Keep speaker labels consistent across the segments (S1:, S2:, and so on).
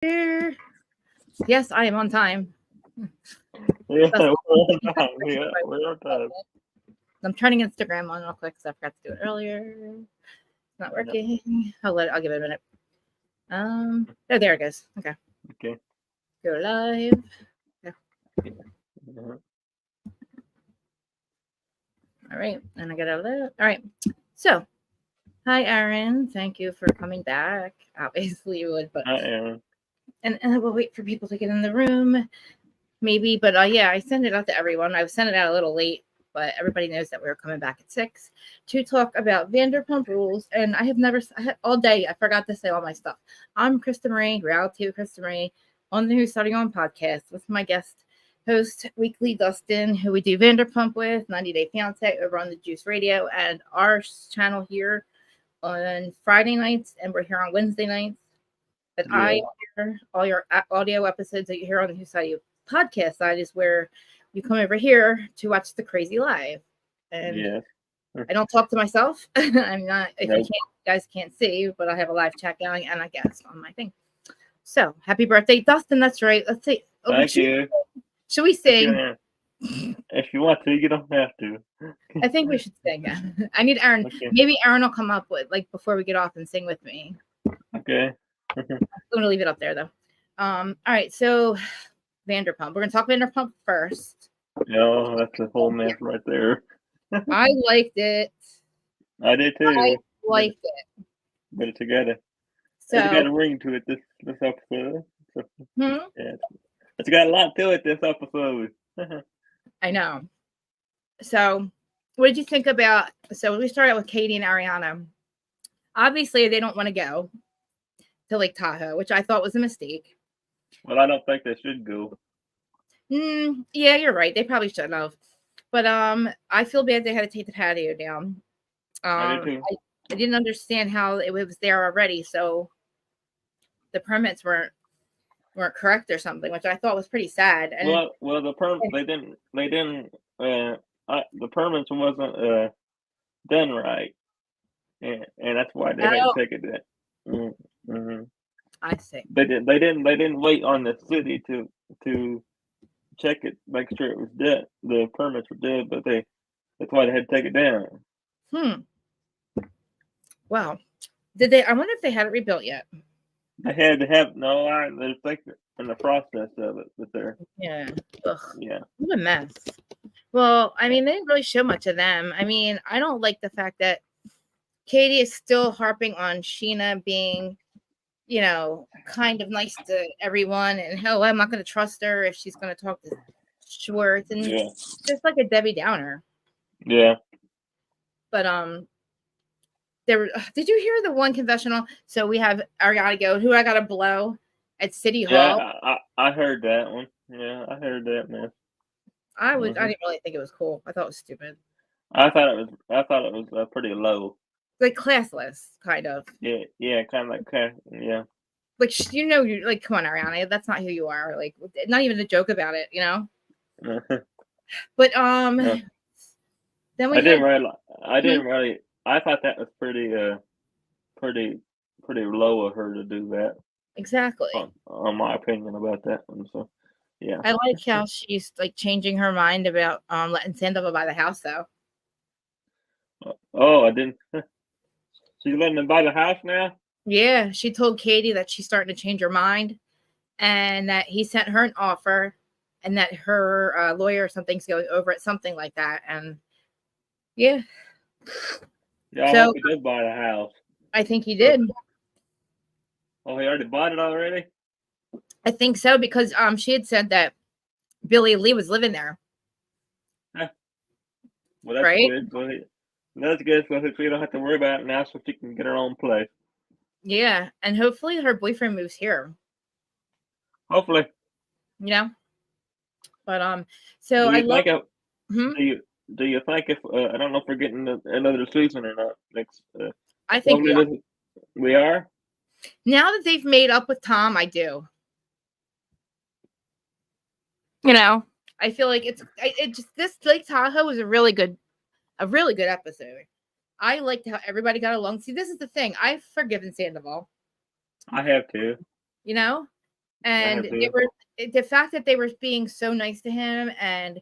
S1: Yes, I am on time.
S2: Yeah,
S1: That's
S2: we're
S1: all.
S2: on time. Yeah, we're on time.
S1: I'm turning Instagram on real quick because I forgot to do it earlier. It's not
S2: Yep.
S1: working. I'll give it a minute. There it goes. Okay,
S2: Okay.
S1: go live. Yeah.
S2: Mhm.
S1: All right, and I got a little. All right, so hi, Aaron. Thank you for coming back. Obviously, you would, but
S2: Hi, Aaron.
S1: and we'll wait for people to get in the room, maybe. But yeah, I sent it out to everyone. I sent it out a little late, but everybody knows that we were coming back at 6 to talk about Vanderpump Rules. And I have never, all day, I forgot to say all my stuff. I'm Krista Marie, reality with Krista Marie, on the Who's Starting On podcast with my guest host, Weekly Dustin, who we do Vanderpump with, 90 Day Fiance over on the Juice Radio, and our channel here on Friday nights, and we're here on Wednesday nights. But
S2: Yeah,
S1: I hear all your audio episodes that you hear on the Who's Starting podcast side is where you come over here to watch the crazy live. And
S2: yeah.
S1: I don't talk to myself. I'm not, if you
S2: Nope.
S1: can't, guys can't see, but I have a live chat going and a guest on my thing. So happy birthday, Dustin. That's right. Let's see. Oh,
S2: Thank you.
S1: should we
S2: Thank you,
S1: sing?
S2: Aaron. If you want to, you don't have to.
S1: I think we should sing. I need Aaron.
S2: Okay.
S1: Maybe Aaron will come up with, like, before we get off and sing with me.
S2: Okay.
S1: I'm going to leave it up there, though. All right. So Vanderpump. We're going to talk Vanderpump first.
S2: No, that's a whole mess right there.
S1: I liked it.
S2: I did
S1: I
S2: too.
S1: liked it.
S2: Put it together. It's
S1: So,
S2: got a ring to it this episode. So,
S1: hmm,
S2: yeah, it's got a lot to it this episode.
S1: I know. So, what did you think about? So, we started out with Katie and Ariana. Obviously, they don't want to go to Lake Tahoe, which I thought was a mistake.
S2: Well, I don't think they should go.
S1: Yeah, you're right. They probably shouldn't have. But I feel bad they had to take the patio down.
S2: I did too.
S1: I didn't understand how it was there already, so the permits weren't correct or something, which I thought was pretty sad. And
S2: Well, they didn't. The permits wasn't done right, and that's why they had to
S1: oh,
S2: take it down. Mm-hmm.
S1: I see.
S2: They didn't wait on the city to check it, make sure it was dead. The permits were dead, but that's why they had to take it down.
S1: Hmm. Well, did they? I wonder if they had it rebuilt yet.
S2: They had to have no. They're think in the process of it, but
S1: Yeah. Ugh,
S2: yeah.
S1: what a mess. Well, I mean, they didn't really show much of them. I mean, I don't like the fact that Katie is still harping on Sheena being, kind of nice to everyone, and hell, I'm not going to trust her if she's going to talk to Schwartz, and
S2: Yeah,
S1: just like a Debbie Downer.
S2: yeah,
S1: But did you hear the one confessional? So we have Ariana go, who I got to blow at City
S2: yeah.
S1: Hall.
S2: I heard that one. Yeah, I heard that, man.
S1: I
S2: Hmm.
S1: didn't really think it was cool. I thought it was stupid,
S2: I thought it was pretty low.
S1: like classless, kind of.
S2: Yeah, yeah, kind of like yeah.
S1: Like you like, come on, Ariana, that's not who you are. Like, not even a joke about it. But
S2: Uh,
S1: then we
S2: I
S1: had
S2: didn't really. I
S1: hmm,
S2: didn't really. I thought that was pretty pretty low of her to do that.
S1: exactly.
S2: On my opinion about that one. So yeah.
S1: I like how she's like changing her mind about letting Sandoval buy the house, though.
S2: Oh, I didn't. She's letting them buy the house now.
S1: Yeah, she told Katie that she's starting to change her mind, and that he sent her an offer, and that her lawyer or something's going over it, something like that. And yeah,
S2: Yeah, I
S1: so
S2: hope he did buy the house.
S1: I think he
S2: So,
S1: did.
S2: oh, he already bought it already.
S1: I think so because she had said that Billy Lee was living there,
S2: Huh. Well, that's
S1: right?
S2: good. That's good. So we don't have to worry about it now, so she can get her own place.
S1: Yeah, and hopefully her boyfriend moves here.
S2: Hopefully.
S1: But so
S2: Do
S1: I
S2: you
S1: love.
S2: think if
S1: Hmm,
S2: do you think if I don't know if we're getting another season or not next?
S1: I think we
S2: Hopefully
S1: are.
S2: we are.
S1: Now that they've made up with Tom, I do. You know, I feel like it just this Lake Tahoe was a really good episode. I liked how everybody got along. See, this is the thing. I've forgiven Sandoval.
S2: I have to.
S1: You know, And
S2: have
S1: they
S2: to.
S1: were the fact that they were being so nice to him, and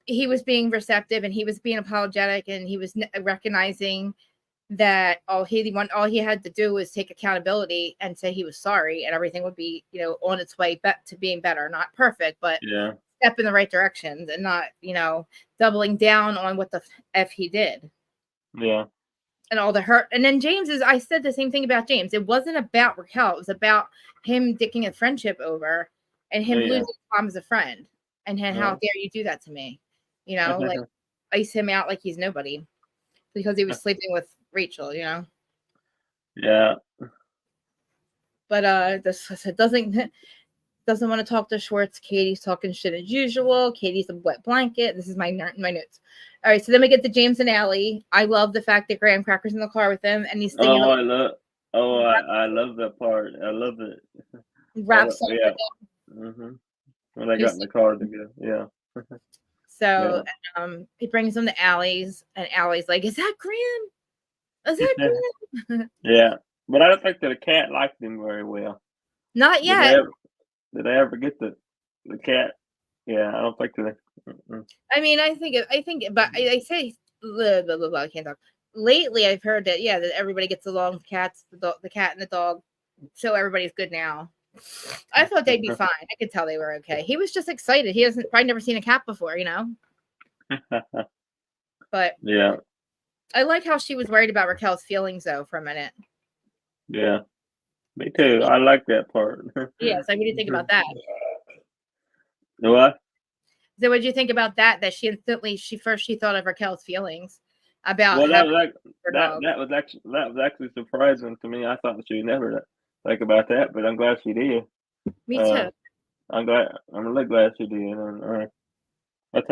S1: he was being receptive, and he was being apologetic, and he was recognizing that all he had to do was take accountability and say he was sorry, and everything would be, on its way back to being better. Not perfect, but
S2: Yeah.
S1: step in the right directions, and not, doubling down on what the F he did.
S2: Yeah.
S1: And all the hurt. And then I said the same thing about James. It wasn't about Raquel. It was about him dicking a friendship over and him
S2: Yeah.
S1: losing Tom as a friend. And how dare you do that to me? Like ice him out like he's nobody because he was sleeping with Rachel,
S2: Yeah.
S1: But this doesn't want to talk to Schwartz. Katie's talking shit as usual. Katie's a wet blanket. This is my notes. All right, so then we get to James and Allie. I love the fact that Graham Cracker's in the car with them, and he's singing.
S2: I love that part. I love it.
S1: Rap song.
S2: Yeah. Mm-hmm. When they got in the car together. Yeah.
S1: So he brings them to Allie's, and Allie's like, "Is that Graham? Is that Graham?"
S2: Yeah, but I don't think that the cat liked him very well.
S1: Not yet.
S2: Did they ever get the cat? Yeah, I don't think they.
S1: I mean, I think, but I say blah, blah, blah, blah, I can't talk. Lately, I've heard that that everybody gets along. The cat and the dog, so everybody's good now. I thought they'd be fine. I could tell they were okay. He was just excited. He hasn't probably never seen a cat before, But
S2: yeah,
S1: I like how she was worried about Raquel's feelings though for a minute.
S2: Yeah, me too. I like that part.
S1: Yeah, so what do you think about that?
S2: What?
S1: So what did you think about that? That she thought of Raquel's feelings about
S2: Well, that was actually surprising to me. I thought that she would never think about that, but I'm glad she did.
S1: Me too.
S2: I'm really glad she did, and that's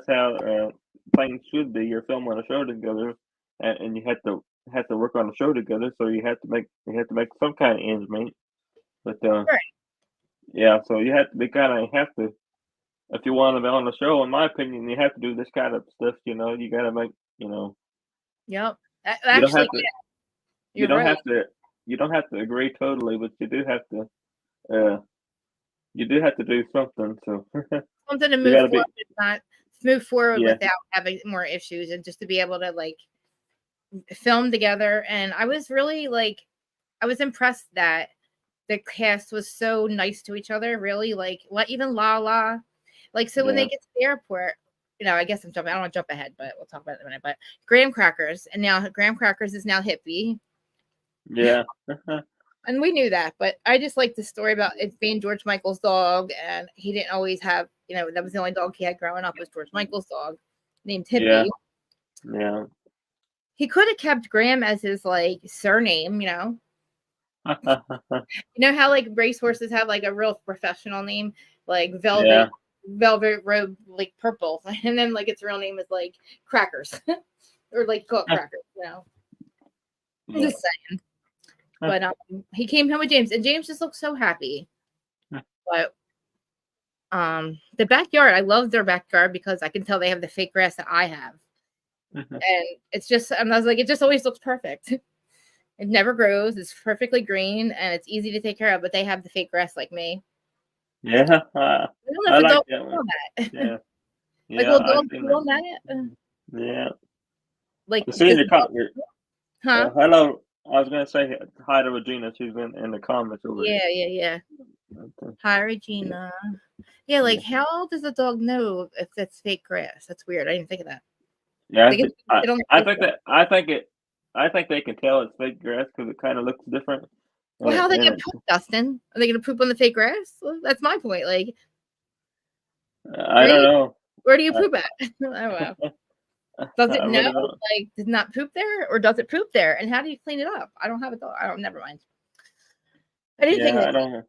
S2: how things should be. You're filming a show together, and you have to work on the show together. So you have to make some kind of ends meet. But
S1: Right.
S2: yeah, so you have to if you want to be on the show. In my opinion, you have to do this kind of stuff. You got to make
S1: Yep.
S2: You don't have
S1: Actually,
S2: to.
S1: you're
S2: don't
S1: right.
S2: have to. You don't have to agree totally, but you do have to. You do have to do something. So
S1: Something to
S2: you
S1: move
S2: gotta
S1: forward, not move forward
S2: Yeah.
S1: without having more issues, and just to be able to film together. And I was really I was impressed that the cast was so nice to each other. Really, even Lala. So when they
S2: Yeah.
S1: get to the airport, I guess I'm jumping. I don't want to jump ahead, but we'll talk about it in a minute. But Graham Crackers, and now Graham Crackers is now hippie.
S2: Yeah.
S1: And we knew that, but I just like the story about it being George Michael's dog, and he didn't always have, that was the only dog he had growing up was George Michael's dog, named Hippie.
S2: Yeah.
S1: He could have kept Graham as his surname, how racehorses have a real professional name, like Velvet Robe, Purple, and then its real name is Crackers, or Cook Crackers, I'm just saying. But he came home with James, and James just looks so happy. But the backyard, I love their backyard because I can tell they have the fake grass that I have. And it's just, and I was like, it just always looks perfect. It never grows. It's perfectly green, and it's easy to take care of. But they have the fake grass like me.
S2: Yeah.
S1: I don't know if
S2: like
S1: dogs
S2: that one.
S1: that.
S2: Yeah.
S1: Will dogs feel that?
S2: Yeah. See your
S1: huh?
S2: hello. I was gonna say hi to Regina. She's in the comments over
S1: Yeah.
S2: here.
S1: Hi, Regina. Yeah, how does the dog know if that's fake grass? That's weird. I didn't think of that.
S2: Yeah, I think they can tell it's fake grass because it kind of looks different.
S1: Well, how are they gonna poop, Dustin? Are they gonna poop on the fake grass? Well, that's my point.
S2: I don't know.
S1: Where do you poop at? I don't know. Does it know? Does not poop there, or does it poop there? And how do you clean it up? I don't have a dog. I don't. Never mind. I didn't think
S2: I don't know.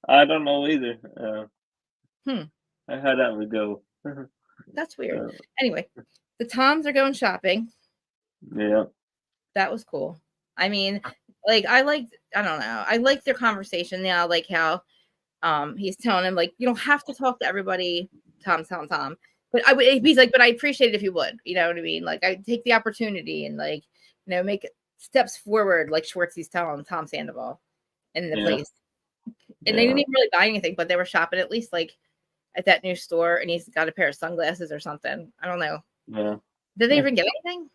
S2: I don't know either. How that would go.
S1: That's weird. Anyway, the Toms are going shopping.
S2: Yeah.
S1: That was cool. I mean, I don't know. I like their conversation now, how he's telling him you don't have to talk to everybody, Tom. But he's but I appreciate it if you would. You know what I mean? I take the opportunity and make steps forward, like Schwartzy's telling Tom Sandoval. in the place. And they didn't even really buy anything, but they were shopping at least like at that new store, and he's got a pair of sunglasses or something. I don't know.
S2: Yeah.
S1: Did they even get anything?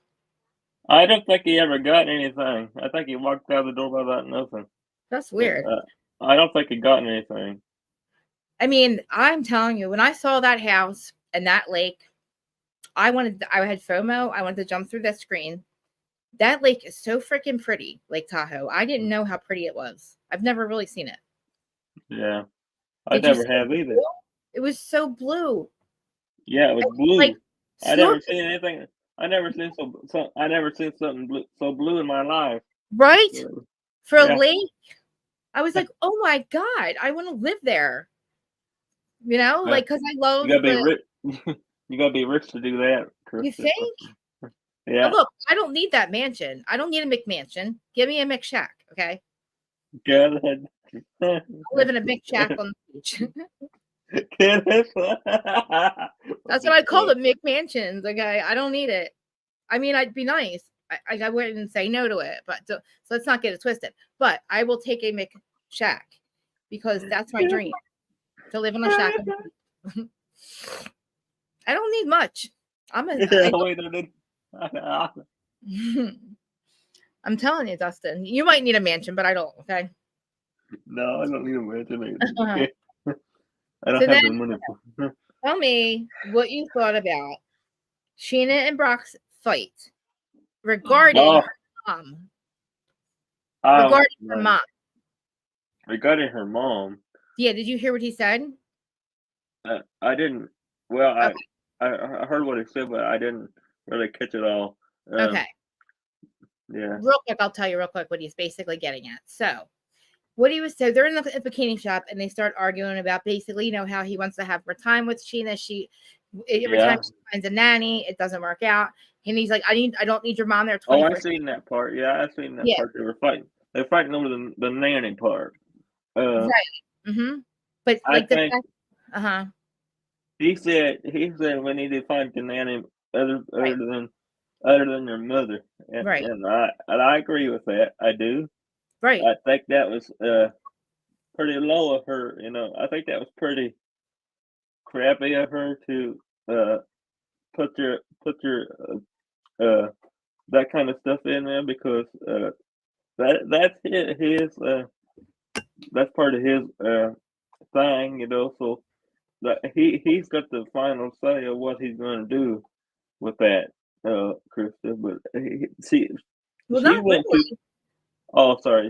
S2: I don't think he ever got anything. I think he walked out the door without nothing.
S1: That's weird.
S2: I don't think he got anything.
S1: I mean, I'm telling you, when I saw that house and that lake, I had FOMO. I wanted to jump through that screen. That lake is so freaking pretty, Lake Tahoe. I didn't know how pretty it was. I've never really seen it.
S2: Yeah. I never have either.
S1: Blue? It was so blue.
S2: Yeah, it was blue.
S1: Like,
S2: I never seen anything. I never seen something blue, so blue in my life.
S1: Right? For a lake. I was like, oh my God, I want to live there. You know, like, because I love
S2: you gotta be rich. You gotta be rich to do that, Chris.
S1: You think?
S2: Yeah.
S1: But look, I don't need that mansion. I don't need a McMansion. Give me a McShack, okay?
S2: Go ahead.
S1: I live in a McShack on the beach. That's what I call them, McMansions, okay? I don't need it. I mean, I'd be nice. I wouldn't say no to it, but so let's not get it twisted. But I will take a McShack because that's my dream, to live in a shack. I don't need much. I'm telling you, Dustin. You might need a mansion, but I don't. Okay.
S2: No, I don't need a mansion either. I don't have the money.
S1: Tell me what you thought about Sheena and Brock's fight regarding her mom.
S2: Regarding her mom.
S1: Yeah. Did you hear what he said?
S2: I didn't. Well, okay. I heard what he said, but I didn't really catch it all.
S1: Okay.
S2: Yeah.
S1: Real quick, I'll tell you real quick what he's basically getting at. So, what he was saying, they're in the bikini shop and they start arguing about basically, you know, how he wants to have more time with Sheena. Every time she finds a nanny, it doesn't work out. And he's like, I don't need your mom there.
S2: Oh, I've seen that part. Yeah, I've seen that part. They were fighting. They're fighting over the nanny part.
S1: Right. Mm-hmm. But like
S2: He said we need to find the nanny other than your mother. And,
S1: right.
S2: And I agree with that. I do.
S1: Right.
S2: I think that was pretty low of her. You know, I think that was pretty crappy of her to put your that kind of stuff in there, because that's his that's part of his thing, you know. So that he's got the final say of what he's going to do with that, Krista. But she went really.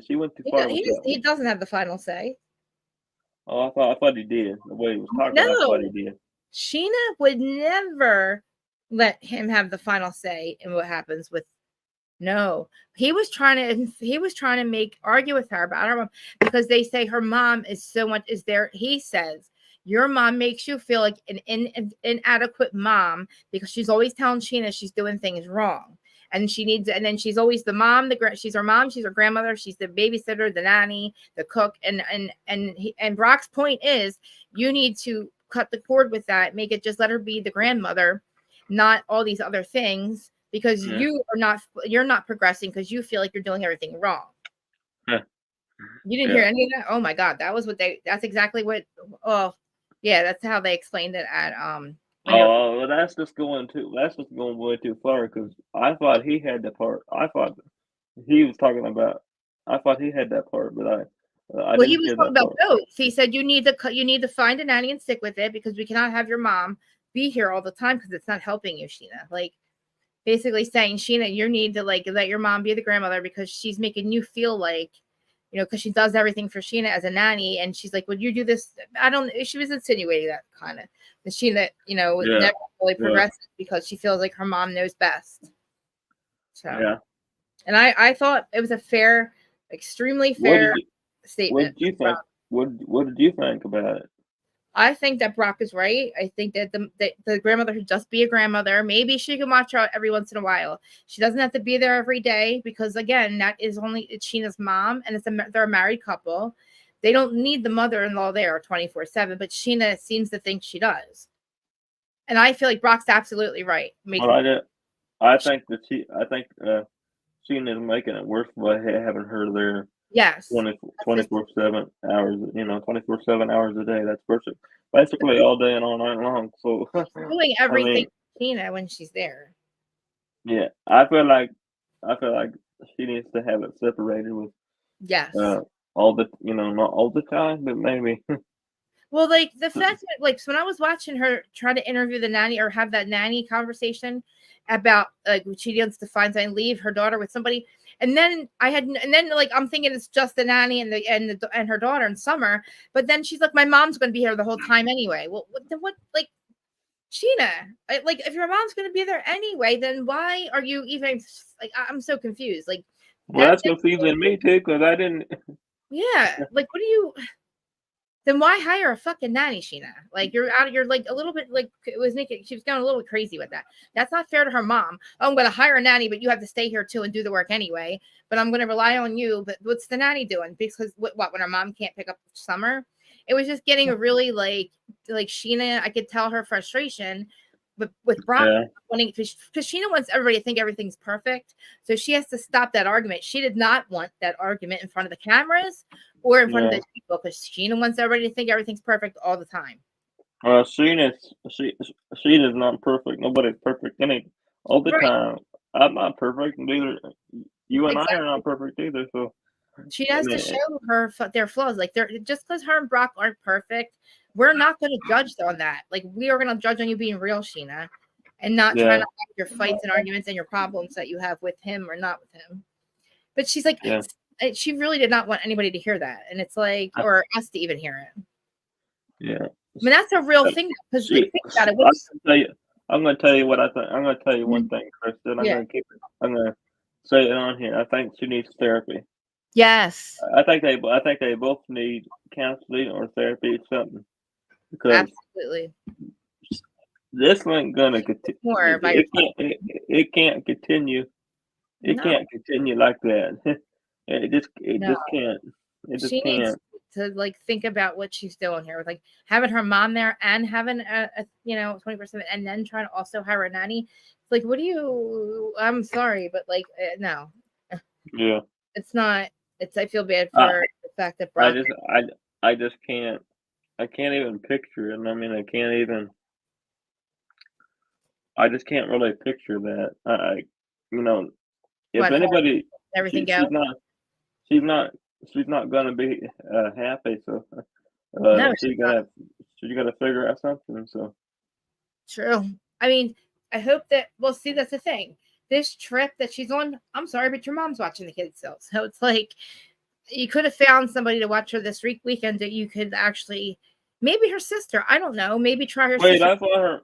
S2: She went too far.
S1: He doesn't have the final say.
S2: Oh, I thought he did. The way he was talking, I thought he did.
S1: Sheena would never let him have the final say in what happens with. No, he was trying to argue with her about her mom, because they say her mom is so much is there. He says your mom makes you feel like an inadequate mom because she's always telling Sheena she's doing things wrong. And and then she's always the mom, she's her mom, she's her grandmother, she's the babysitter, the nanny, the cook. And Brock's point is, you need to cut the cord with that, make it just let her be the grandmother, not all these other things, because you're not progressing because you feel like you're doing everything wrong. You didn't hear any of that? Oh my God, that's exactly what. Oh yeah, that's how they explained it at
S2: well, that's just going way too far, because I thought he had the part. I thought he was talking about. I thought he had that part, but I
S1: he was talking about both. He said you need to find a nanny and stick with it, because we cannot have your mom be here all the time because it's not helping you, Sheena. Like basically saying, Sheena, you need to like let your mom be the grandmother because she's making you feel like, you know, because she does everything for Sheena as a nanny, and she's like, would you do this? She was insinuating that kind of. And Sheena, you know, never really progresses because she feels like her mom knows best. So, and I thought it was a fair, extremely fair statement.
S2: What did you think? What did you think about it?
S1: I think that Brock is right. I think that the grandmother should just be a grandmother. Maybe she can watch her out every once in a while. She doesn't have to be there every day, because again, it's Sheena's mom, and they're a married couple. They don't need the mother-in-law there 24/7, but Sheena seems to think she does. And I feel like Brock's absolutely right.
S2: I think Sheena's making it worse by having her there
S1: Yes.
S2: 24/7 hours, 24/7 hours a day. That's basically all day and all night long. So,
S1: Doing
S2: I
S1: everything
S2: mean,
S1: Tina when she's there.
S2: yeah, I feel like she needs to have it separated with
S1: Yes.
S2: uh all the not all the time, but maybe.
S1: Well, like the fact that, like, so when I was watching her try to interview the nanny or have that nanny conversation about like when she wants to find something, leave her daughter with somebody, and then like I'm thinking it's just the nanny and her daughter in summer, but then she's like, my mom's going to be here the whole time anyway. Well, what like Sheena, like if your mom's going to be there anyway, then why are you even like? I'm so confused. Like
S2: Well,
S1: that,
S2: that's confusing me too, because I didn't.
S1: yeah. Like what do you? Then why hire a fucking nanny, Sheena? Like you're like a little bit like it was making she was going a little bit crazy with that. That's not fair to her mom. Oh, I'm gonna hire a nanny, but you have to stay here too and do the work anyway. But I'm gonna rely on you. But what's the nanny doing? Because what when her mom can't pick up summer? It was just getting a really like Sheena, I could tell her frustration with Brock
S2: Yeah,
S1: wanting because Sheena wants everybody to think everything's perfect. So she has to stop that argument. She did not want that argument in front of the cameras or in front of
S2: yeah.
S1: those people because Sheena wants everybody to think everything's perfect all the time.
S2: Sheena's not perfect. Nobody's perfect any all the
S1: Right.
S2: time. I'm not perfect, neither you and I are
S1: Exactly.
S2: not perfect either. So,
S1: She
S2: I
S1: has to show
S2: mean,
S1: her their flaws. Like they're just because her and Brock aren't perfect, we're not going to judge on that. Like we are going to judge on you being real, Sheena, and not trying
S2: yeah,
S1: to have your fights and arguments and your problems that you have with him or not with him. But she's like,
S2: yeah.
S1: she really did not want anybody to hear that, and it's like,
S2: I
S1: or us to even hear it. I
S2: Yeah.
S1: mean, that's a real
S2: Uh,
S1: thing because like
S2: She
S1: think about it.
S2: I
S1: What's
S2: can tell you I'm gonna tell you what I think. I'm gonna tell you one
S1: Mhm.
S2: thing, Kristen. I'm
S1: Yeah.
S2: gonna keep it. I'm gonna say it on here. I think she needs therapy.
S1: Yes.
S2: I think they both need counseling or therapy or something because
S1: Absolutely.
S2: this ain't gonna continue.
S1: More
S2: It,
S1: by
S2: it
S1: yourself.
S2: can't. It can't continue. It
S1: No,
S2: can't continue like that. It
S1: no.
S2: just can't. It just
S1: She needs
S2: can't.
S1: to like think about what she's doing here with like having her mom there and having a 24/7 and then trying to also hire a nanny. It's like, what do you? I'm sorry, but like, no,
S2: Yeah.
S1: it's not. It's I feel bad
S2: I
S1: for the fact that
S2: I
S1: Brock.
S2: just I just can't. I can't even picture it. I mean, I can't even. I just can't really picture that. You know, if
S1: What her
S2: anybody,
S1: everything
S2: she,
S1: go?
S2: she's not, she's not gonna be happy. So,
S1: No,
S2: she's gonna figure out something. So,
S1: true. I mean, I hope that well, see, that's the thing. This trip that she's on, I'm sorry, but your mom's watching the kids still. So it's like you could have found somebody to watch her this weekend that you could actually maybe her sister. I don't know. Maybe try her
S2: wait,
S1: sister.
S2: I thought her.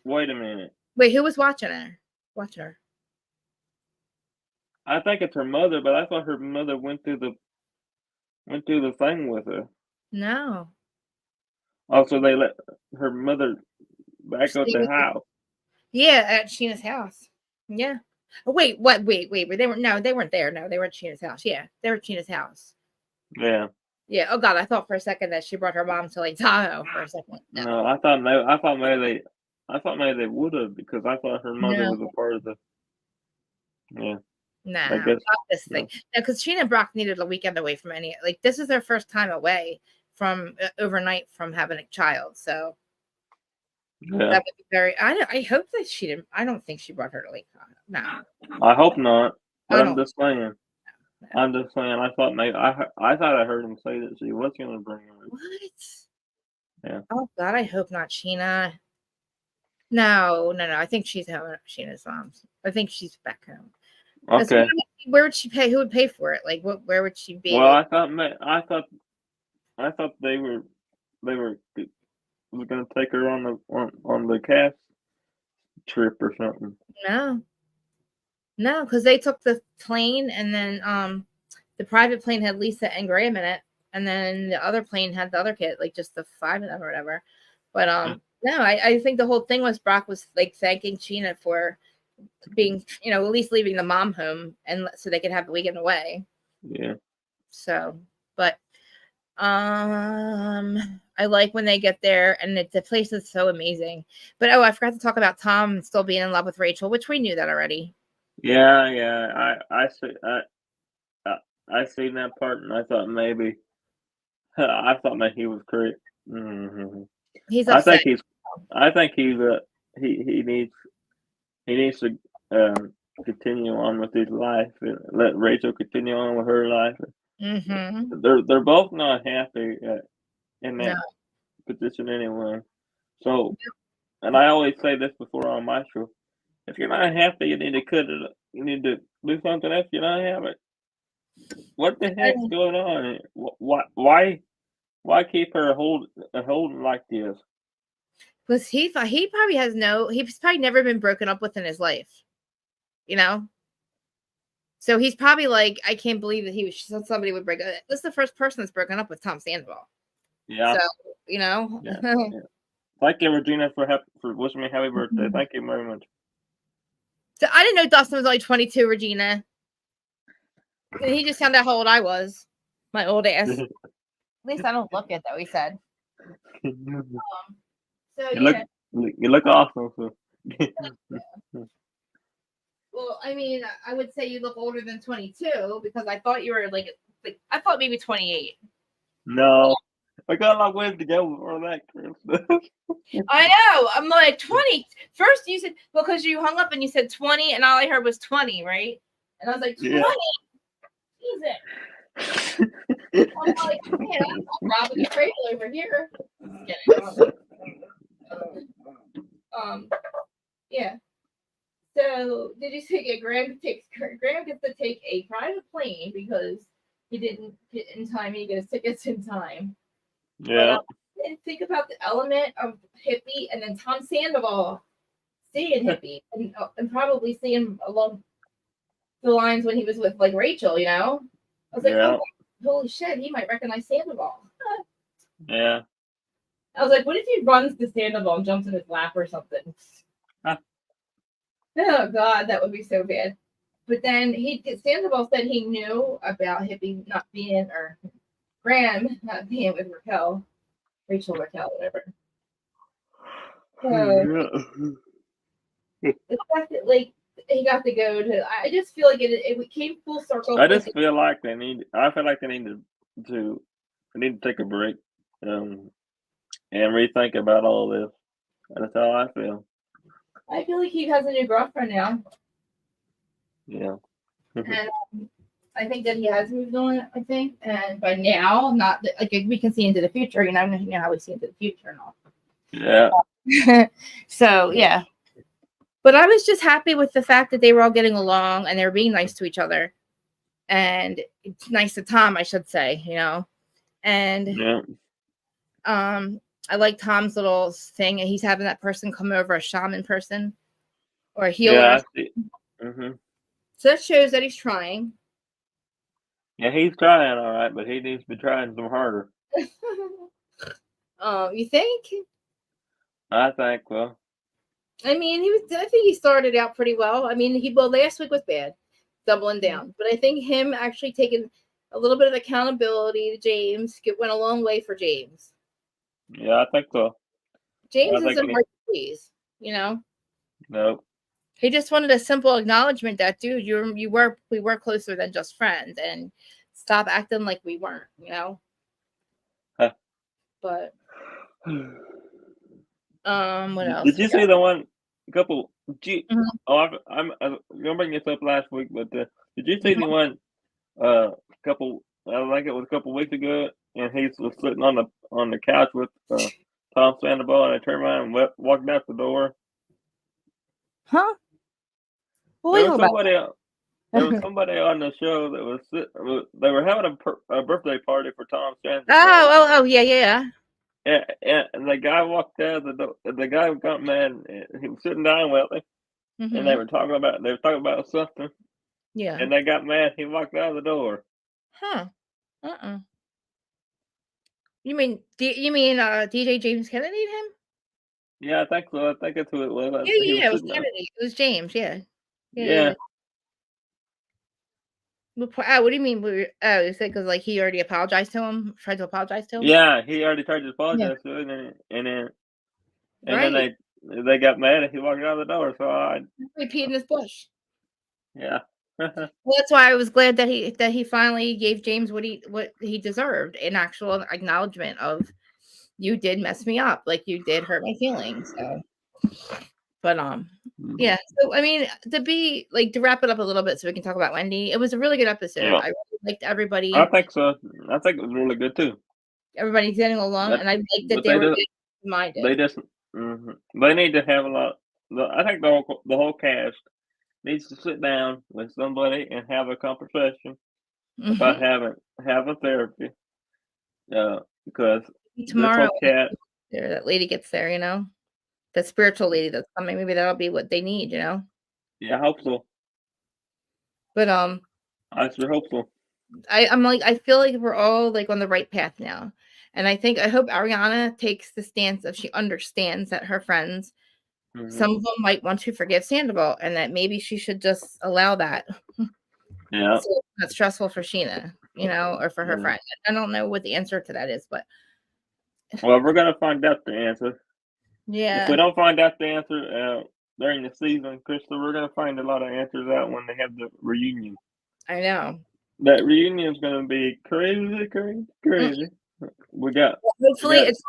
S2: Wait a minute.
S1: Wait, who was watching her? Watching her.
S2: I think it's her mother, but I thought her mother went through the thing with her.
S1: No.
S2: Also, they let her mother back at
S1: Stay
S2: the
S1: with the-
S2: house.
S1: yeah, at Sheena's house. Yeah. Oh, wait, what? Wait. They weren't no, they weren't there. No, they were at Sheena's house. Yeah, they were at Sheena's house.
S2: Yeah.
S1: Yeah. Oh god, I thought for a second that she brought her mom to like Tahoe for a second. No.
S2: No, I thought maybe they would have because I thought her mother
S1: No.
S2: was a part of the. Yeah,
S1: Nah,
S2: I
S1: not
S2: guess.
S1: this thing.
S2: No.
S1: No, because Sheena and Brock needed a weekend away from any like this is their first time away from overnight from having a child. So
S2: Yeah,
S1: that would be very I hope that she didn't I don't think she brought her to Lake Tahoe. No.
S2: I hope not. But
S1: I
S2: I'm
S1: don't
S2: just saying.
S1: know.
S2: I'm just saying. I thought maybe I thought I heard him say that she was gonna bring him.
S1: What?
S2: Yeah.
S1: Oh God, I hope not, Sheena. No. I think she's having Sheena's mom's. I think she's back home. So
S2: Okay.
S1: where would she pay? Who would pay for it? Like what? Where would she be?
S2: Well,
S1: Like
S2: I thought they were gonna take her on the cast trip or something.
S1: no, no, because they took the plane and then the private plane had Lisa and Graham in it, and then the other plane had the other kid, like just the five of them or whatever. But no, I think the whole thing was Brock was like thanking Sheena for being, at least leaving the mom home and so they could have the weekend away.
S2: Yeah.
S1: So, but I like when they get there and the place is so amazing. But I forgot to talk about Tom still being in love with Rachel, which we knew that already.
S2: Yeah. Yeah. I see. I seen that part, and I thought maybe he was correct. Mm-hmm.
S1: He's
S2: I
S1: upset.
S2: think he's. I think he's. He needs to continue on with his life and let Rachel continue on with her life.
S1: Mm-hmm.
S2: They're both not happy in
S1: No.
S2: that position anyway. So, and I always say this before on my show: if you're not happy, you need to cut it. You need to do something else. You're not happy. What the heck's going on? Why keep her holding like this?
S1: Because he probably has he's probably never been broken up with in his life, you know. So he's probably like, I can't believe that somebody would break up. This is the first person that's broken up with Tom Sandoval.
S2: Yeah.
S1: So you know.
S2: Yeah. Yeah. Thank you, Regina, for wishing me happy birthday. Thank you very much.
S1: So I didn't know Dustin was only 22, Regina. And he just found out how old I was. My old ass. At least I don't look it, though, he said. So
S2: you look awesome. So.
S1: Well, I mean, I would say you look older than 22 because I thought you were like I thought maybe 28.
S2: No, I got a long ways to go before that, Chris.
S1: I know. I'm like 20. First you said, well, because you hung up and you said 20, and all I heard was 20, right? And I was like, 20? Yeah. Jesus. I'm like, man, I'm robbing a cradle over here. Yeah. So did you say Graham gets to take a private plane because he didn't get in time and he gets tickets in time?
S2: Yeah.
S1: But, and think about the element of Hippie and then Tom Sandoval seeing Hippie and probably seeing along the lines when he was with like Rachel, you know? I was like, oh, holy shit, he might recognize Sandoval.
S2: Yeah.
S1: I was like, what if he runs to Sandoval and jumps in his lap or something? Huh. Oh God, that would be so bad. But then Sandoval said he knew about Hippie not being, or Graham not being with Rachel Raquel, whatever. So the fact that like he got to go to, I just feel like it came full circle.
S2: I just feel like they need. I feel like they need to take a break, and rethink about all this. That's how I feel.
S1: I feel like he has a new girlfriend now.
S2: Yeah.
S1: And I think that he has moved on, I think. And by now, not that, like we can see into the future, you know how we see into the future and all.
S2: Yeah.
S1: So, yeah. But I was just happy with the fact that they were all getting along and they were being nice to each other. And it's nice to Tom, I should say, you know. And
S2: yeah.
S1: I like Tom's little thing. He's having that person come over, a shaman person or a healer.
S2: Yeah, I see. Mm-hmm.
S1: So that shows that he's trying.
S2: Yeah, he's trying all right, but he needs to be trying some harder.
S1: You think?
S2: I think, well.
S1: I mean, I think he started out pretty well. I mean, last week was bad, doubling down. But I think him actually taking a little bit of accountability to James went a long way for James.
S2: Yeah, I think so.
S1: James isn't hard to please, you know?
S2: Nope.
S1: He just wanted a simple acknowledgement that, dude, we were closer than just friends, and stop acting like we weren't, you know?
S2: Huh.
S1: But what else?
S2: Did you see the one couple?
S1: Mm-hmm.
S2: Oh, I'm gonna bring this up last week, but did you see the one couple? I think it was a couple weeks ago, and he was sitting on the couch with Tom Sandoval, and I turned around and walked out the door.
S1: Huh? Well,
S2: there was somebody on the show that they were having a birthday party for Tom Sandoval.
S1: Oh, yeah.
S2: And the guy walked out the door. The guy got mad. He was sitting down with him, and they were talking about something.
S1: Yeah.
S2: And they got mad. He walked out of the door.
S1: Huh. You mean DJ James Kennedy and him?
S2: Yeah, I think so. I think that's who it was.
S1: Yeah, it was Kennedy. It was James, yeah.
S2: Yeah.
S1: What do you mean? Is it because like he already apologized to him? Tried to apologize to him?
S2: Yeah, he already tried to apologize to him, and then they got mad and he walked out of the door. So I
S1: peed in his bush.
S2: Yeah.
S1: Well, that's why I was glad that he finally gave James what he deserved, an actual acknowledgement of you did mess me up, like you did hurt my feelings. So, but yeah. So I mean, to wrap it up a little bit, so we can talk about Wendy. It was a really good episode.
S2: Yeah,
S1: I really liked
S2: I
S1: everybody.
S2: think so. I think it was really good too.
S1: Everybody's getting along,
S2: But
S1: and I liked that
S2: but
S1: they
S2: they
S1: were
S2: do they
S1: minded.
S2: just they need to have a lot. I think the whole cast needs to sit down with somebody and have a conversation about
S1: Hmm.
S2: having therapy. Because this
S1: Tomorrow,
S2: whole cat,
S1: that lady gets there, the spiritual lady that's coming. Maybe that'll be what they need,
S2: yeah, I hope so.
S1: But
S2: I sure hope so.
S1: I'm like, I feel like we're all like on the right path now. And I hope Ariana takes the stance of she understands that her friends,
S2: Hmm.
S1: some of them might want to forgive Sandoval, and that maybe she should just allow that.
S2: Yeah,
S1: So it's not stressful for Sheena, or for her
S2: yeah.
S1: friend. I don't know what the answer to that is, but
S2: Well, we're gonna find out the answer. If we
S1: yeah,
S2: don't find out the answer during the season, Crystal, we're gonna find a lot of answers out when they have the reunion.
S1: I know.
S2: That reunion is gonna be crazy, crazy,
S1: Mm,
S2: crazy. We got,
S1: well,
S2: we
S1: hopefully
S2: got.
S1: it's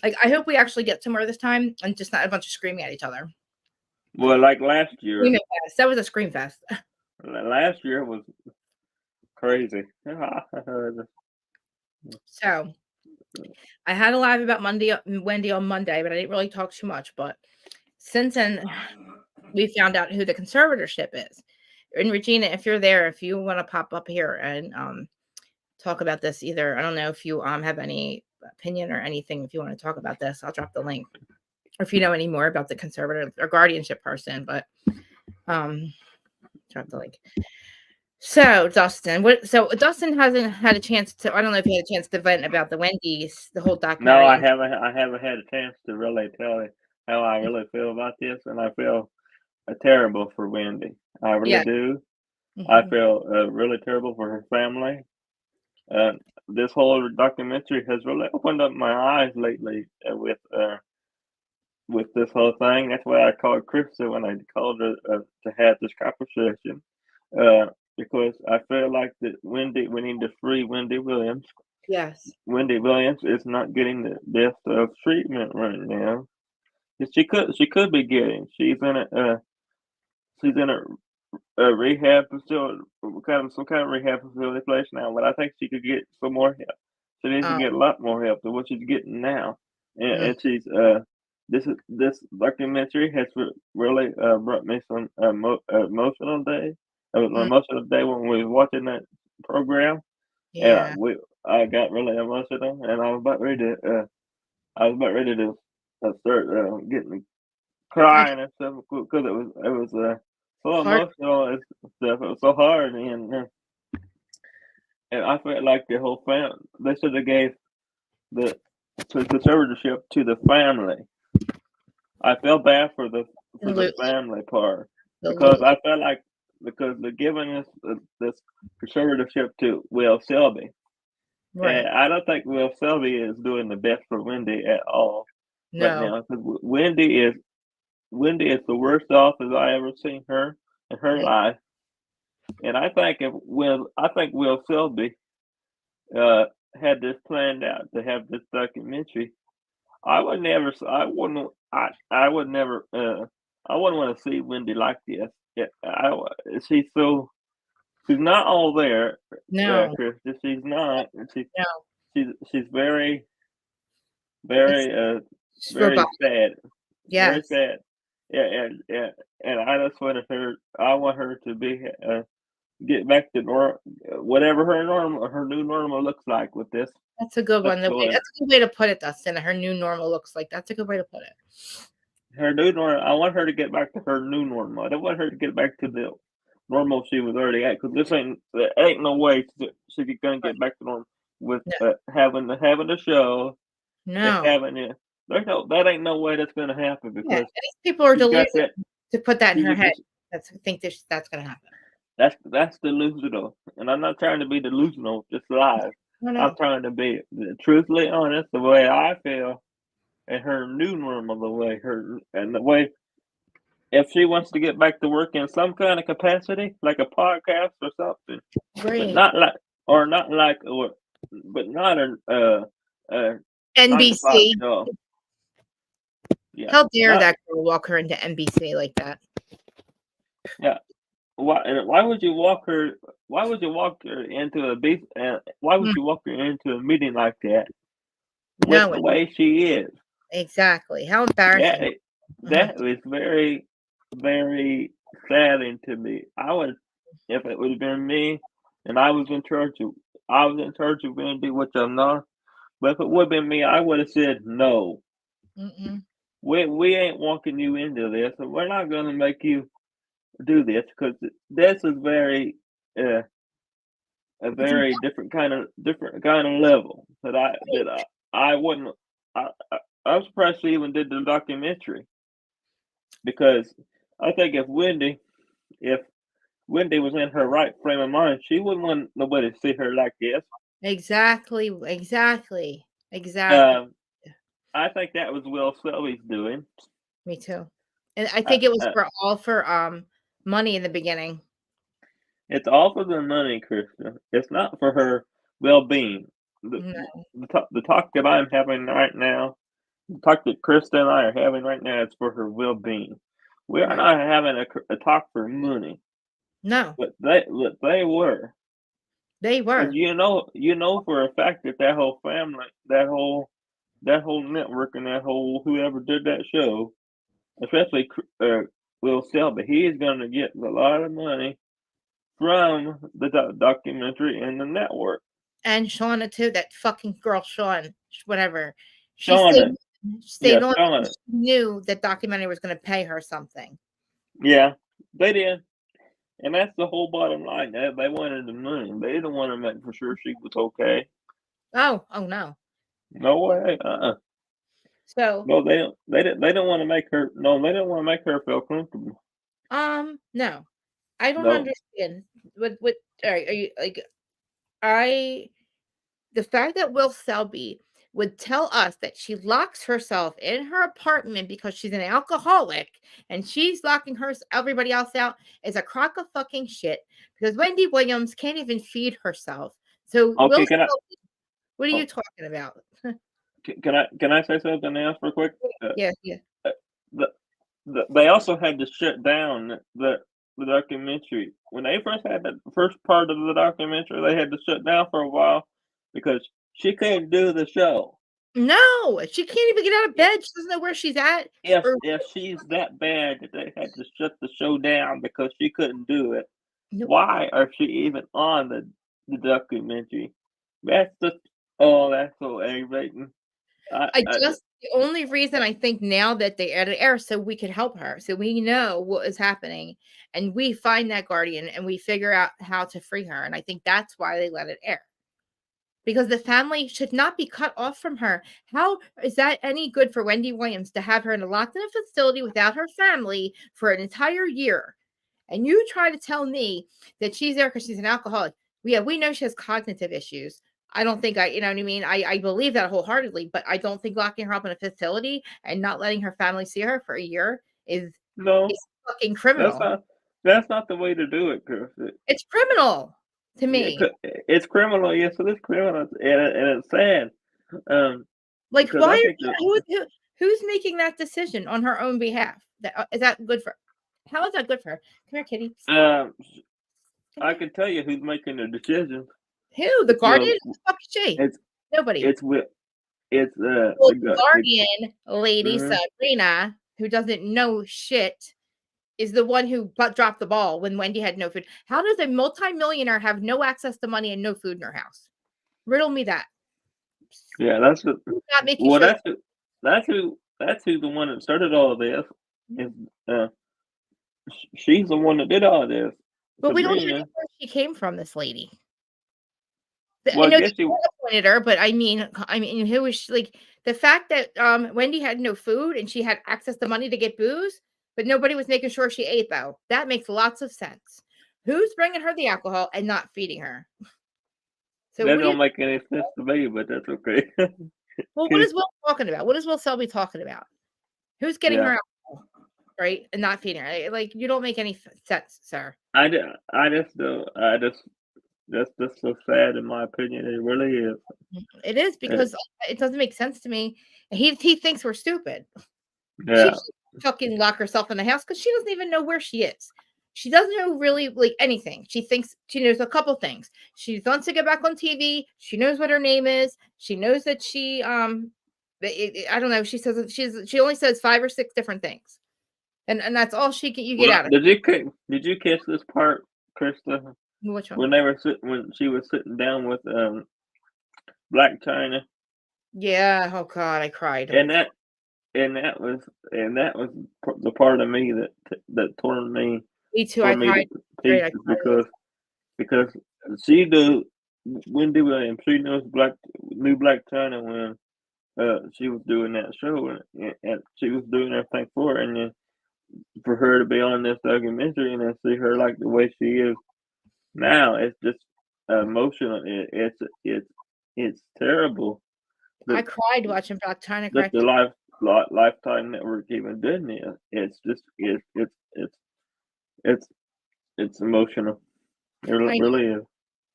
S1: like, I hope we actually get somewhere this time and just not a bunch of screaming at each other.
S2: Well, like last year.
S1: Screaming fest. That was a scream fest.
S2: Last year was crazy.
S1: So I had a live about Wendy on Monday, but I didn't really talk too much. But since then, we found out who the conservatorship is. And Regina, if you're there, if you want to pop up here and talk about this, either I don't know if you have any opinion or anything. If you want to talk about this, I'll drop the link. Or if you know any more about the conservator or guardianship person, but drop the link. So Dustin hasn't had a chance to. I don't know if he had a chance to vent about the Wendy's, the whole
S2: No,
S1: documentary.
S2: I haven't had a chance to really tell you how I really feel about this, and I feel terrible for Wendy. I really
S1: Yeah.
S2: do. I
S1: Mhm.
S2: feel really terrible for her family. Uh, this whole documentary has really opened up my eyes lately with this whole thing. That's why I called Krista when I called her to have this conversation. Because I feel like that we need to free Wendy Williams.
S1: Yes.
S2: Wendy Williams is not getting the best of treatment right now. She could be getting. She's in a rehab facility, some kind of rehab facility place now. But I think she could get some more help. She needs to
S1: Um,
S2: get a lot more help than what she's getting now. And,
S1: mm,
S2: and she's this documentary has really brought me some emotional day. An
S1: mm,
S2: emotional day when we was watching that program, and
S1: yeah.
S2: I got really emotional, and I was about ready to start getting
S1: I
S2: crying and stuff because it was so
S1: hard.
S2: emotional and stuff. It was so hard, and I felt like the whole family. They should have gave the conservatorship to the family. I felt bad for the
S1: Absolutely.
S2: family part because
S1: Absolutely.
S2: I felt like because they're giving this conservatorship to Will Selby, and
S1: Right.
S2: I don't think Will Selby is doing the best for Wendy at all right
S1: No.
S2: now because Wendy is the worst off as I ever seen her in her
S1: Mm,
S2: life, and I think Will Selby uh, had this planned out to have this documentary, I would never, I wouldn't want to see Wendy like this. Yeah, she's she's not all there,
S1: no.
S2: Krista. She's not.
S1: No.
S2: She's very,
S1: It's
S2: very,
S1: just
S2: very
S1: robotic.
S2: sad. Very
S1: Yes.
S2: sad. Yeah, and I just wanted her. I want her to be get back to whatever her new normal looks like with this
S1: That's a good
S2: stuff
S1: one.
S2: going.
S1: That's a good way to put it, Dustin. Her new normal looks like. That's a good way to put it.
S2: Her new normal. I want her to get back to her new normal. I don't want her to get back to the normal she was already at because there ain't no way she's gonna
S1: Right.
S2: get back to normal with
S1: No.
S2: having the show and
S1: No.
S2: having it. That ain't no way that's gonna happen
S1: Yeah.
S2: because
S1: These people are
S2: she's got
S1: deluded
S2: that.
S1: to put that in
S2: She's
S1: her head.
S2: a,
S1: That's gonna happen.
S2: that's delusional, and I'm not trying to be delusional. Just live.
S1: No,
S2: I'm
S1: no.
S2: trying to be truthfully honest, the way I feel, and her new normal, the way her and the way. if she wants to get back to work in some kind of capacity, like a podcast or something, but
S1: Right.
S2: not like, or not like, or, but not a 9 to 5
S1: NBC.
S2: job. Yeah,
S1: How dare
S2: not
S1: that girl walk her into NBC like that?
S2: yeah. Why would you walk her? Why would you walk her into a beef? Why would
S1: Mm,
S2: you walk her into a meeting like that with
S1: no,
S2: the way she is?
S1: exactly. How
S2: That
S1: embarrassing.
S2: that was very, very saddening to me. I would, if it would have been me, and I was in charge of Wendy, which I'm not. But if it would have been me, I would have said no.
S1: Mm-mm.
S2: We ain't walking you into this, and we're not going to make you do this because this is very uh, a
S1: It's
S2: very different kind of level I wouldn't. I'm surprised she even did the documentary because I think if Wendy was in her right frame of mind, she wouldn't want nobody to see her like this.
S1: exactly, exactly, exactly.
S2: Um, I think that was Will Selby's doing.
S1: Me too. And I
S2: Uh,
S1: think it was
S2: uh,
S1: for money in the beginning.
S2: it's all for the money, Krista. It's not for her well-being. The,
S1: No,
S2: the talk that I'm having right now, the talk that Krista and I are having right now, is for her well-being. We are
S1: right.
S2: not having a talk for money,
S1: No,
S2: but they were.
S1: they
S2: Because
S1: were.
S2: you know for a fact that that whole family, that whole network, and that whole whoever did that show, especially Will Selby, he is going to get a lot of money from the documentary and the network.
S1: And Shauna too, that fucking girl Sean, whatever. She
S2: Shauna,
S1: stayed
S2: yeah,
S1: on because
S2: Shauna,
S1: she knew that documentary was gonna pay her something.
S2: yeah, they did, and that's the whole bottom line. They wanted the money. They didn't want to make for sure she was okay.
S1: Oh no.
S2: No way.
S1: So
S2: No, they don't. They don't want to make her. No, they don't want to make her feel comfortable.
S1: no. I don't
S2: No,
S1: understand. What are you like I the fact that Will Selby would tell us that she locks herself in her apartment because she's an alcoholic and she's locking everybody else out is a crock of fucking shit because Wendy Williams can't even feed herself. So Will
S2: okay. Can I?
S1: Selby, what are you
S2: Oh,
S1: talking about?
S2: can I say something else real quick?
S1: Yeah, yeah.
S2: Uh, the, they also had to shut down the documentary when they first had the first part of the documentary. They had to shut down for a while because she couldn't do the show.
S1: No, she can't even get out of bed. She doesn't know where she's at. Or
S2: If she's that bad that they had to shut the show down because she couldn't do it,
S1: no,
S2: why are she even on the documentary? That's just that's so aggravating. I
S1: the only reason I think now that they added air so we could help her, so we know what is happening, and we find that guardian and we figure out how to free her. And I think that's why they let it air. Because the family should not be cut off from her. How is that any good for Wendy Williams to have her locked in a facility without her family for an entire year? And you try to tell me that she's there because she's an alcoholic. Yeah, we know she has cognitive issues. I don't think you know what I mean? I believe that wholeheartedly, but I don't think locking her up in a facility and not letting her family see her for a year
S2: no,
S1: is fucking
S2: that's
S1: criminal.
S2: not that's not the way to do it, Chris.
S1: It's criminal to
S2: Yeah,
S1: me.
S2: it's criminal. Yes, it is criminal, and it's sad.
S1: Like,
S2: Because I
S1: why
S2: think that
S1: who's making that decision on her own behalf? Is that good for how is that good for her? Come here, kitty.
S2: um,
S1: Come
S2: I
S1: here.
S2: can tell you who's making the decision.
S1: Who? The
S2: It's
S1: guardian?
S2: Will.
S1: Who the fuck is she?
S2: It's
S1: Nobody.
S2: it's Will. It's
S1: Well,
S2: the
S1: the
S2: the.
S1: guardian lady,
S2: Mhm.
S1: Sabrina, who doesn't know shit, is the one who dropped the ball when Wendy had no food. How does a multimillionaire have no access to money and no food in her house? Riddle me that.
S2: Yeah, that's the.
S1: Who's not making
S2: Well,
S1: sure?
S2: that's who the one that started all of this. Is uh, she's the one that did all this.
S1: But we don't even know
S2: Sabrina.
S1: where she came from, this lady. I
S2: Well, I
S1: know
S2: guess
S1: they
S2: she.
S1: appointed her, but I mean, who was she, like the fact that Wendy had no food and she had access to money to get booze, but nobody was making sure she ate though. That makes lots of sense. Who's bringing her the alcohol and not feeding her? So
S2: That
S1: what do you?
S2: don't make any sense to me, but that's okay.
S1: Well, what is Will talking about? What is Will Selby talking about? Who's getting
S2: Yeah.
S1: her alcohol? right? And not feeding her. Like, you don't make any sense, sir.
S2: I just do. That's just so sad, in my opinion. It really is.
S1: It is, because it doesn't make sense to me. He thinks we're stupid. She
S2: Yeah.
S1: should fucking lock herself in the house, because she doesn't even know where she is. She doesn't know really like anything. She thinks she knows a couple things. She wants to get back on TV. She knows what her name is. She knows that she I don't know. She says she only says 5 or 6 different things, and that's all you get out of it.
S2: Did you catch this part, Krista?
S1: Which one?
S2: When she was sitting down with Black China.
S1: Yeah. Oh God, I cried.
S2: And that was the part of me that tore me.
S1: Me too. I cried.
S2: Pieces because she knew Wendy Williams. She knew Black China when she was doing that show, and she was doing everything for her, and then for her to be on this documentary and then see her like the way she is now, it's just emotional. It's terrible.
S1: I cried watching Black China.
S2: That the Lifetime Network even did it. It's just it's emotional. It really is.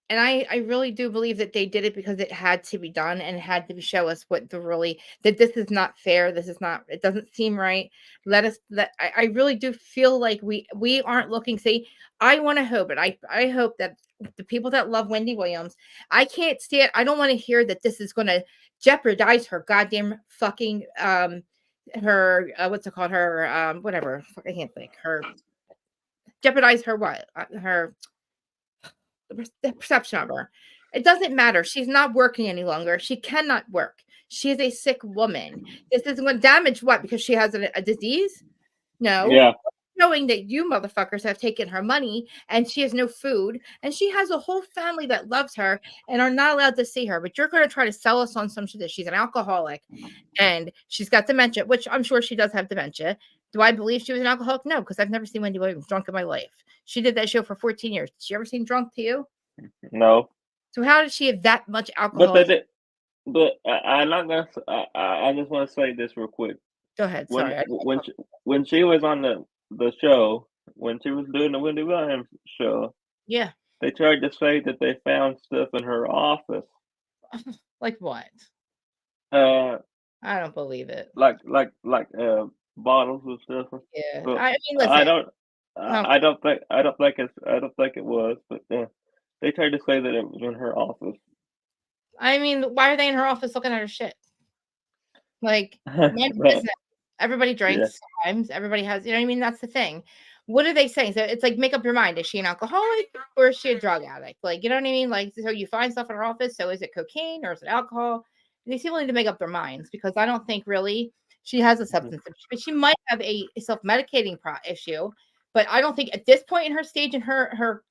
S1: And I really do believe that they did it because it had to be done, and had to show us that this is not fair. It doesn't seem right. I really do feel like we aren't looking. See, I want to hope it. I hope that the people that love Wendy Williams, I can't stand. I don't want to hear that this is going to jeopardize her goddamn fucking her what's it called, her whatever, I can't think, her jeopardize her what her the perception of her. It doesn't matter. She's not working any longer. She cannot work. She is a sick woman. This is going to damage what? Because she has a disease? No.
S2: Yeah.
S1: Knowing that you motherfuckers have taken her money, and she has no food, and she has a whole family that loves her and are not allowed to see her. But you're going to try to sell us on some shit that she's an alcoholic and she's got dementia, which I'm sure she does have dementia. Do I believe she was an alcoholic? No, because I've never seen Wendy Williams drunk in my life. She did that show for 14 years. Did she ever seen drunk to you?
S2: No.
S1: So how did she have that much alcohol?
S2: But I'm not gonna. I just want to say this real quick.
S1: Go ahead. Sorry.
S2: When she was on the show, when she was doing the Wendy Williams show,
S1: yeah,
S2: they tried to say that they found stuff in her office.
S1: Like what?
S2: I
S1: don't believe it.
S2: Like bottles and stuff.
S1: Yeah,
S2: but
S1: I mean, listen,
S2: I don't think it was, but they tried to say that it was in her office.
S1: I mean, why are they in her office looking at her shit? Like, everybody drinks sometimes. Everybody has, you know what I mean? That's the thing. What are they saying? So it's like, make up your mind. Is she an alcoholic or is she a drug addict? Like, you know what I mean? Like, so you find stuff in her office. So is it cocaine or is it alcohol? They seem willing to make up their minds, because I don't think really she has a substance abuse, but she might have a self-medicating issue. But I don't think at this point in her stage and her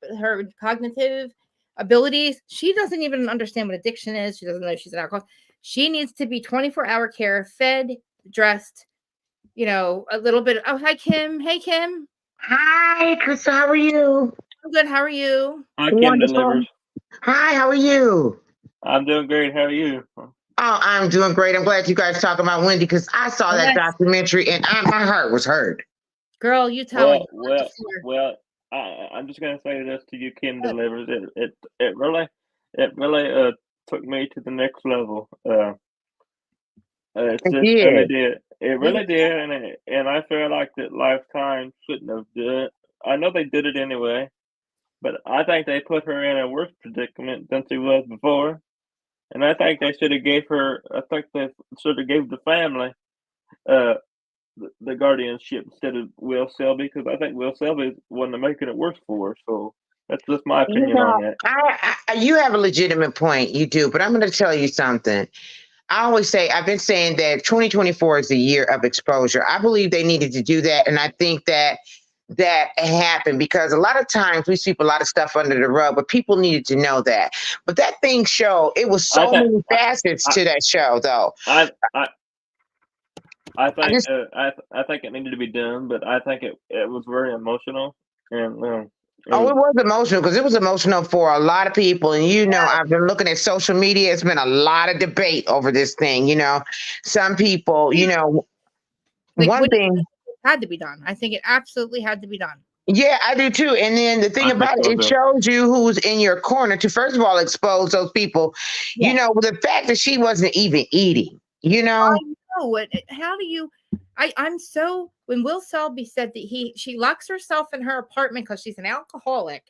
S1: cognitive abilities, she doesn't even understand what addiction is. She doesn't know she's an alcoholic. She needs to be 24-hour care, fed, dressed, you know, a little bit. Oh, hi, Kim. Hey, Kim.
S3: Hi, Krista. How are you?
S1: I'm good. How are you?
S2: Hi, Kim delivers.
S3: Hi, how are you?
S2: I'm doing great. How are you?
S3: Oh, I'm doing great. I'm glad you guys talking about Wendy, because I saw that documentary and my heart was hurt.
S1: Girl, you tell me.
S2: Well, I'm just gonna say this to you, Kim delivers. It really took me to the next level. It really did. It really did, and I feel like that Lifetime shouldn't have did it. I know they did it anyway, but I think they put her in a worse predicament than she was before. And I think they should have gave her. I think they should have gave the family the guardianship instead of Will Selby, because I think Will Selby is one of making it worse for her. So that's just my opinion on that.
S3: You have a legitimate point, you do, but I'm going to tell you something. I always say, I've been saying that 2024 is the year of exposure. I believe they needed to do that, and I think that happened because a lot of times we sweep a lot of stuff under the rug, but people needed to know that. But that thing showed, it was so many facets to that show, though.
S2: I think it needed to be done, but I think it was very emotional. And
S3: it was emotional, because it was emotional for a lot of people. And you know, I've been looking at social media. It's been a lot of debate over this thing. You know, some people, you know, like, one thing.
S1: had to be done. I think it absolutely had to be done.
S3: Yeah, I do too. And then the thing
S2: I think
S3: about it,
S2: so
S3: it
S2: too.
S3: shows you who's in your corner to first of all expose those people. You
S1: Yes.
S3: know, the fact that she wasn't even eating, you know.
S1: I know it. How do you? I'm so when Will Selby said that she locks herself in her apartment because she's an alcoholic.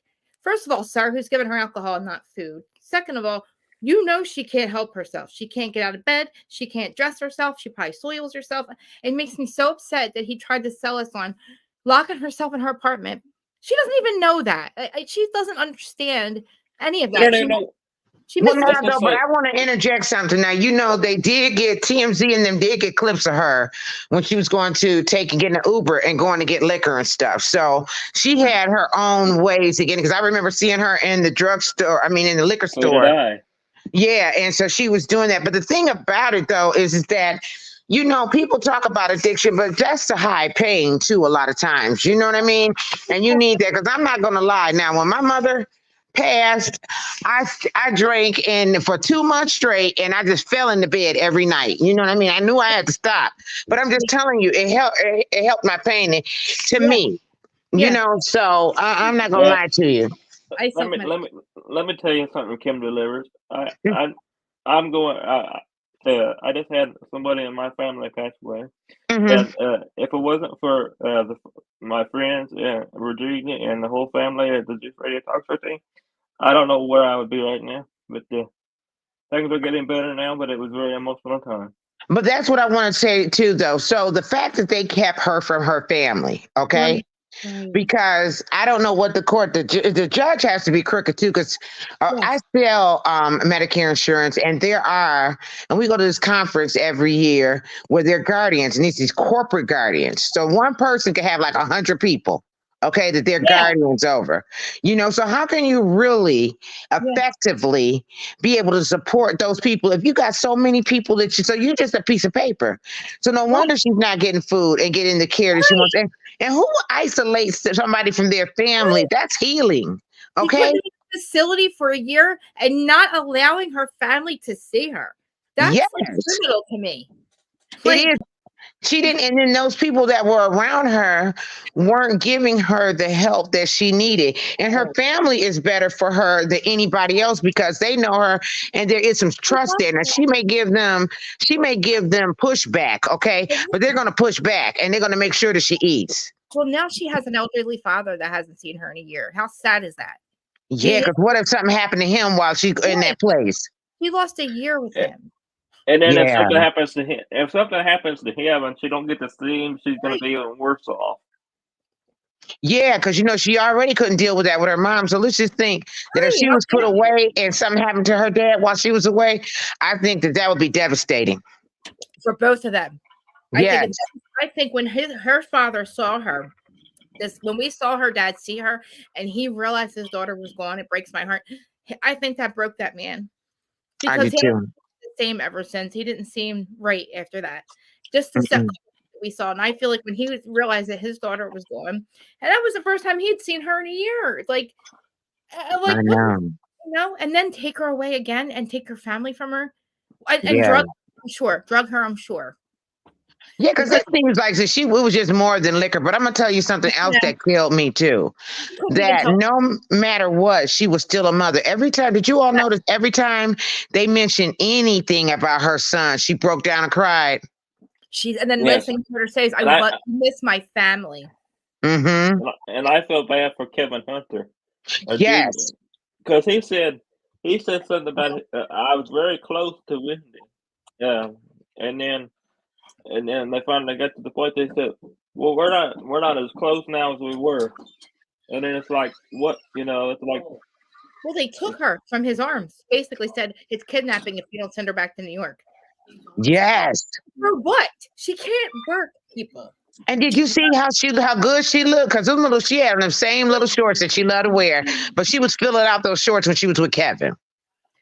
S1: First of all, sir, who's giving her alcohol and not food? Second of all, you know she can't help herself. She can't get out of bed. She can't dress herself. She probably soils herself. It makes me so upset that he tried to sell us on locking herself in her apartment. She doesn't even know that. She doesn't understand any of
S2: You
S1: that.
S2: don't even know.
S1: She
S3: Well,
S1: missed
S3: now
S2: That's
S3: though,
S2: just
S3: but
S2: like,
S3: I want to interject something. Now, you know, they did get TMZ and them did get clips of her when she was going to take and get an Uber and going to get liquor and stuff. So she had her own ways to get it. Because I remember seeing her in the drugstore. I mean, in the liquor
S2: so did
S3: store.
S2: I.
S3: Yeah, and so she was doing that. But the thing about it though is that, you know, people talk about addiction, but that's the high pain too. A lot of times, you know what I mean. And you need that because I'm not gonna lie. Now, when my mother passed, I drank and for 2 months straight, and I just fell into bed every night. You know what I mean? I knew I had to stop, but I'm just telling you, it helped. It helped my pain to
S1: Yeah.
S3: me. You
S1: Yeah.
S3: know, so I'm not gonna
S2: Well,
S3: lie to you.
S1: I
S2: let me
S1: self-medicate.
S2: let me tell you something. Kim delivers. I'm going. I just had somebody in my family pass away,
S3: Mhm.
S2: and if it wasn't for my friends, Virginia, and the whole family at the Juice Radio Talk Show team, I don't know where I would be right now. But things are getting better now. But it was a very emotional time.
S3: But that's what I want to say too, though. So the fact that they kept her from her family, okay?
S1: Right.
S3: Because I don't know what the judge has to be crooked too. Because I
S1: Yes.
S3: sell Medicare insurance, and and we go to this conference every year where they're guardians, and it's these corporate guardians. So one person can have like 100 people. Okay, that they're
S1: Yeah.
S3: guardians over, you know. So how can you really
S1: Yeah.
S3: effectively be able to support those people if you got so many people so you're just a piece of paper. So no wonder she's not getting food and getting the care that she wants. And who isolates somebody from their family? That's healing.
S1: She put
S3: Okay.
S1: her in a facility for a year and not allowing her family to see her. That's
S3: Yes,
S1: like criminal to me.
S3: it
S1: Like,
S3: is. She didn't, and then those people that were around her weren't giving her the help that she needed. And her family is better for her than anybody else because they know her and there is some trust there. Now she may give them pushback, okay? But they're gonna push back and they're gonna make sure that she eats.
S1: well, now she has an elderly father that hasn't seen her in a year. How sad is that?
S3: Yeah, because what if something happened to him while she's in that place?
S1: He lost a year with him.
S2: And then if
S3: Yeah.
S2: something happens to him, and she don't get to see him, she's gonna be even worse off.
S3: Yeah, because you know she already couldn't deal with that with her mom. So let's just think that if she was put away and something happened to her dad while she was away, I think that would be devastating.
S1: For both of them.
S3: Yes.
S1: I think when her father saw her, when we saw her dad see her and he realized his daughter was gone, it breaks my heart. I think that broke that man.
S3: I
S1: Because
S3: do
S1: he hasn't
S3: too.
S1: been the same ever since. He didn't seem right after that. Just the stuff we saw. And I feel like when he realized that his daughter was gone, and that was the first time he'd seen her in a year. Like
S3: I
S1: what,
S3: know.
S1: you know, and then take her away again and take her family from her. And
S3: Yeah.
S1: drug, I'm sure. Drug her, I'm sure.
S3: Yeah, because it seems like it was just more than liquor. But I'm gonna tell you something else that killed me too. That no matter what, she was still a mother. Every time, did you all notice? Every time they mentioned anything about her son, she broke down and cried.
S1: And then last thing you heard her say is, "I miss my family."
S3: Mm-hmm.
S2: And I feel bad for Kevin Hunter.
S3: Yes.
S2: Because he said something about I was very close to Wendy. And then they finally got to the point they said, well, we're not as close now as we were. And then it's like, what, it's like,
S1: well, they took her from his arms, basically said it's kidnapping if you don't send her back to New York.
S3: Yes.
S1: For what? She can't work, people.
S3: And did you see how good she looked? Because she had them same little shorts that she loved to wear, but she was filling out those shorts when she was with Kevin.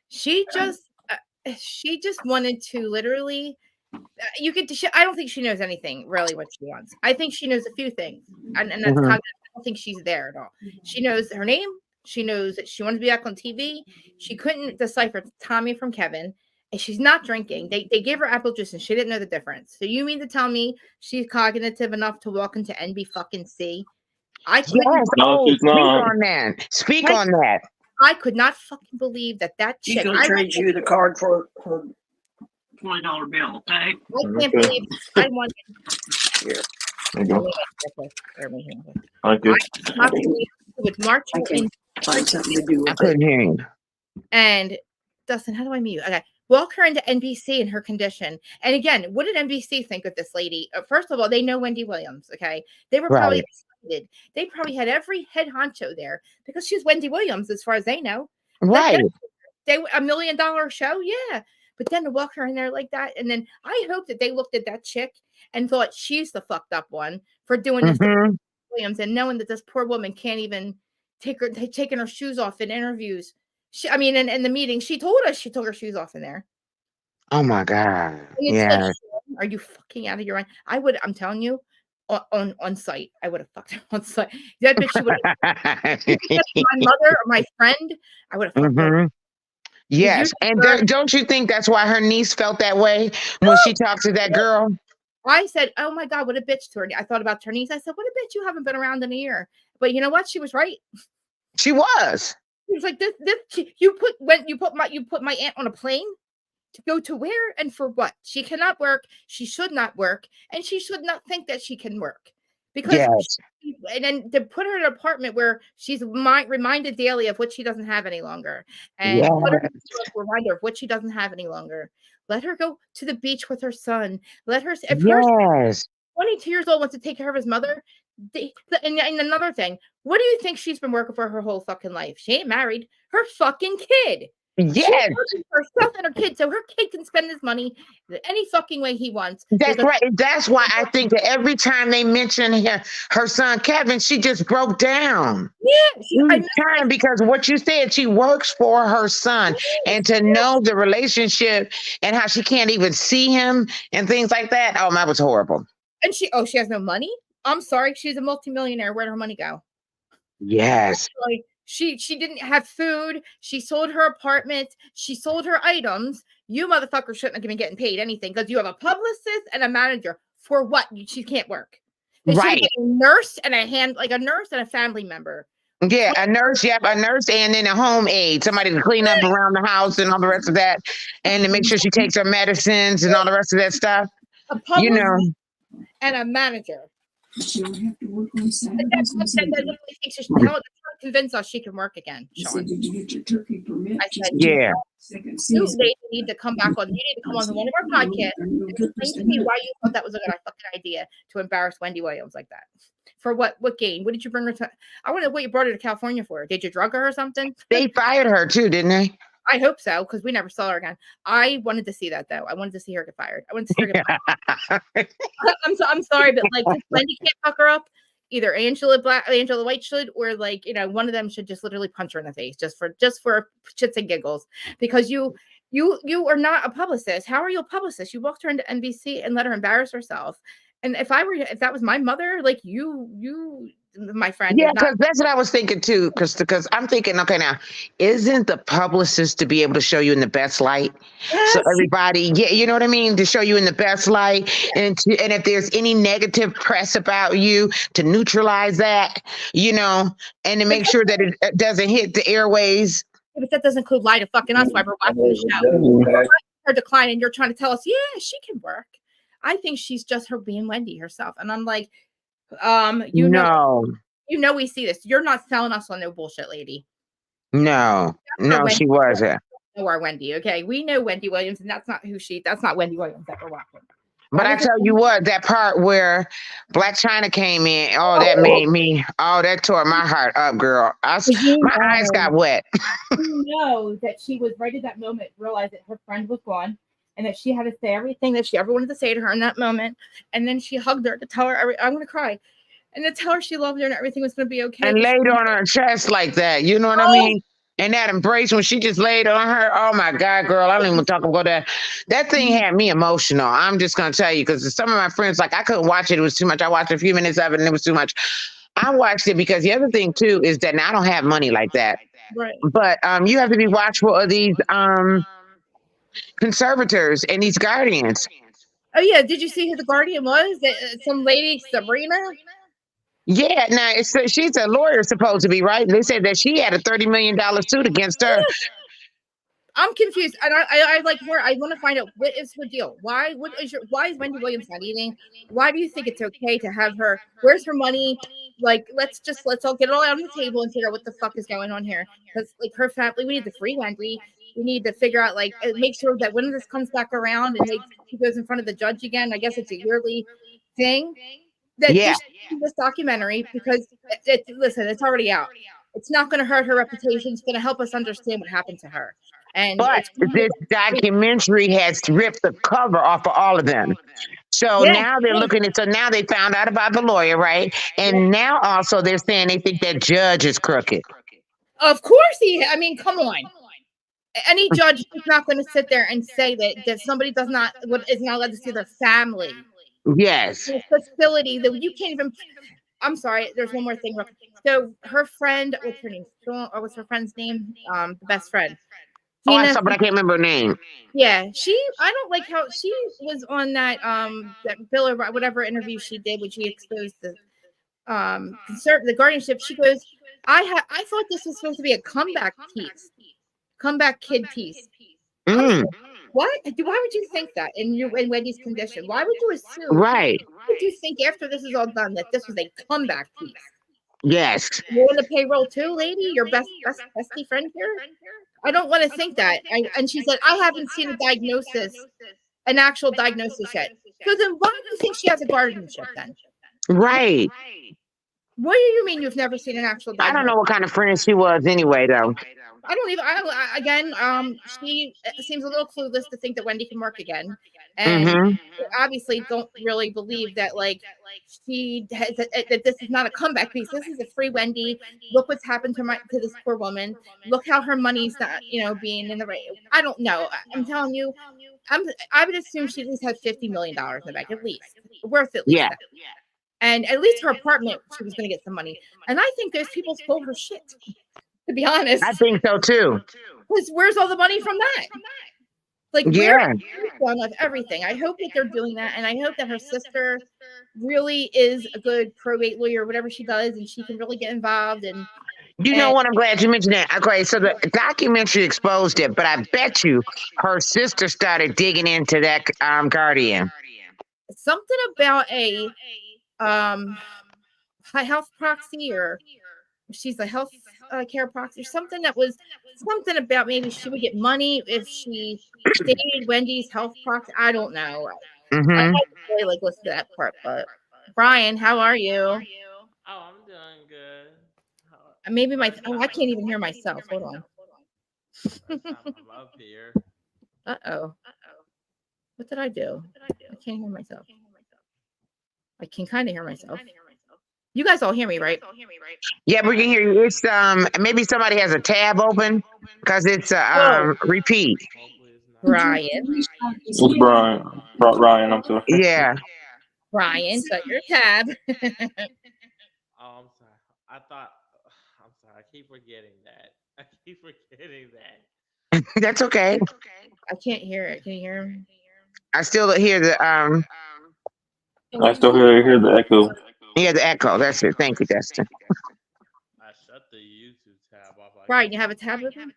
S1: She just wanted to literally. I don't think she knows anything really what she wants. I think she knows a few things, and that's cognitive. I don't think she's there at all. She knows her name. She knows that she wanted to be back on TV. She couldn't decipher Tommy from Kevin, And she's not drinking. They gave her apple juice and she didn't know the difference. So you mean to tell me she's cognitive enough to walk into NB fucking C? I couldn't.
S3: Yes.
S2: No,
S3: Oh,
S2: she's
S3: speak
S2: not.
S3: on that. Speak on that.
S1: I could not fucking believe that
S4: She's
S1: chick.
S4: gonna trade you the card for her $20 bill, okay?
S1: I can't believe I wanted.
S2: There you go. Thank you.
S1: Not believe who would march her
S4: Okay.
S1: in.
S4: Find something to do
S3: I
S4: with it.
S3: couldn't hear you.
S1: And Dustin, how do I mute? Okay. Walk her into NBC in her condition. And again, what did NBC think of this lady? First of all, they know Wendy Williams. Okay. They were probably excited. They probably had every head honcho there because she's Wendy Williams, as far as they know.
S3: Right.
S1: They $1 million show. Yeah. But then to walk her in there like that. And then I hope that they looked at that chick and thought she's the fucked up one for doing this to Williams and knowing that this poor woman can't even taking her shoes off in interviews. In the meeting, she told us she took her shoes off in there.
S3: Oh my God.
S1: Yeah. Like, are you fucking out of your mind? I'm telling you, on site, I would have fucked her on site. That bitch, she would have my mother or my friend, I would have fucked her.
S3: Yes. And don't you think that's why her niece felt that way when she talked to that girl?
S1: I said, oh my God, what a bitch to her. I thought about her niece. I said, what a bitch, you haven't been around in a year. But you know what? She was right.
S3: She was.
S1: He was like, you put my aunt on a plane to go to where and for what? She cannot work. She should not work, and she should not think that she can work because. And then to put her in an apartment where she's reminded daily of what she doesn't have any longer, and put her to a reminder of what she doesn't have any longer. Let her go to the beach with her son. Let her. If her 22 years old wants to take care of his mother. And another thing, what do you think she's been working for her whole fucking life? She ain't married. Her fucking kid.
S3: Yes.
S1: She's working for herself and her kid, so her kid can spend his money any fucking way he wants.
S3: That's right. That's why I think that every time they mention her son Kevin, she just broke down.
S1: Yeah,
S3: because what you said, she works for her son, and to know the relationship and how she can't even see him and things like that. Oh, that was horrible.
S1: And she has no money. I'm sorry, she's a multimillionaire. Where'd her money go?
S3: Yes.
S1: She didn't have food. She sold her apartment. She sold her items. You motherfuckers shouldn't have been getting paid anything because you have a publicist and a manager. For what? She can't work.
S3: Right.
S1: A nurse and a nurse and a family member.
S3: Yeah, a nurse. Yep, a nurse, and then a home aide, somebody to clean up around the house and all the rest of that, and to make sure she takes her medicines and all the rest of that stuff.
S1: A publicist and a manager.
S4: She don't have to work on Saturdays.
S1: Literally thinks she's trying to convince us she can work again.
S4: Said, did you get your turkey permit?
S1: I said,
S3: yeah.
S1: You need to come back on. You need to come on one of our podcasts and explain to me why you thought that was a good fucking idea to embarrass Wendy Williams like that. For what gain? What did you bring her to? I want to know what you brought her to California for. Did you drug her or something?
S3: They fired her too, didn't they?
S1: I hope so, because we never saw her again. I wanted to see that though. I wanted to see her get fired. I wanted to see her get fired. I'm sorry, but like Wendy can't fuck her up. Either Angela White should, or one of them should just literally punch her in the face just for shits and giggles. Because you are not a publicist. How are you a publicist? You walked her into NBC and let her embarrass herself. And if that was my mother, my friend.
S3: Yeah, because that's what I was thinking too. Because I'm thinking, okay, now isn't the publicist to be able to show you in the best light? Yes. So everybody, you know what I mean, to show you in the best light, and if there's any negative press about you, to neutralize that, and to make sure that it doesn't hit the airways.
S1: But that doesn't include lie to fucking us while we're watching the show. Her decline, and you're trying to tell us, yeah, she can work. I think she's just her being Wendy herself, and I'm like. We see this. You're not selling us on no bullshit, lady.
S3: No, she wasn't.
S1: Know our Wendy, okay? We know Wendy Williams, and that's not Wendy Williams that we're watching.
S3: But I tell you what, that part where Black China came in, that tore my heart up, girl. My eyes got wet.
S1: You know that she was right at that moment, realized that her friend was gone. And that she had to say everything that she ever wanted to say to her in that moment. And then she hugged her to tell her, I'm going to cry. And to tell her she loved her and everything was going to be okay.
S3: And laid on her chest like that. You know what I mean? And that embrace when she just laid on her. Oh, my God, girl. I don't even talk about that. That thing had me emotional. I'm just going to tell you, because some of my friends, I couldn't watch it. It was too much. I watched a few minutes of it and it was too much. I watched it because the other thing, too, is that now I don't have money like that.
S1: Right.
S3: But you have to be watchful of these conservators and these guardians.
S1: Oh yeah, did you see who the guardian was? Some lady, Sabrina.
S3: Yeah, now she's a lawyer supposed to be, right? They said that she had a $30 million suit against her.
S1: I'm confused, and I like her. I want to find out what is her deal. Why is Wendy Williams not eating? Why do you think it's okay to have her? Where's her money? Like, let's all get it all out on the table and figure out what the fuck is going on here. Because like her family, we need to free Wendy. We need to figure out make sure that when this comes back around and she goes in front of the judge again. I guess it's a yearly thing. That
S3: Yeah.
S1: this documentary, because listen, it's already out. It's not going to hurt her reputation. It's going to help us understand what happened to her.
S3: But this documentary has ripped the cover off of all of them. So now they're looking at, so now they found out about the lawyer, right? And now also they're saying they think that judge is crooked.
S1: Of course I mean, come on. Any judge is not going to sit there and say that somebody is not allowed to see their family.
S3: Yes.
S1: The facility that you can't even. I'm sorry. There's one more thing. So her friend, what's her name? What's her friend's name? The best friend.
S3: Oh, I saw, but I can't remember her name.
S1: Yeah, I don't like how she was on that Bill or whatever interview she did when she exposed the the guardianship. She goes, I thought this was supposed to be a comeback kid piece.
S3: Mm.
S1: What? Why would you think that in Wendy's condition? Why would you assume?
S3: Right.
S1: Why would you think after this is all done that this was a comeback piece?
S3: Yes.
S1: You're on the payroll too, lady? Your bestie friend here? I don't want to think that. And she said, I haven't seen an actual diagnosis yet. So then why do you think she has a guardianship then?
S3: Right.
S1: What do you mean you've never seen an actual diagnosis?
S3: I don't know what kind of friend she was anyway, though.
S1: I don't even. She seems a little clueless to think that Wendy can work again, and obviously don't really believe that that this is not a comeback piece. This is a free Wendy. Look what's happened to this poor woman. Look how her money's not, being in the right. I don't know. I'm telling you, I would assume she at least has $50 million in the bank, at least worth at least.
S3: Yeah.
S1: That. And at least her apartment, she was going to get some money. And I think those people stole her shit. To be honest,
S3: I think so too.
S1: Because where's all the money from that? Where of everything. I hope that they're doing that, and I hope that her sister really is a good probate lawyer, whatever she does, and she can really get involved. And
S3: you know what? I'm glad you mentioned that. Okay, so the documentary exposed it, but I bet you her sister started digging into that guardian.
S1: Something about a high health proxy, or she's a health care proxy, or something that was something about maybe she would get money if she stayed Wendy's health proxy. I don't know. I might really listen to that part. But Brian, how are you?
S5: Oh, I'm doing good.
S1: Maybe I can't even hear myself. Hold on.
S5: I'm up here.
S1: Uh-oh. What did I do? I can't hear myself. I can kind of hear myself. You guys all hear me, right?
S3: Yeah, we can hear you. It's maybe somebody has a tab open because it's repeat.
S1: Brian.
S2: It's Brian. Ryan, I'm sorry.
S3: Yeah.
S1: Brian, shut your tab.
S5: Oh, I'm sorry. I'm sorry. I keep forgetting that.
S3: That's okay.
S1: I can't hear it. Can you hear him?
S3: I still hear the
S2: I still hear the echo.
S3: Yeah, the echo. That's it. Thank you, Dustin.
S5: I shut the YouTube tab off.
S1: Brian, you have a tab open?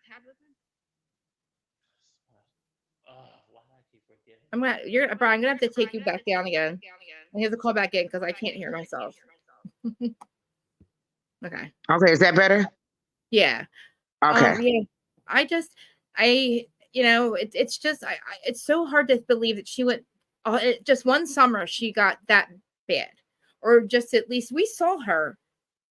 S5: Why do I keep forgetting?
S1: Brian, I'm gonna have to take you back down again. I have to call back in because I can't hear myself. Okay.
S3: Okay, is that better?
S1: Yeah.
S3: Okay.
S1: It's just it's so hard to believe that she went just one summer she got that bad, or just at least we saw her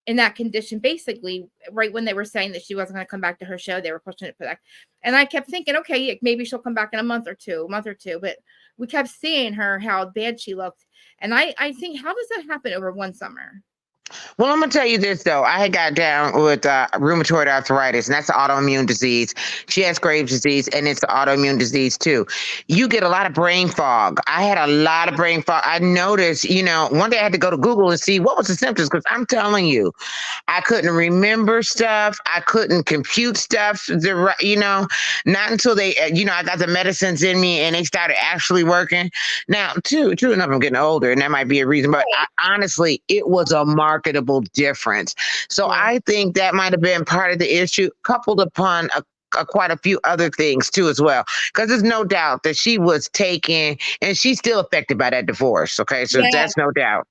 S1: in that condition basically right when they were saying that she wasn't going to come back to her show. They were pushing it back, and I kept thinking, okay, maybe she'll come back in a month or two, but we kept seeing her how bad she looked, and I think, how does that happen over one summer?
S3: Well, I'm gonna tell you this though. I had got down with rheumatoid arthritis, and that's an autoimmune disease. She has Graves' disease, and it's an autoimmune disease too. You get a lot of brain fog. I had a lot of brain fog. I noticed, one day I had to go to Google and see what was the symptoms because I'm telling you, I couldn't remember stuff. I couldn't compute stuff. Not until they, I got the medicines in me and they started actually working. Now, true enough, I'm getting older, and that might be a reason. But honestly, it was a marketable difference. So
S1: Yeah.
S3: I think that might have been part of the issue, coupled upon quite a few other things too as well, because there's no doubt that she was taken, and she's still affected by that divorce. Okay, so
S1: Yeah.
S3: that's no doubt.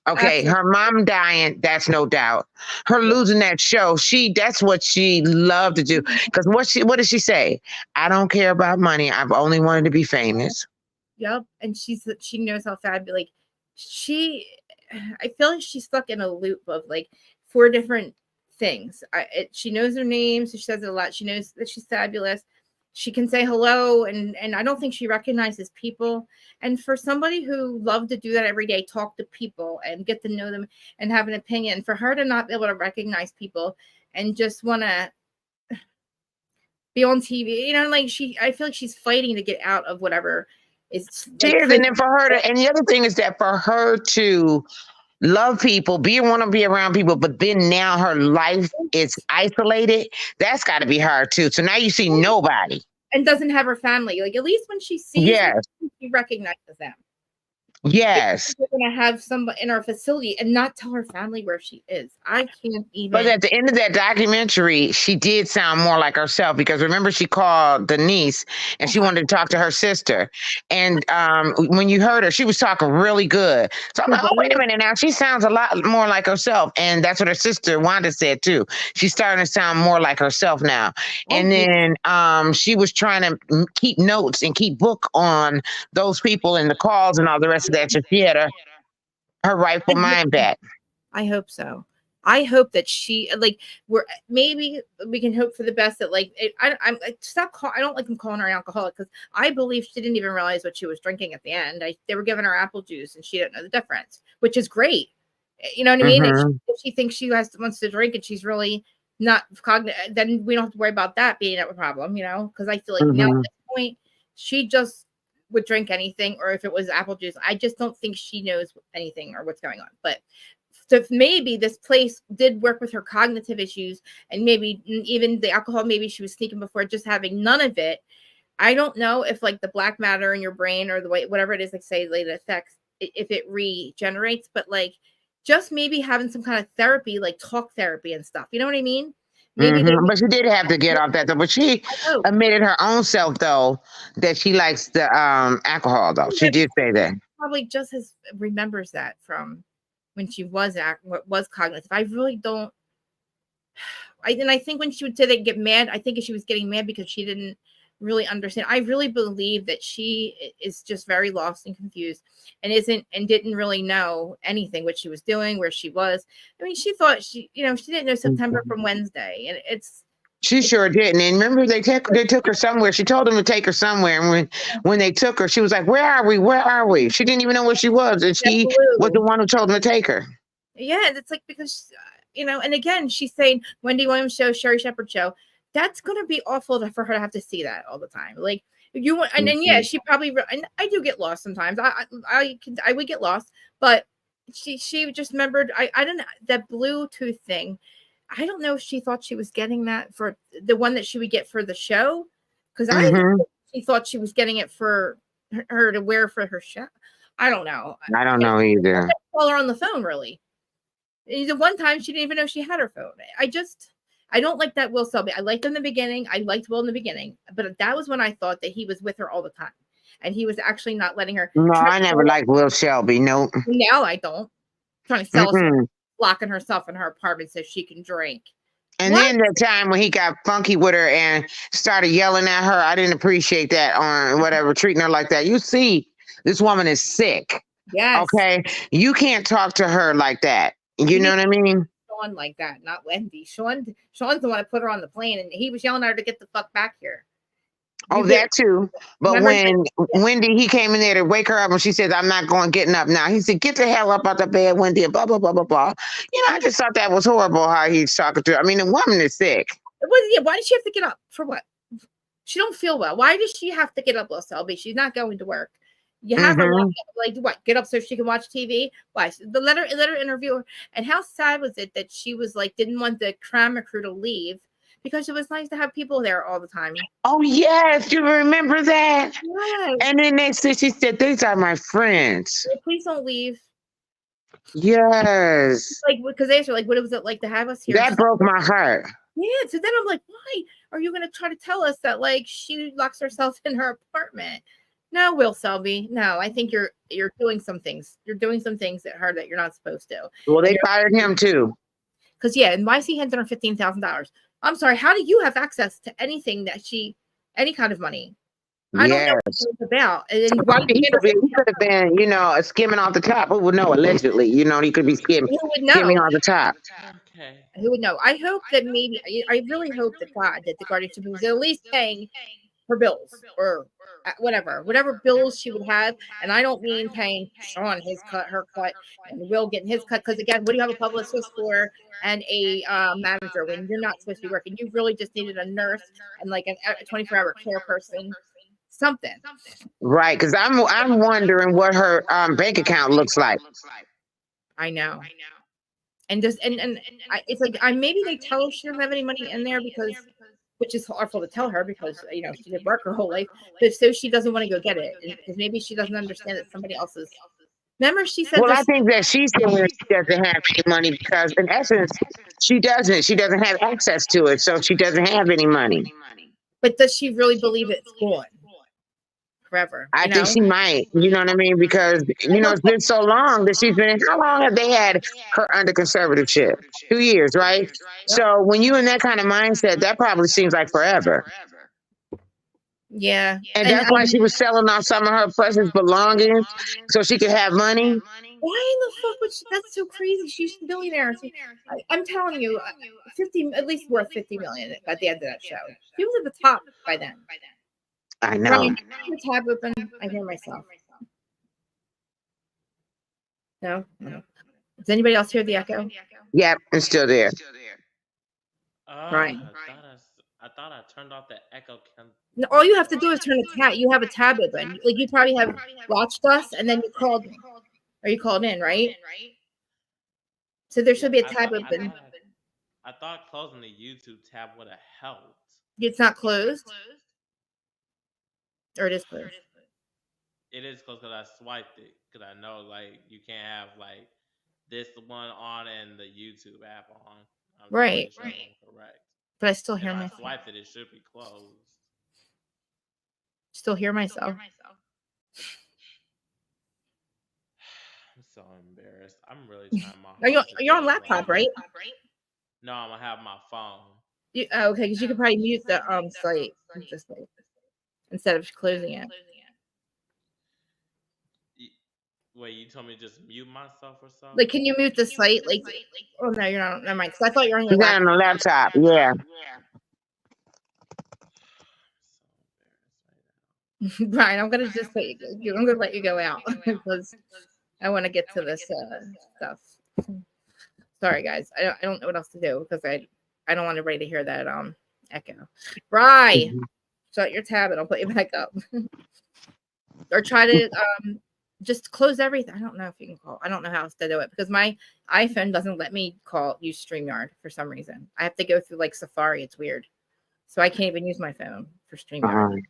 S3: Okay,
S1: Absolutely.
S3: her mom dying, that's no doubt. Her
S1: Yeah.
S3: losing that show, that's what she loved to do. Because what did she say? I don't care about money. I've only wanted to be famous.
S1: Yep. And she knows how fabulous. Like I feel like she's stuck in a loop of like 4 different things. She knows her name, so she says it a lot. She knows that she's fabulous. She can say hello, and I don't think she recognizes people. And for somebody who loved to do that every day, talk to people and get to know them and have an opinion, for her to not be able to recognize people and just want to be on TV, I feel like she's fighting to get out of whatever is.
S3: She is, and then for her to, and the other thing is that for her to love people, want to be around people, but then now her life is isolated. That's got to be hard too. So now you see nobody,
S1: and doesn't have her family. Like at least when she sees them, she recognizes them.
S3: Yes.
S1: We're going to have somebody in our facility and not tell her family where she is. I can't even.
S3: But at the end of that documentary, she did sound more like herself, because remember, she called the niece and she wanted to talk to her sister. And when you heard her, she was talking really good. So I'm like, oh, wait a minute now. She sounds a lot more like herself. And that's what her sister Wanda said too. She's starting to sound more like herself now. And then she was trying to keep notes and keep book on those people and the calls and all the rest of that. So she had her rightful mind back.
S1: I hope so. I hope that she maybe we can hope for the best that I don't like them calling her an alcoholic, because I believe she didn't even realize what she was drinking at the end. They were giving her apple juice and she didn't know the difference, which is great. You know what I mean? If she thinks she wants to drink and she's really not cognitive, then we don't have to worry about that being a problem, because I feel like now at this point she just would drink anything, or if it was apple juice, I just don't think she knows anything or what's going on. But so maybe this place did work with her cognitive issues, and maybe even the alcohol, maybe she was sneaking before, just having none of it. I don't know if like the black matter in your brain or the way, whatever it is, like say it affects, if it regenerates, but like just maybe having some kind of therapy, like talk therapy and stuff. You know what I mean? Maybe
S3: but she did have to get off that though. But she admitted her own self though that she likes the alcohol though. She did say that.
S1: Probably just remembers that from when she was cognitive. I really don't. I think when she would say they get mad, I think she was getting mad because she didn't really understand. I really believe that she is just very lost and confused and didn't really know anything, what she was doing, where she was. I mean, she thought she didn't know September from Wednesday, and
S3: she sure didn't. And remember, they took her somewhere. She told them to take her somewhere, and when they took her, she was like, "Where are we? Where are we?" She didn't even know where she was, and she was the one who told them to take her.
S1: Yeah, it's like because and again, she's saying Wendy Williams show, Sherry Shepherd show. That's going to be awful for her to have to see that all the time. Like you want, and then she probably, and I do get lost sometimes. I would get lost, but she just remembered. I don't know that Bluetooth thing. I don't know if she thought she was getting that for the one that she would get for the show, because she thought she was getting it for her to wear for her show. I don't know.
S3: I don't know either.
S1: I call her on the phone really. The one time she didn't even know she had her phone. I don't like that Will Selby. I liked him in the beginning. I liked Will in the beginning, but that was when I thought that he was with her all the time, and he was actually not letting her.
S3: No, I never liked Will Shelby. No.
S1: Now I don't. Trying to sell herself, locking herself in her apartment so she can drink.
S3: And then the time when he got funky with her and started yelling at her, I didn't appreciate that, on whatever, treating her like that. You see, this woman is sick.
S1: Yes.
S3: Okay. You can't talk to her like that. You know what I mean?
S1: Sean like that, not Wendy. Sean's the one that put her on the plane, and he was yelling at her to get the fuck back here.
S3: Oh,
S1: You get
S3: that too. But
S1: remember
S3: when Wendy, he came in there to wake her up and she says, I'm not getting up now. He said, get the hell up out the bed, Wendy, and blah, blah, blah, blah, blah. You know, I just thought that was horrible how he's talking to her. I mean, the woman is sick.
S1: yeah, why did she have to get up? For what? She don't feel well. Why does she have to get up, Selby? She's not going to work. You have her like what? Get up so she can watch TV. Why? The letter interview her. And how sad was it that she was like didn't want the camera crew to leave because it was nice to have people there all the time.
S3: Oh yes, you remember that?
S1: Yes.
S3: And then she said, "These are my friends."
S1: Please don't leave.
S3: Yes.
S1: Like because they asked her like, what was it like to have us here?
S3: That broke my heart.
S1: Yeah. So then I'm like, why are you going to try to tell us that like she locks herself in her apartment? No, Will Selby. No, I think you're doing some things. You're doing some things at her that you're not supposed to.
S3: Well, they fired him too.
S1: Because and why is he handing her $15,000? I'm sorry. How do you have access to anything that any kind of money? I don't know what it's about. And then why
S3: he could have been, you know, skimming off the top. Who would know? Allegedly, you know, he could be skimming off the top.
S5: Okay.
S1: Who would know? I hope that maybe I really hope that God that the guardianship was at least paying her bills or whatever bills she would have. And I don't mean paying Sean his cut, her cut, and Will getting his cut. Because again, what do you have a publicist for and a manager when you're not supposed to be working? You really just needed a nurse and like a 24-hour care person. Something.
S3: Right, because I'm wondering what her bank account looks like.
S1: I know. And just it's like maybe they tell her she doesn't have any money in there because which is awful to tell her because you know she did work her whole life, but so she doesn't want to go get it because maybe she doesn't understand that somebody else's. Remember, she said.
S3: Well, I think that she said she doesn't have any money because, in essence, she doesn't. She doesn't have access to it, so she doesn't have any money.
S1: But does she really believe it's gone forever?
S3: I think she might. You know what I mean? Because you know it's been so long that she's been. How long have they had her under conservatorship? 2 years, right? So when you're in that kind of mindset, that probably seems like forever.
S1: Yeah,
S3: and that's why she was selling off some of her precious belongings so she could have money.
S1: Why in the fuck would she? That's so crazy. She's a billionaire. I'm telling you, 50 at least worth 50 million at the end of that show. She was at the top by then.
S3: I know.
S1: Ryan, the tab open. I hear myself. No. Does anybody else hear the echo?
S3: Yep, it's still there.
S1: Right.
S5: I thought I turned off the echo.
S1: No, all you have to do is turn a tab. You have a tab open. Like you probably have watched us, and then you called. Or you called in, right? So there should be a tab open.
S5: I thought closing the YouTube tab would have helped.
S1: It's not closed? Or it is closed?
S5: It is closed because I swiped it. Because I know, like, you can't have, like, this one on and the YouTube app on.
S1: Right.
S5: Sure correct.
S1: But I still hear myself.
S5: If I swiped it, it should be closed.
S1: Still hear myself.
S5: I'm so embarrassed. I'm really trying my
S1: You're on laptop, right?
S5: No, I'm gonna have my phone.
S1: Okay, because you could probably mute the site instead of closing it.
S5: Wait, you told me to just mute myself or something?
S1: Like, can you mute the site? Like, oh no, you're not. Never mind. Because I thought you were on your
S3: laptop. On the laptop, yeah.
S1: Brian, I'm gonna just let you go. I'm gonna let you go out because I want to get to this stuff. Sorry, guys. I don't know what else to do because I don't want everybody to hear that echo. Bri, shut your tab and I'll put you back up. Or try to just close everything. I don't know if you can call. I don't know how else to do it because my iPhone doesn't let me use StreamYard for some reason. I have to go through like Safari. It's weird. So I can't even use my phone for StreamYard.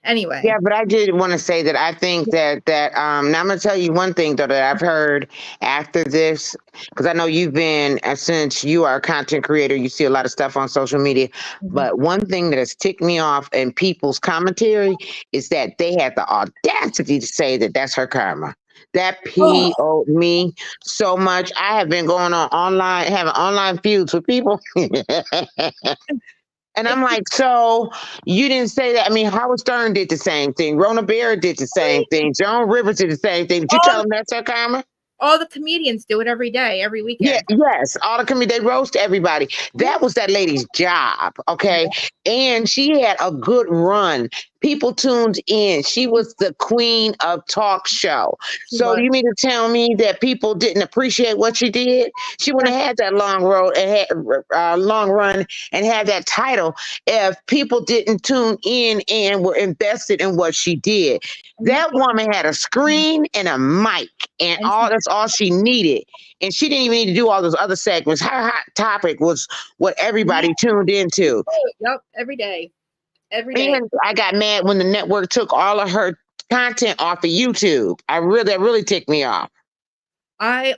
S1: Anyway.
S3: Yeah, but I did want to say that I think that now I'm going to tell you one thing though that I've heard after this, because I know you've been, since you are a content creator, you see a lot of stuff on social media. But one thing that has ticked me off in people's commentary is that they had the audacity to say that that's her karma. That PO'd me so much. I have been going on having online feuds with people. And I'm like, so you didn't say that. I mean, Howard Stern did the same thing. Rona Bear did the same thing. Joan Rivers did the same thing. Did you tell him that's her karma?
S1: all the comedians do it every day, every
S3: Yeah,
S1: weekend.
S3: yes. All the community, they roast everybody. That was that lady's job, okay? And she had a good run. People tuned in. She was the queen of talk show.
S1: She
S3: So
S1: was.
S3: you mean to tell me that people didn't appreciate what she did? She wouldn't have had that long road and had long run and had that title if people didn't tune in and were invested in what she did. That woman had a screen and a mic, and that's all she needed. And she didn't even need to do all those other segments. Her hot topic was what everybody tuned into.
S1: Yep, every day. Every day.
S3: And I got mad when the network took all of her content off of YouTube. That really ticked me off.
S1: I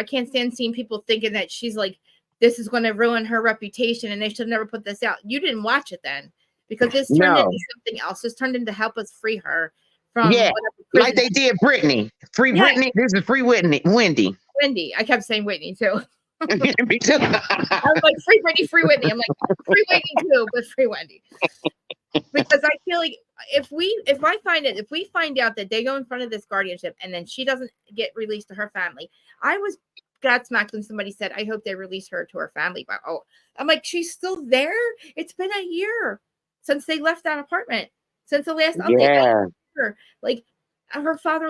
S1: can't stand seeing people thinking that she's like, this is going to ruin her reputation and they should never put this out. You didn't watch it then, because this turned into something else. This turned into help us free her from
S3: like they did Brittany. Free Brittany. This is free Wendy.
S1: Wendy. I kept saying Whitney too.
S3: Me too.
S1: I was like, free Brittany, free Whitney. I'm like, free Whitney too, but free Wendy. Because I feel like if we find out that they go in front of this guardianship and then she doesn't get released to her family, I got smacked when somebody said, I hope they release her to her family. But I'm like, she's still there. It's been a year since they left that apartment, since the last update. Like, her father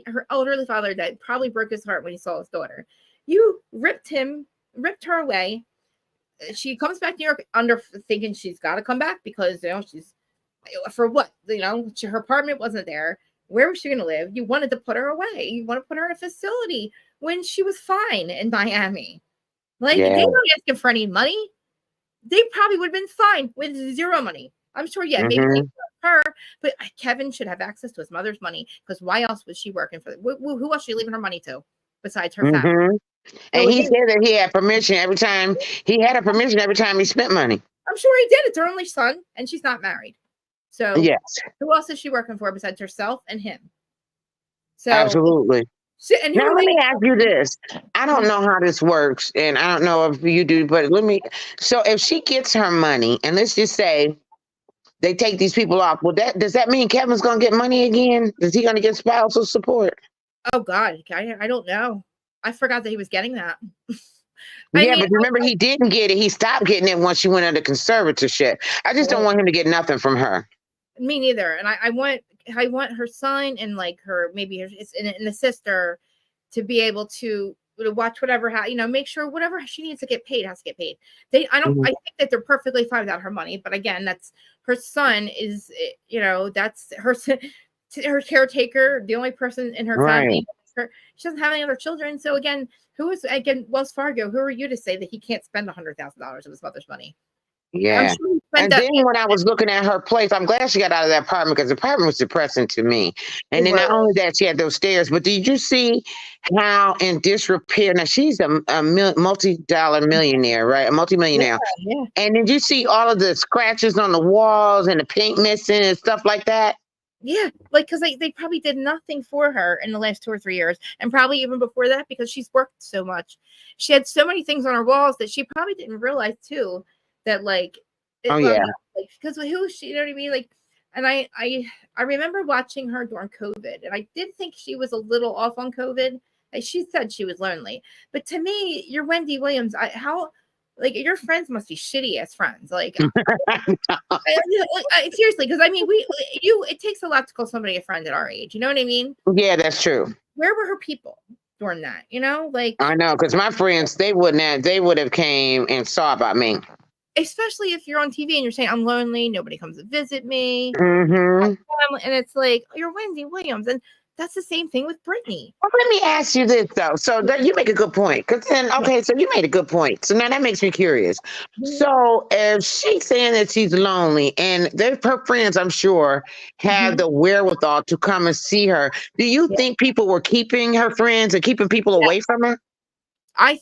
S1: her elderly father died, probably broke his heart when he saw his daughter. You ripped her away. She comes back to New York thinking she's got to come back because, she's, for what? Her apartment wasn't there. Where was she going to live? You wanted to put her away. You want to put her in a facility when she was fine in Miami. Like, they weren't asking for any money. They probably would have been fine with zero money. I'm sure, maybe her, but Kevin should have access to his mother's money, because why else was she working for? Who else she leaving her money to besides her family?
S3: And he said that he had permission every time. He had a permission every time he spent money. I'm
S1: sure he did. It's her only son, and she's not married. So
S3: yes,
S1: who else is she working for besides herself and him? So
S3: absolutely.
S1: And
S3: now let me ask you this. I don't know how this works, and I don't know if you do, but so if she gets her money, and let's just say they take these people off, does that mean Kevin's going to get money again? Is he going to get spousal support?
S1: Oh God, I don't know. I forgot that he was getting that.
S3: But remember, he didn't get it. He stopped getting it once she went under conservatorship. I just don't want him to get nothing from her.
S1: Me neither. And I want her son and like her, maybe and the sister to be able to watch whatever, make sure whatever she needs to get paid has to get paid. I think that they're perfectly fine without her money. But again, that's her son is, that's her caretaker, the only person in her family. She doesn't have any other children. So again, Wells Fargo, who are you to say that he can't spend $100,000 of his mother's money?
S3: Yeah. And then when I was looking at her place, I'm glad she got out of that apartment, because the apartment was depressing to me. And then not only that, she had those stairs, but did you see how in disrepair? Now she's a multi-dollar millionaire, right? A multi-millionaire.
S1: Yeah.
S3: And did you see all of the scratches on the walls and the paint missing and stuff like that?
S1: Yeah, like, because they probably did nothing for her in the last 2 or 3 years, and probably even before that, because she's worked so much. She had so many things on her walls that she probably didn't realize too, that because who is she? You know what I mean? Like, and I remember watching her during COVID, and I did think she was a little off on COVID. Like, she said she was lonely, but to me, you're Wendy Williams. Your friends must be shitty ass friends. Like, seriously, because it takes a lot to call somebody a friend at our age. You know what I mean?
S3: Yeah, that's true.
S1: Where were her people during that?
S3: I know, because my friends, they would have came and saw about me.
S1: Especially if you're on TV and you're saying, I'm lonely, nobody comes to visit me.
S3: Mm-hmm.
S1: And it's like, you're Wendy Williams. And that's the same thing with Brittany.
S3: Well, let me ask you this, though. So you make a good point. So you made a good point. So now that makes me curious. So if she's saying that she's lonely, and her friends, I'm sure, have the wherewithal to come and see her, do you think people were keeping her friends and keeping people away from her?
S1: I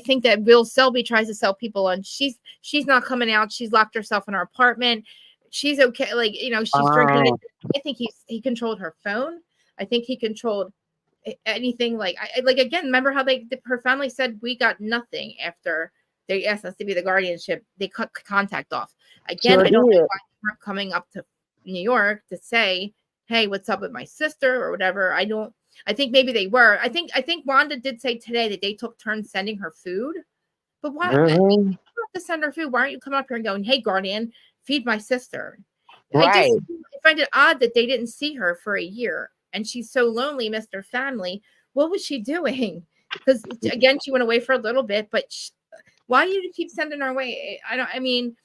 S1: think that Bill Selby tries to sell people on. She's not coming out. She's locked herself in her apartment. She's okay. She's drinking. I think he controlled her phone. I think he controlled anything. Again, remember how her family said we got nothing after they asked us to be the guardianship. They cut contact off. Again, I don't know why they weren't coming up to New York to say, hey, what's up with my sister or whatever. I don't. I think maybe they were. I think Wanda did say today that they took turns sending her food. But why?
S3: Mhm.
S1: You have to send her food. Why aren't you coming up here and going, "Hey, Guardian, feed my sister"?
S3: Right.
S1: I find it odd that they didn't see her for a year, and she's so lonely, missed her family. What was she doing? Because again, she went away for a little bit, but why do you keep sending her away? I don't. I mean,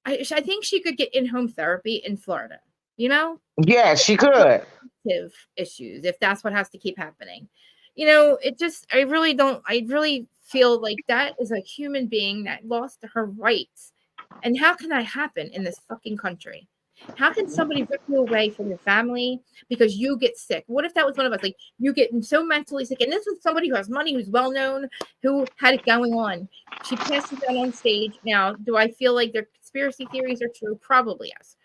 S1: I think she could get in-home therapy in Florida. You know,
S3: Yeah, she could.
S1: issues if that's what has to keep happening. You know, it just I really feel like that is a human being that lost her rights. And how can that happen in this fucking country? How can somebody rip you away from your family because you get sick? What if that was one of us? Like, you get so mentally sick, and this is somebody who has money, who's well known, who had it going on. She passes out on stage. Now, do I feel like their conspiracy theories are true? Probably yes.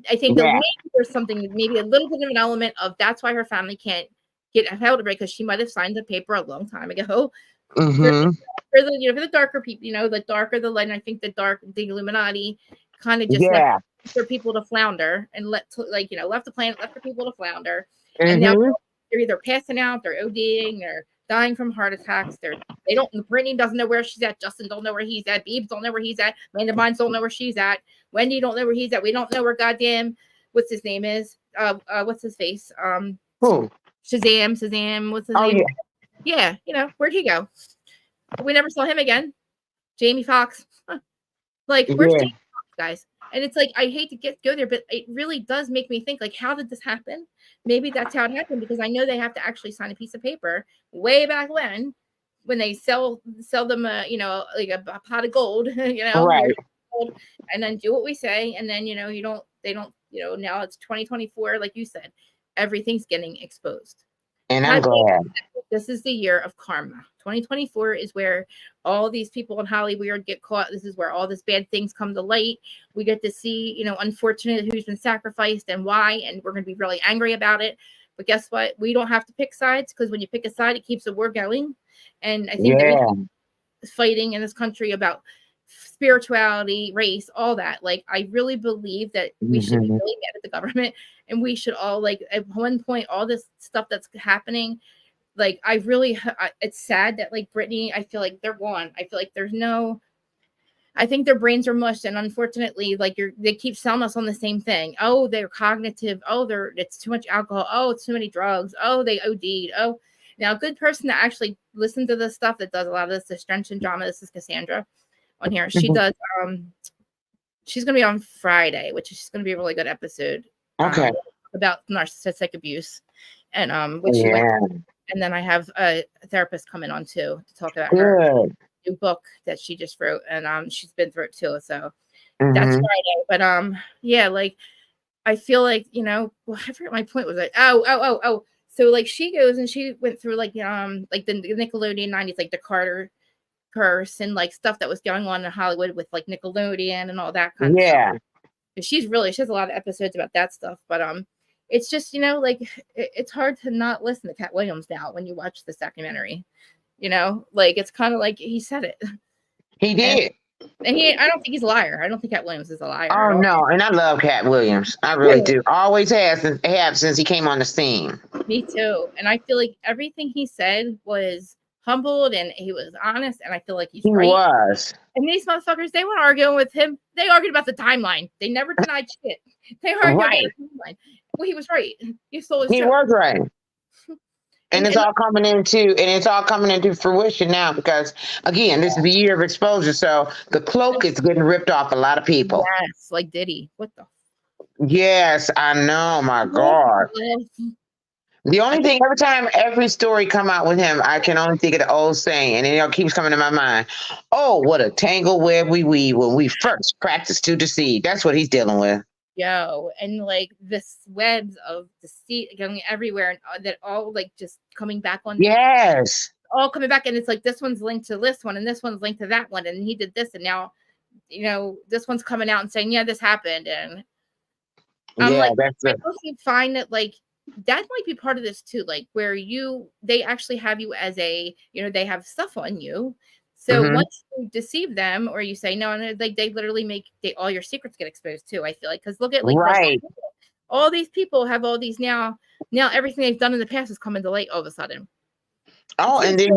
S1: I think that
S3: Yeah.
S1: maybe there's something, maybe a little bit of an element of that's why her family can't get held because she might have signed the paper a long time ago.
S3: Mm-hmm.
S1: For the darker people, the darker the light. And I think the Illuminati kind of just
S3: Yeah.
S1: left their people to flounder and left the planet, left the people to flounder. And now
S3: Mm-hmm.
S1: they're either passing out, they're ODing, they're dying from heart attacks. They don't. Brittany doesn't know where she's at. Justin don't know where he's at. Beebs don't know where he's at. Amanda Bynes don't know where she's at. Wendy don't know where he's at. We don't know where goddamn what's his name is. What's his face?
S3: Who?
S1: Shazam. What's his
S3: Oh
S1: name?
S3: yeah.
S1: Yeah. Where'd he go? We never saw him again. Jamie Foxx. Like, where's
S3: Yeah.
S1: Jamie Foxx, guys? And it's like, I hate to go there, but it really does make me think, like, how did this happen? Maybe that's how it happened, because I know they have to actually sign a piece of paper way back when they sell them, like a pot of gold,
S3: Right.
S1: and then do what we say, and then they don't, now it's 2024, like you said, everything's getting exposed.
S3: And I'm glad.
S1: This is the year of karma. 2024 is where all these people in Hollywood get caught. This is where all this bad things come to light. We get to see, unfortunately, who's been sacrificed and why, and we're going to be really angry about it. But guess what? We don't have to pick sides, because when you pick a side, it keeps the war going. And I think that fighting in this country about spirituality, race, all that. Like, I really believe that we should be really mad at the government, and we should all, like, at one point, all this stuff that's happening, like, it's sad that, like, Brittany, I feel like they're gone. I feel like I think their brains are mushed, and unfortunately, like, they keep selling us on the same thing. Oh, they're cognitive. Oh, it's too much alcohol. Oh, it's too many drugs. Oh, they OD'd. Oh, now a good person to actually listen to this stuff that does a lot of this distraction drama. This is Cassandra on here. She does. She's gonna be on Friday, which is gonna be a really good episode.
S3: Okay.
S1: About narcissistic abuse, and which she went. And then I have a therapist coming on too to talk about her new book that she just wrote, and she's been through it too. So that's Friday. But yeah, like, I feel like, I forget my point was, like, oh. So, like, she goes and she went through, like the Nickelodeon 90s, like the Carter curse and, like, stuff that was going on in Hollywood with, like, Nickelodeon and all that kind of stuff. She has a lot of episodes about that stuff, but it's just, like, it's hard to not listen to Cat Williams now when you watch this documentary. Like, it's kind of like he said it.
S3: He did.
S1: And I don't think he's a liar. I don't think Cat Williams is a liar.
S3: Oh no, and I love Cat Williams. I really do. Always have since he came on the scene.
S1: Me too. And I feel like everything he said was humbled and he was honest, and I feel like he
S3: was.
S1: And these motherfuckers, they weren't arguing with him. They argued about the timeline. They never denied shit. They argued about the timeline. Well, he was right. He stole his show.
S3: Was right. And it's all coming into fruition now, because again, this is the year of exposure. So the cloak is getting ripped off a lot of people.
S1: Yes, like Diddy. What the?
S3: Yes, I know. My God. The only thing, every story come out with him, I can only think of the old saying, and it keeps coming to my mind. Oh, what a tangled web we weave when we first practice to deceive. That's what he's dealing with.
S1: Yo, and like this webs of deceit going everywhere, and that all like just coming back on.
S3: Yes,
S1: all coming back, and it's like this one's linked to this one, and this one's linked to that one, and he did this, and now, this one's coming out and saying, yeah, this happened, and I'm like, I also find that like that might be part of this too, like where they actually have you as a, they have stuff on you. So once you deceive them or you say no, and like they literally make all your secrets get exposed too. I feel like, because look at like all these people have all these now everything they've done in the past has come into light all of a sudden.
S3: Oh, and then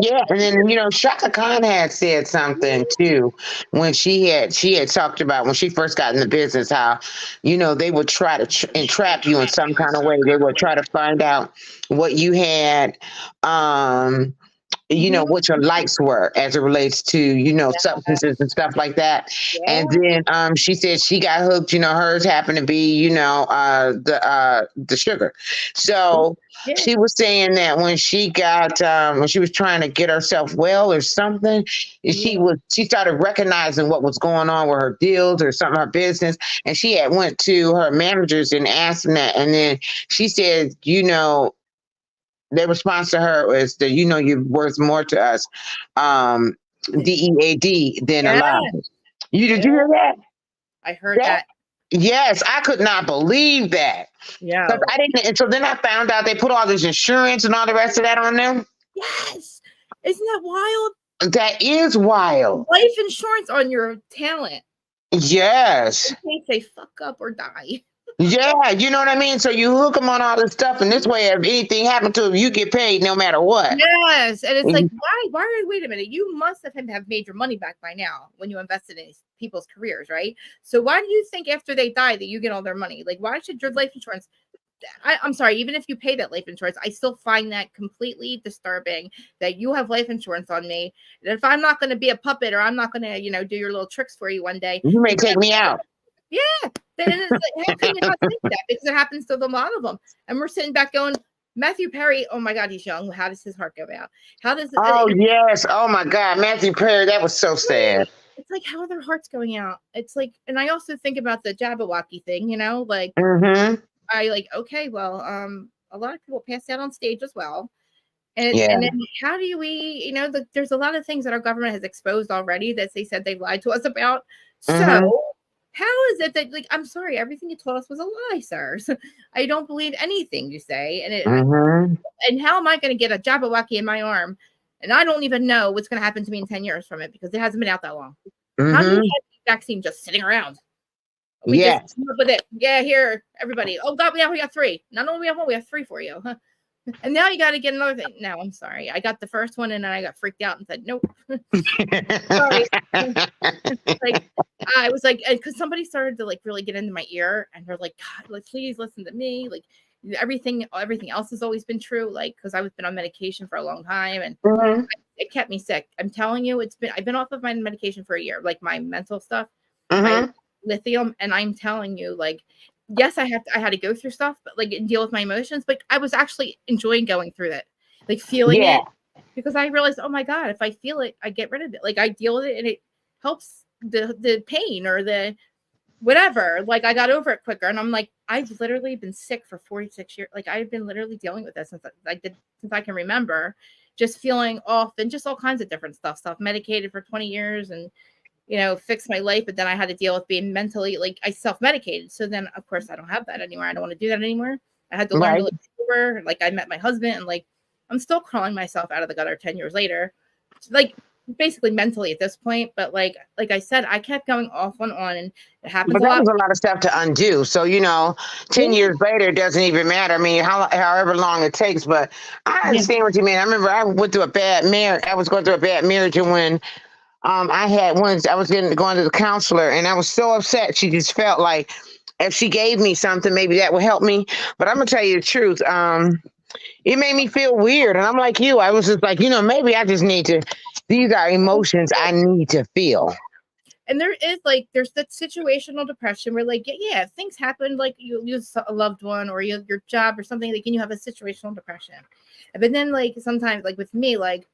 S3: Shaka Khan had said something too when she had talked about when she first got in the business how they would try to entrap you in some kind of way. They would try to find out what you had, what your likes were as it relates to substances and stuff like that.
S1: Yeah.
S3: And then she said she got hooked. Hers happened to be the sugar. So.
S1: Yeah.
S3: She was saying that when she got when she was trying to get herself well or something, she started recognizing what was going on with her deals or something, her business, and she had went to her managers and asked them that, and then she said, their response to her was that you're worth more to us, DEAD than alive. Did you hear that?
S1: I heard that.
S3: Yes, I could not believe that.
S1: Yeah.
S3: I didn't, and so then I found out they put all this insurance and all the rest of that on them.
S1: Yes. Isn't that wild?
S3: That is wild.
S1: Life insurance on your talent.
S3: Yes.
S1: In case they fuck up or die.
S3: Yeah, you know what I mean? So you hook them on all this stuff, and this way, if anything happened to them, you get paid no matter what.
S1: Yes, and it's like, why? Wait a minute. You must have made your money back by now when you invested in these people's careers, right? So why do you think after they die that you get all their money? Like, why should your life insurance? I'm sorry, even if you pay that life insurance, I still find that completely disturbing that you have life insurance on me. And if I'm not going to be a puppet or I'm not going to, do your little tricks for you one day,
S3: you may take me out.
S1: Yeah. Then it's like, how can you not think that? Because it happens to a lot of them. And we're sitting back going, Matthew Perry, oh my God, he's young. How does his heart go out? How does
S3: yes. Oh my God, Matthew Perry, that was so sad.
S1: It's like, how are their hearts going out? It's like, and I also think about the Jabberwocky thing, like I like, okay, well, a lot of people pass out on stage as well. And then how do we, there's a lot of things that our government has exposed already that they said they lied to us about. So how is it that, like, I'm sorry, everything you told us was a lie, sir. I don't believe anything you say. And and how am I going to get a Jabberwocky in my arm? And I don't even know what's going to happen to me in 10 years from it because it hasn't been out that long. How do you have the vaccine just sitting around? We just come up with it. Yeah, here, everybody. Oh, God, we got 3. Not only we have 1, we have 3 for you. And now you got to get another thing. No, I'm sorry. I got the first one and then I got freaked out and said, nope. Sorry. I was like, because somebody started to like really get into my ear and they're like, God, like, please listen to me. Like everything else has always been true. Like, because I've been on medication for a long time and it kept me sick. I'm telling you, I've been off of my medication for a year, like my mental stuff, my lithium. And I'm telling you, like, yes, I had to go through stuff, but like deal with my emotions. But I was actually enjoying going through that, like feeling it, because I realized, oh my God, if I feel it, I get rid of it. Like I deal with it, and it helps the pain or the whatever. Like I got over it quicker, and I'm like, I've literally been sick for 46 years. Like I've been literally dealing with this since I can remember, just feeling off and just all kinds of different stuff. Medicated for 20 years and. Fix my life, but then I had to deal with being mentally, like I self-medicated. So then of course I don't have that anymore. I don't want to do that anymore. I had to learn to live sober. Like I met my husband and like, I'm still crawling myself out of the gutter 10 years later, like basically mentally at this point. But like I said, I kept going off and on and it happens.
S3: But that was a lot of stuff to undo. So, 10 years later, it doesn't even matter. I mean, however long it takes, but I understand what you mean. I remember I went through a bad marriage. I was going through a bad marriage and when I was going to the counselor and I was so upset. She just felt like if she gave me something, maybe that would help me. But I'm going to tell you the truth. It made me feel weird. And I'm like you. I was just like, maybe I just need to, these are emotions I need to feel.
S1: And there's that situational depression where like, yeah, things happen, like you lose a loved one or your job or something, like, and you have a situational depression. But then like sometimes like with me, like,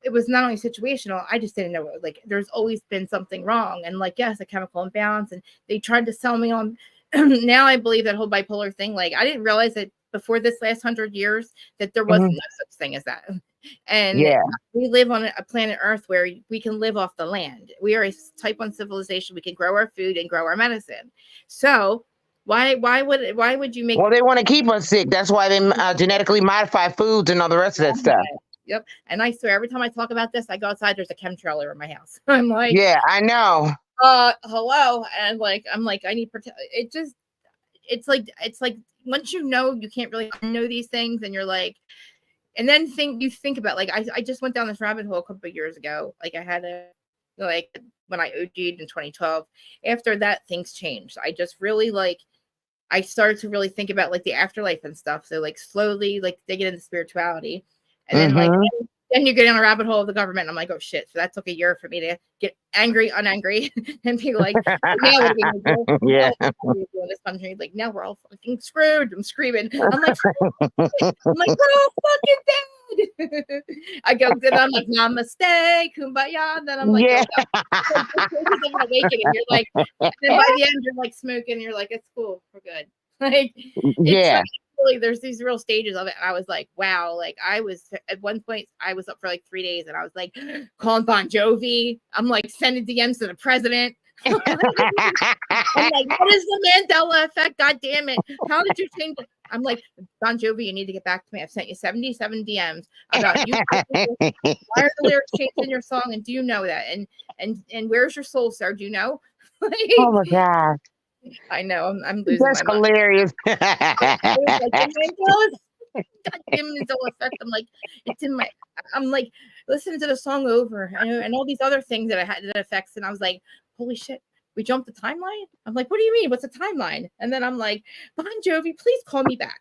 S1: it was not only situational, I just didn't know. Like, there's always been something wrong. And like, yes, a chemical imbalance. And they tried to sell me on, now I believe that whole bipolar thing. Like, I didn't realize that before this last 100 years that there wasn't no such thing as that. And we live on a planet Earth where we can live off the land. We are a type 1 civilization. We can grow our food and grow our medicine. So why would you make?
S3: Well, they want to keep us sick. That's why they genetically modify foods and all the rest of that stuff.
S1: Yep. And I swear, every time I talk about this, I go outside, there's a chemtrail over my house. I'm like,
S3: yeah, I know.
S1: Hello. And like, I'm like, I need protection. it's like once you know, you can't really know these things, and you're like, and then you think about, like, I just went down this rabbit hole a couple of years ago. Like, I had like when I OG'd in 2012. After that, things changed. I just really I started to really think about like the afterlife and stuff. So like slowly like digging into spirituality, and then like then you get down a rabbit hole of the government. And I'm like, oh shit! So that took a year for me to get angry, unangry, and be like, now what are we gonna do?
S3: Yeah.
S1: Now what do we do in this country? Like, now we're all fucking screwed. I'm screaming. I'm like, we're all fucking dead. I go, then I'm like, namaste, kumbaya. And then I'm like,
S3: Yeah.
S1: an awakening. You're like, and then by the end, you're like smoking. And you're like, it's cool. We're good. Like, it's
S3: Yeah.
S1: really, there's these real stages of it. And I was like, wow. Like, I was at one point, I was up for like 3 days, and I was like, calling Bon Jovi. I'm like sending DMs to the president. I'm like, what is the Mandela effect? God damn it. How did you change it? I'm like, Bon Jovi, you need to get back to me. I've sent you 77 DMs about you. Why are the lyrics changed in your song? And do you know that? And where's your soul, sir? Do you know? Like,
S3: Oh my God.
S1: I know. I'm losing
S3: That's
S1: my mind.
S3: hilarious.
S1: I was like, God damn Mandela effect. I'm like, it's in my. I'm like, listening to the song over and all these other things that I had that affects, and I was like, holy shit. We jumped the timeline. I'm like, what do you mean? What's a timeline? And then I'm like, Bon Jovi, please call me back.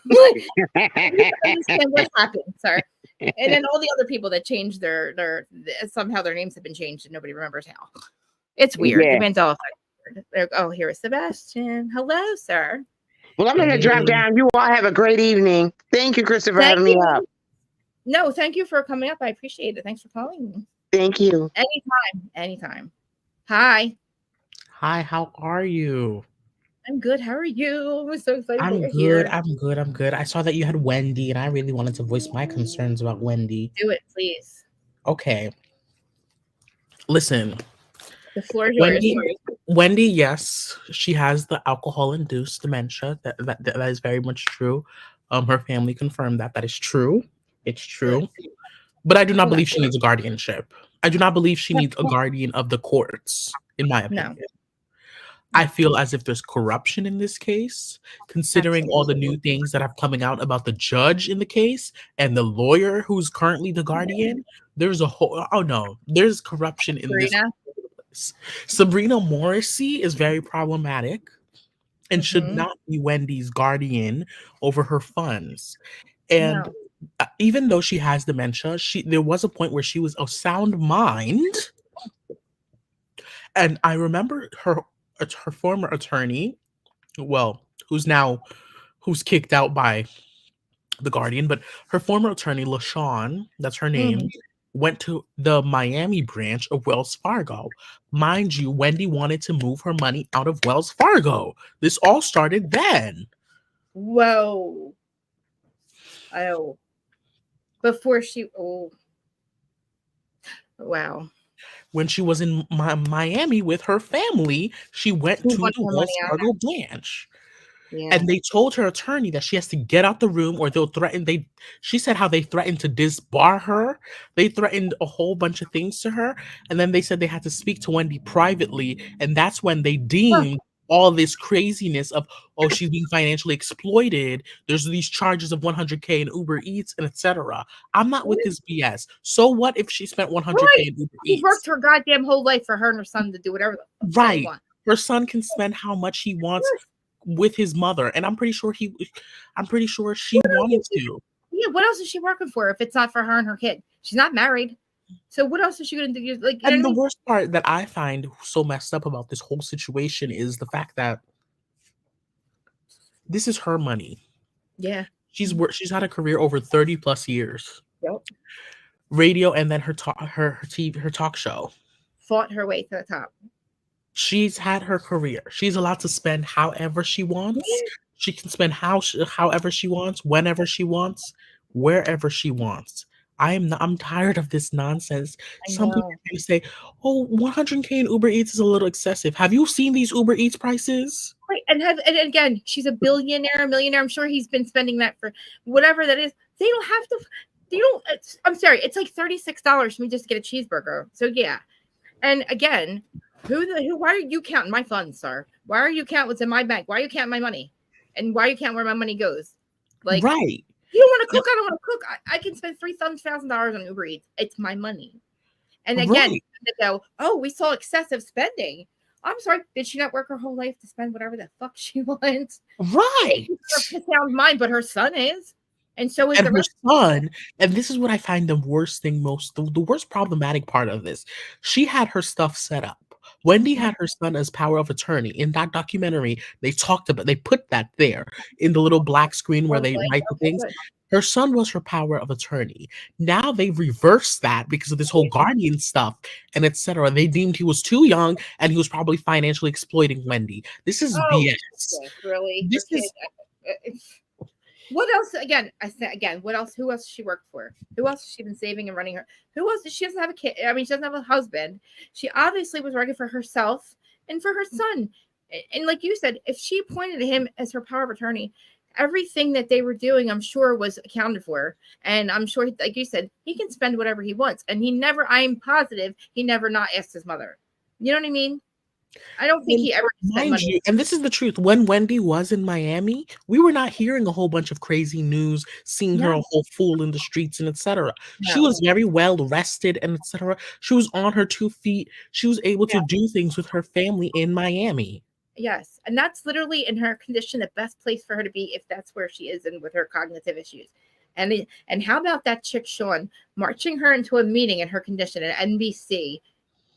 S1: Like, I understand what happened, sir. And then all the other people that changed their somehow their names have been changed and nobody remembers how. It's weird.
S3: Yeah.
S1: The Mandela effect. Like, oh, here is Sebastian. Hello, sir.
S3: Well, I'm going to drop down. You all have a great evening. Thank you, Christopher, for having me up.
S1: No, thank you for coming up. I appreciate it. Thanks for calling me.
S3: Thank you.
S1: Anytime. Hi.
S6: Hi, how are you?
S1: I'm good. How are you? I'm so excited
S6: I'm
S1: that
S6: good.
S1: you're here.
S6: I'm good. I saw that you had Wendy, and I really wanted to voice my concerns about Wendy.
S1: Do it, please.
S6: Okay. Listen.
S1: The floor is yours.
S6: Wendy, yes, she has the alcohol-induced dementia. That is very much true. Her family confirmed that. That is true. It's true. But I do not believe she needs a guardianship. I do not believe she needs a guardian of the courts, in my opinion. No. I feel as if there's corruption in this case, considering all the new things that are coming out about the judge in the case and the lawyer who's currently the guardian. There's a whole, there's corruption in this place. Sabrina Morrissey is very problematic and should not be Wendy's guardian over her funds. And even though she has dementia, there was a point where she was of sound mind. And I remember her former attorney, who's kicked out by the Guardian, but her former attorney, LaShawn, that's her name, went to the Miami branch of Wells Fargo. Mind you, Wendy wanted to move her money out of Wells Fargo. This all started then.
S1: Whoa. Oh. Before she, wow.
S6: When she was in Miami with her family, she went to the Wells Fargo branch. Yeah. And they told her attorney that she has to get out the room or they'll threaten. She said how they threatened to disbar her. They threatened a whole bunch of things to her. And then they said they had to speak to Wendy privately. And that's when they deemed all this craziness of, she's being financially exploited. There's these charges of $100K in Uber Eats and etc. I'm not with this BS. So what if she spent $100K in Uber Eats?
S1: She worked her goddamn whole life for her and her son to do whatever the fuck they want.
S6: Her son can spend how much he wants with his mother, and I'm pretty sure she wanted to.
S1: Yeah, what else is she working for if it's not for her and her kid? She's not married. So what else is she gonna do? Like,
S6: and the worst part that I find so messed up about this whole situation is the fact that this is her money.
S1: Yeah.
S6: She's had a career over 30 plus years.
S1: Yep.
S6: Radio and then her talk show.
S1: Fought her way to the top.
S6: She's had her career. She's allowed to spend however she wants. Yeah. She can spend however she wants, whenever she wants, wherever she wants. I'm tired of this nonsense. Some people are going to say, 100K in Uber Eats is a little excessive. Have you seen these Uber Eats prices?
S1: Right. And again, she's a millionaire. I'm sure he's been spending that for whatever that is. They don't have to, I'm sorry. It's like $36 for me just to get a cheeseburger. So yeah. And again, Why are you counting my funds, sir? Why are you counting what's in my bank? Why are you counting my money? And why are you counting where my money goes? Like,
S6: right.
S1: you don't want to cook. I don't want to cook. I can spend $3,000 on Uber Eats. It's my money. And again,
S6: Right.
S1: they go, oh, we saw excessive spending. I'm sorry. Did she not work her whole life to spend whatever the fuck she wants?
S6: Right.
S1: Her sound mine, but her son is. And so is
S6: And
S1: the
S6: her
S1: rest.
S6: son, and this is what I find the worst thing the worst problematic part of this. She had her stuff set up. Wendy had her son as power of attorney. In that documentary, they put that there in the little black screen where they write the things.
S1: Good.
S6: Her son was her power of attorney. Now they've reversed that because of this whole guardian stuff and etc. They deemed he was too young and he was probably financially exploiting Wendy. This is BS.
S1: Really?
S6: This is
S1: what else? Again, what else? Who else she worked for? Who else has she been saving and running her? Who else? She doesn't have a kid. I mean, she doesn't have a husband. She obviously was working for herself and for her son. And like you said, if she appointed him as her power of attorney, everything that they were doing, I'm sure, was accounted for. And I'm sure, like you said, he can spend whatever he wants. And I'm positive he never not asked his mother. You know what I mean? I don't think he ever spent
S6: mind
S1: money.
S6: you, and this is the truth. When Wendy was in Miami, we were not hearing a whole bunch of crazy news, seeing her a whole fool in the streets and etc. She was very well rested and etc. She was on her 2 feet. She was able to do things with her family in Miami.
S1: Yes, and that's literally in her condition the best place for her to be if that's where she is and with her cognitive issues. And how about that chick Sean marching her into a meeting in her condition at NBC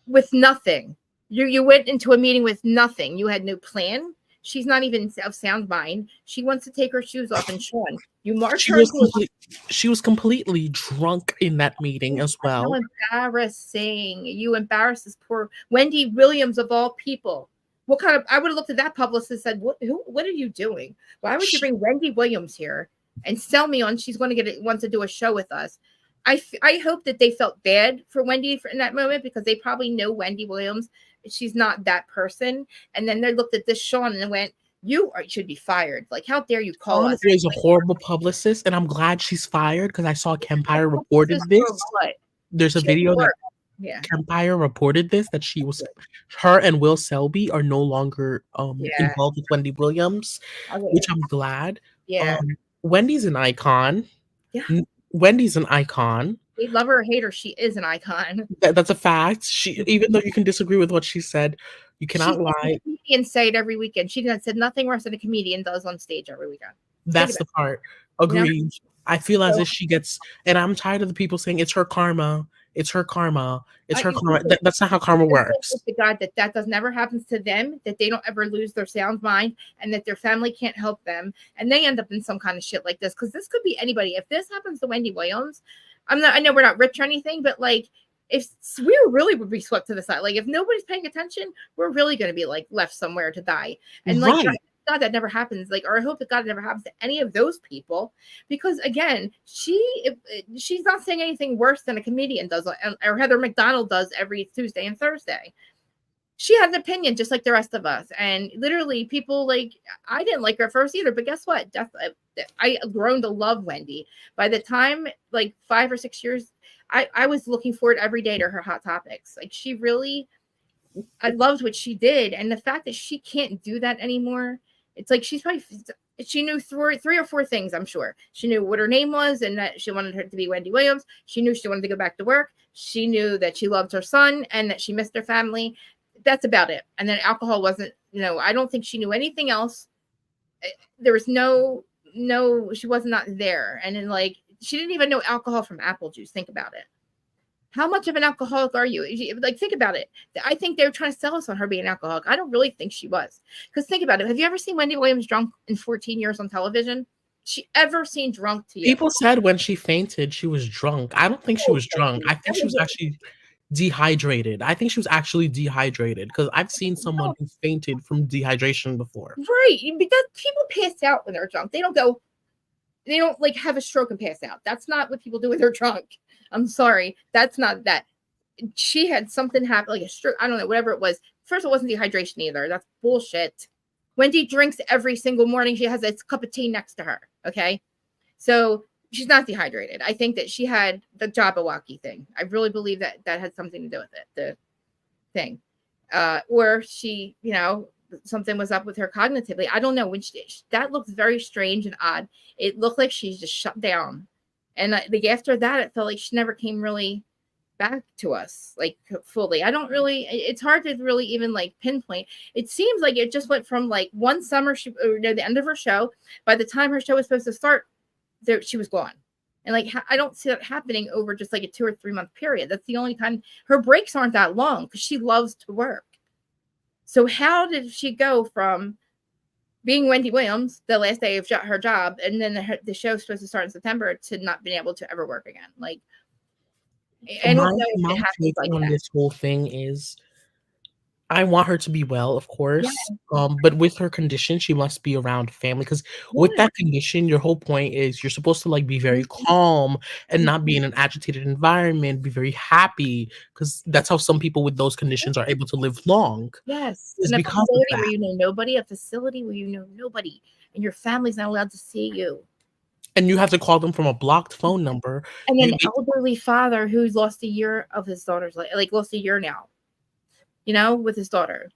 S1: with nothing? You went into a meeting with nothing. You had no plan. She's not even of sound mind. She wants to take her shoes off. And Sean, you march her into
S6: she was completely drunk in that meeting as well.
S1: How embarrassing. You embarrassed this poor Wendy Williams of all people. What kind of, I would have looked at that publicist and said, what are you doing? Why would you bring Wendy Williams here and sell me on she's going to want to do a show with us? I hope that they felt bad for Wendy in that moment because they probably know Wendy Williams. She's not that person. And then they looked at this Sean and went, you should be fired. Like, how dare you call us?
S6: Is a horrible publicist, and I'm glad she's fired because I saw Kempire reported this. There's a video that Kempire reported this, that her and Will Selby are no longer involved with Wendy Williams, which I'm glad.
S1: Yeah.
S6: Wendy's an icon.
S1: Yeah.
S6: Wendy's an icon.
S1: We love her or hate her, she is an icon.
S6: That's a fact. She, even though you can disagree with what she said, you cannot lie.
S1: Comedians say it every weekend. She said nothing worse than a comedian does on stage every weekend.
S6: That's the part. Agreed. You know? I feel as if she gets, and I'm tired of the people saying it's her karma. It's her karma. It's her karma. That's not how karma works.
S1: To God that does never happens to them, that they don't ever lose their sound mind, and that their family can't help them, and they end up in some kind of shit like this. Because this could be anybody. If this happens to Wendy Williams, I know we're not rich or anything, but like, if we really would be swept to the side, like if nobody's paying attention, we're really going to be like left somewhere to die. And like, God, that never happens. Like, or I hope that God never happens to any of those people, because again, she's not saying anything worse than a comedian does, or Heather McDonald does every Tuesday and Thursday. She has an opinion just like the rest of us. And literally people like, I didn't like her at first either, but guess what? I grown to love Wendy. By the time like 5 or 6 years, I was looking forward every day to her Hot Topics. Like I loved what she did. And the fact that she can't do that anymore, it's like she knew three or four things, I'm sure. She knew what her name was and that she wanted her to be Wendy Williams. She knew she wanted to go back to work. She knew that she loved her son and that she missed her family. That's about it. And then alcohol wasn't, I don't think she knew anything else. There was she was not there. And then like, she didn't even know alcohol from apple juice. Think about it. How much of an alcoholic are you? Like, think about it. I think they were trying to sell us on her being an alcoholic. I don't really think she was. Because think about it. Have you ever seen Wendy Williams drunk in 14 years on television? She ever seen drunk to you?
S6: People said when she fainted, she was drunk. I don't think she was drunk. I think she was actually dehydrated. I think she was actually dehydrated because I've seen someone who fainted from dehydration before.
S1: Right. Because people pass out when they're drunk. They don't like have a stroke and pass out. That's not what people do when they're drunk. I'm sorry. That's not that. She had something happen, like a stroke. I don't know, whatever it was. First, it wasn't dehydration either. That's bullshit. Wendy drinks every single morning. She has a cup of tea next to her. Okay. So she's not dehydrated. I think that she had the Jabberwocky thing. I really believe that had something to do with it. The thing. or she, something was up with her cognitively. I don't know. That looked very strange and odd. It looked like she's just shut down. And after that, it felt like she never came really back to us, like fully. It's hard to really even like pinpoint. It seems like it just went from like one summer, the end of her show. By the time her show was supposed to start, she was gone. And like, I don't see that happening over just like a 2 or 3 month period. That's the only time. Her breaks aren't that long because she loves to work. So how did she go from being Wendy Williams the last day of her job, and then the show's supposed to start in September, to not being able to ever work again? Like, I don't know if
S6: my
S1: it happens
S6: take
S1: like
S6: on
S1: that.
S6: this whole thing is, I want her to be well, of course.
S1: Yeah.
S6: But with her condition, she must be around family, because with that condition, your whole point is you're supposed to like be very calm and not be in an agitated environment, be very happy, because that's how some people with those conditions are able to live long.
S1: Yes.
S6: It's
S1: And a
S6: because of
S1: facility
S6: that.
S1: where you know nobody, a facility where you know nobody, and your family's not allowed to see you.
S6: And you have to call them from a blocked phone number.
S1: And an elderly father who's lost a year of his daughter's life, like lost a year now, with his daughter.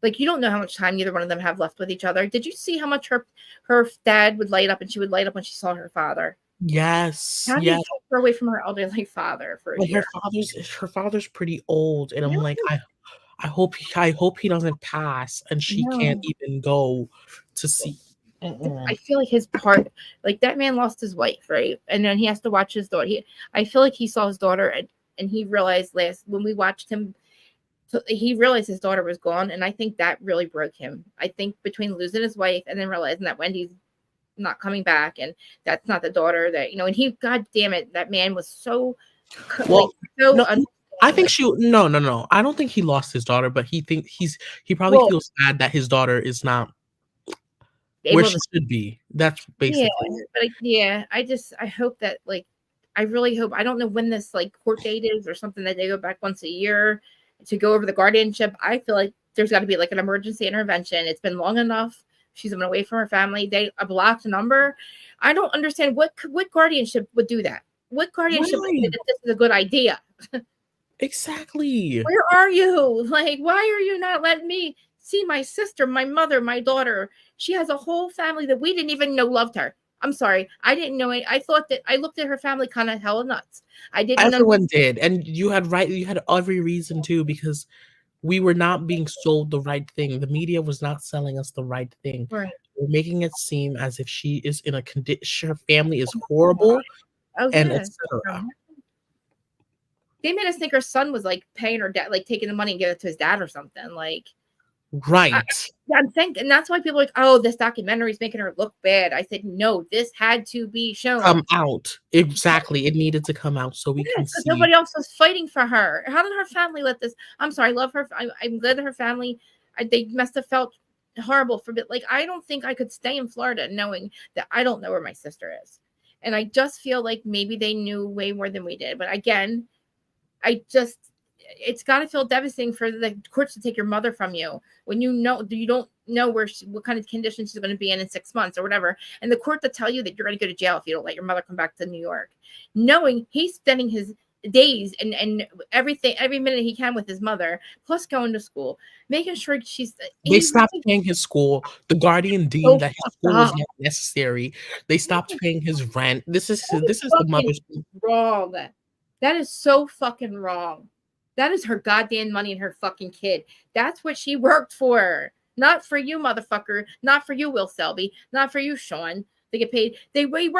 S1: Like, you don't know how much time either one of them have left with each other. Did you see how much her dad would light up, and she would light up when she saw her father?
S6: Yes.
S1: How do you take her away from her elderly father for a year?
S6: Her father's pretty old, and I'm like, I hope he doesn't pass and she can't even go to see.
S1: I feel like his part, like that man lost his wife, right? And then he has to watch his daughter. I feel like he saw his daughter, and he realized when we watched him, he realized his daughter was gone, and I think that really broke him. I think between losing his wife and then realizing that Wendy's not coming back, and that's not the daughter that and he, god damn it, that man was so
S6: well. No, I think
S1: no.
S6: I don't think he lost his daughter, but he probably feels sad that his daughter is not where she should be. That's basically
S1: it. But I hope that, like, I really hope, I don't know when this like court date is or something, that they go back once a year to go over the guardianship. I feel like there's got to be like an emergency intervention. It's been long enough. She's been away from her family. A blocked number. I don't understand what guardianship would do that. What guardianship would say that this is a good idea?
S6: Exactly.
S1: Where are you? Like, why are you not letting me see my sister, my mother, my daughter? She has a whole family that we didn't even know loved her. I'm sorry. I didn't know it. I thought that I looked at her family kind of hella nuts.
S6: Everyone did. And you had every reason to, because we were not being sold the right thing. The media was not selling us the right thing.
S1: Right.
S6: We're making it seem as if she is in a condition, her family is horrible, and etc.
S1: They made us think her son was like paying her dad, like taking the money and giving it to his dad or something. Like,
S6: right.
S1: I'm thinking, and that's why people are like, oh, this documentary is making her look bad. I said, no, this had to be shown.
S6: Come out. Exactly. It needed to come out so we can see.
S1: Nobody else was fighting for her. How did her family let this? I'm sorry, I love her. I'm glad that her family, they must have felt horrible for a bit. Like, I don't think I could stay in Florida knowing that I don't know where my sister is. And I just feel like maybe they knew way more than we did. But again, it's got to feel devastating for the courts to take your mother from you when you don't know what kind of condition she's going to be in 6 months or whatever, and the court to tell you that you're going to go to jail if you don't let your mother come back to New York, knowing he's spending his days and everything, every minute he can with his mother, plus going to school, making sure
S6: they stopped paying his school. The guardian deemed that his school was not necessary. They stopped paying his rent. This is the mother's
S1: wrong. That is so fucking wrong. That is her goddamn money and her fucking kid. That's what she worked for. Not for you, motherfucker. Not for you, Will Selby. Not for you, Sean. They get paid.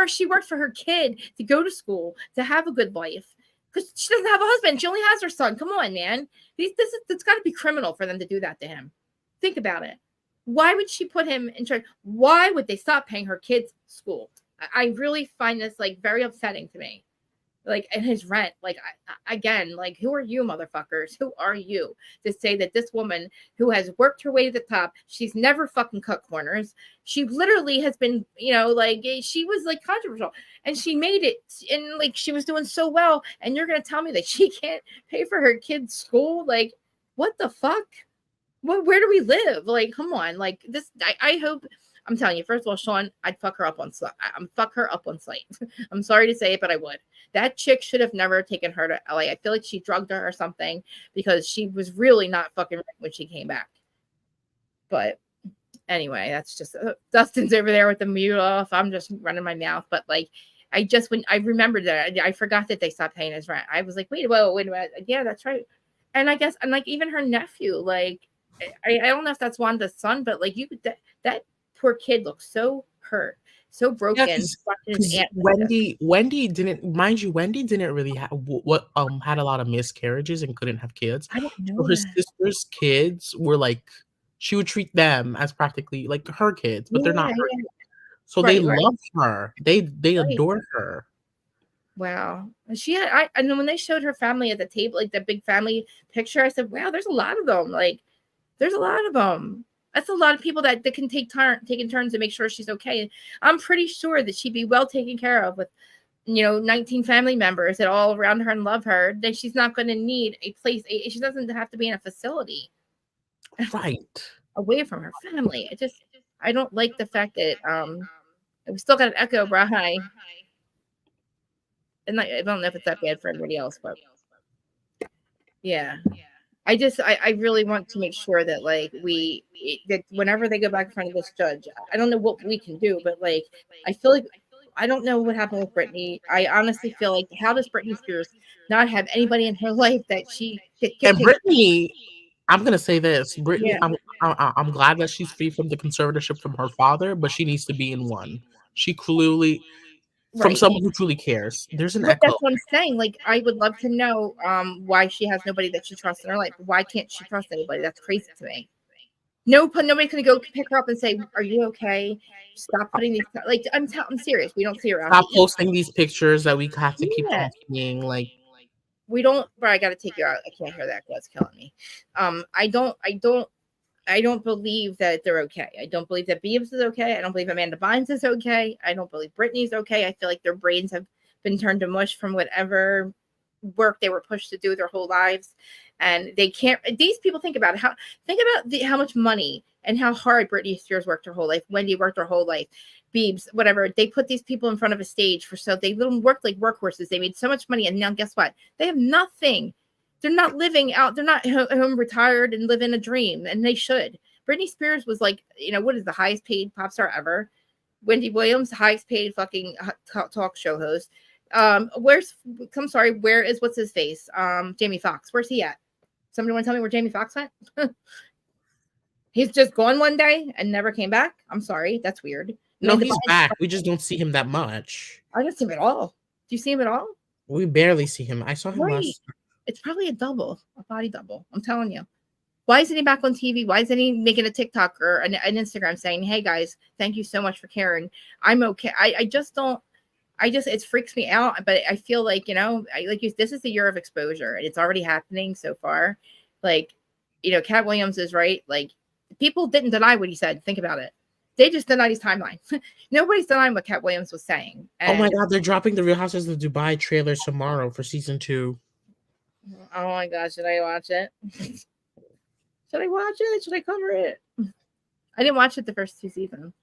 S1: She worked for her kid to go to school, to have a good life. Because she doesn't have a husband. She only has her son. Come on, man. It's got to be criminal for them to do that to him. Think about it. Why would she put him in charge? Why would they stop paying her kids' school? I really find this like very upsetting to me. Like, and his rent, like, again, like, who are you, motherfuckers? Who are you to say that this woman who has worked her way to the top, she's never fucking cut corners. She literally has been, like, she was like controversial and she made it, and like, she was doing so well. And you're going to tell me that she can't pay for her kids' school? Like, what the fuck? Where do we live? Like, come on. Like, this, I hope. I'm telling you, first of all, Sean, I'd fuck her up on site. I'm sorry to say it, but I would. that chick should have never taken her to LA. I feel like she drugged her or something because she was really not fucking right when she came back. But anyway, that's just Dustin's over there with the mute off. I'm just running my mouth. But like, when I remembered that, I forgot that they stopped paying his rent. I was like, wait a minute. Yeah, that's right. And I guess, and like even her nephew, like, I don't know if that's Wanda's son, but like that poor kid looks so hurt, so broken.
S6: Yeah, Wendy didn't really have had a lot of miscarriages and couldn't have kids.
S1: I don't know.
S6: So her sister's kids were like, she would treat them as practically like her kids, but they're not her kids. So they love her. They adore her.
S1: Wow. She had, I know when they showed her family at the table, like the big family picture, I said, wow, there's a lot of them. Like, there's a lot of them. That's a lot of people that can taking turns to make sure she's okay. I'm pretty sure that she'd be well taken care of with, 19 family members that all around her and love her. That she's not going to need a place. She doesn't have to be in a facility.
S6: Right.
S1: Away from her family. I don't like the fact that, we still got an echo, Brahai. And I don't know if it's that bad for everybody else, but yeah. I really want to make sure that like that whenever they go back in front of this judge, I don't know what we can do, but like I feel like I don't know what happened with Britney. I honestly feel like how does Britney Spears not have anybody in her life that she
S6: and Britney? I'm gonna say this, Britney.
S1: Yeah.
S6: I'm glad that she's free from the conservatorship from her father, but she needs to be in one. She clearly. From someone who truly cares. There's an echo.
S1: That's what I'm saying. Like, I would love to know why she has nobody that she trusts in her life. Why can't she trust anybody? That's crazy to me. Nobody's gonna go pick her up and say, "Are you okay? Stop putting these." Like, I'm serious. We don't see her out.
S6: Stop posting these pictures that we have to keep on seeing. Like,
S1: we don't. But I got to take you out. I can't hear that. It's killing me. I don't believe that they're okay. I don't believe that Beavis is okay. I don't believe Amanda Bynes is okay. I don't believe Britney's okay. I feel like their brains have been turned to mush from whatever work they were pushed to do their whole lives. And they can't, these people think about it. How much money and how hard Britney Spears worked her whole life. Wendy worked her whole life. Biebs, whatever. They put these people in front of a stage they worked like workhorses. They made so much money. And now guess what? They have nothing. They're not living out. They're not home retired and living a dream, and they should. Britney Spears was like, what is the highest paid pop star ever? Wendy Williams, highest paid fucking talk show host. Where is what's his face? Jamie Foxx. Where's he at? Somebody want to tell me where Jamie Foxx went? He's just gone one day and never came back. I'm sorry, that's weird.
S6: No, he's back. We just don't see him that much.
S1: I don't see him at all. Do you see him at all?
S6: We barely see him. I saw him last.
S1: It's probably a body double. I'm telling you. Why isn't he back on TV? Why isn't he making a TikTok or an Instagram saying, "Hey guys, thank you so much for caring. I'm okay." It freaks me out. But I feel like, this is the year of exposure and it's already happening so far. Like, Cat Williams is right. Like, people didn't deny what he said. Think about it. They just denied his timeline. Nobody's denying what Cat Williams was saying.
S6: Oh my God, they're dropping the Real Housewives of Dubai trailer tomorrow for season 2.
S1: Oh my God, should I watch it? Should I watch it? Should I cover it? I didn't watch it the first 2 seasons.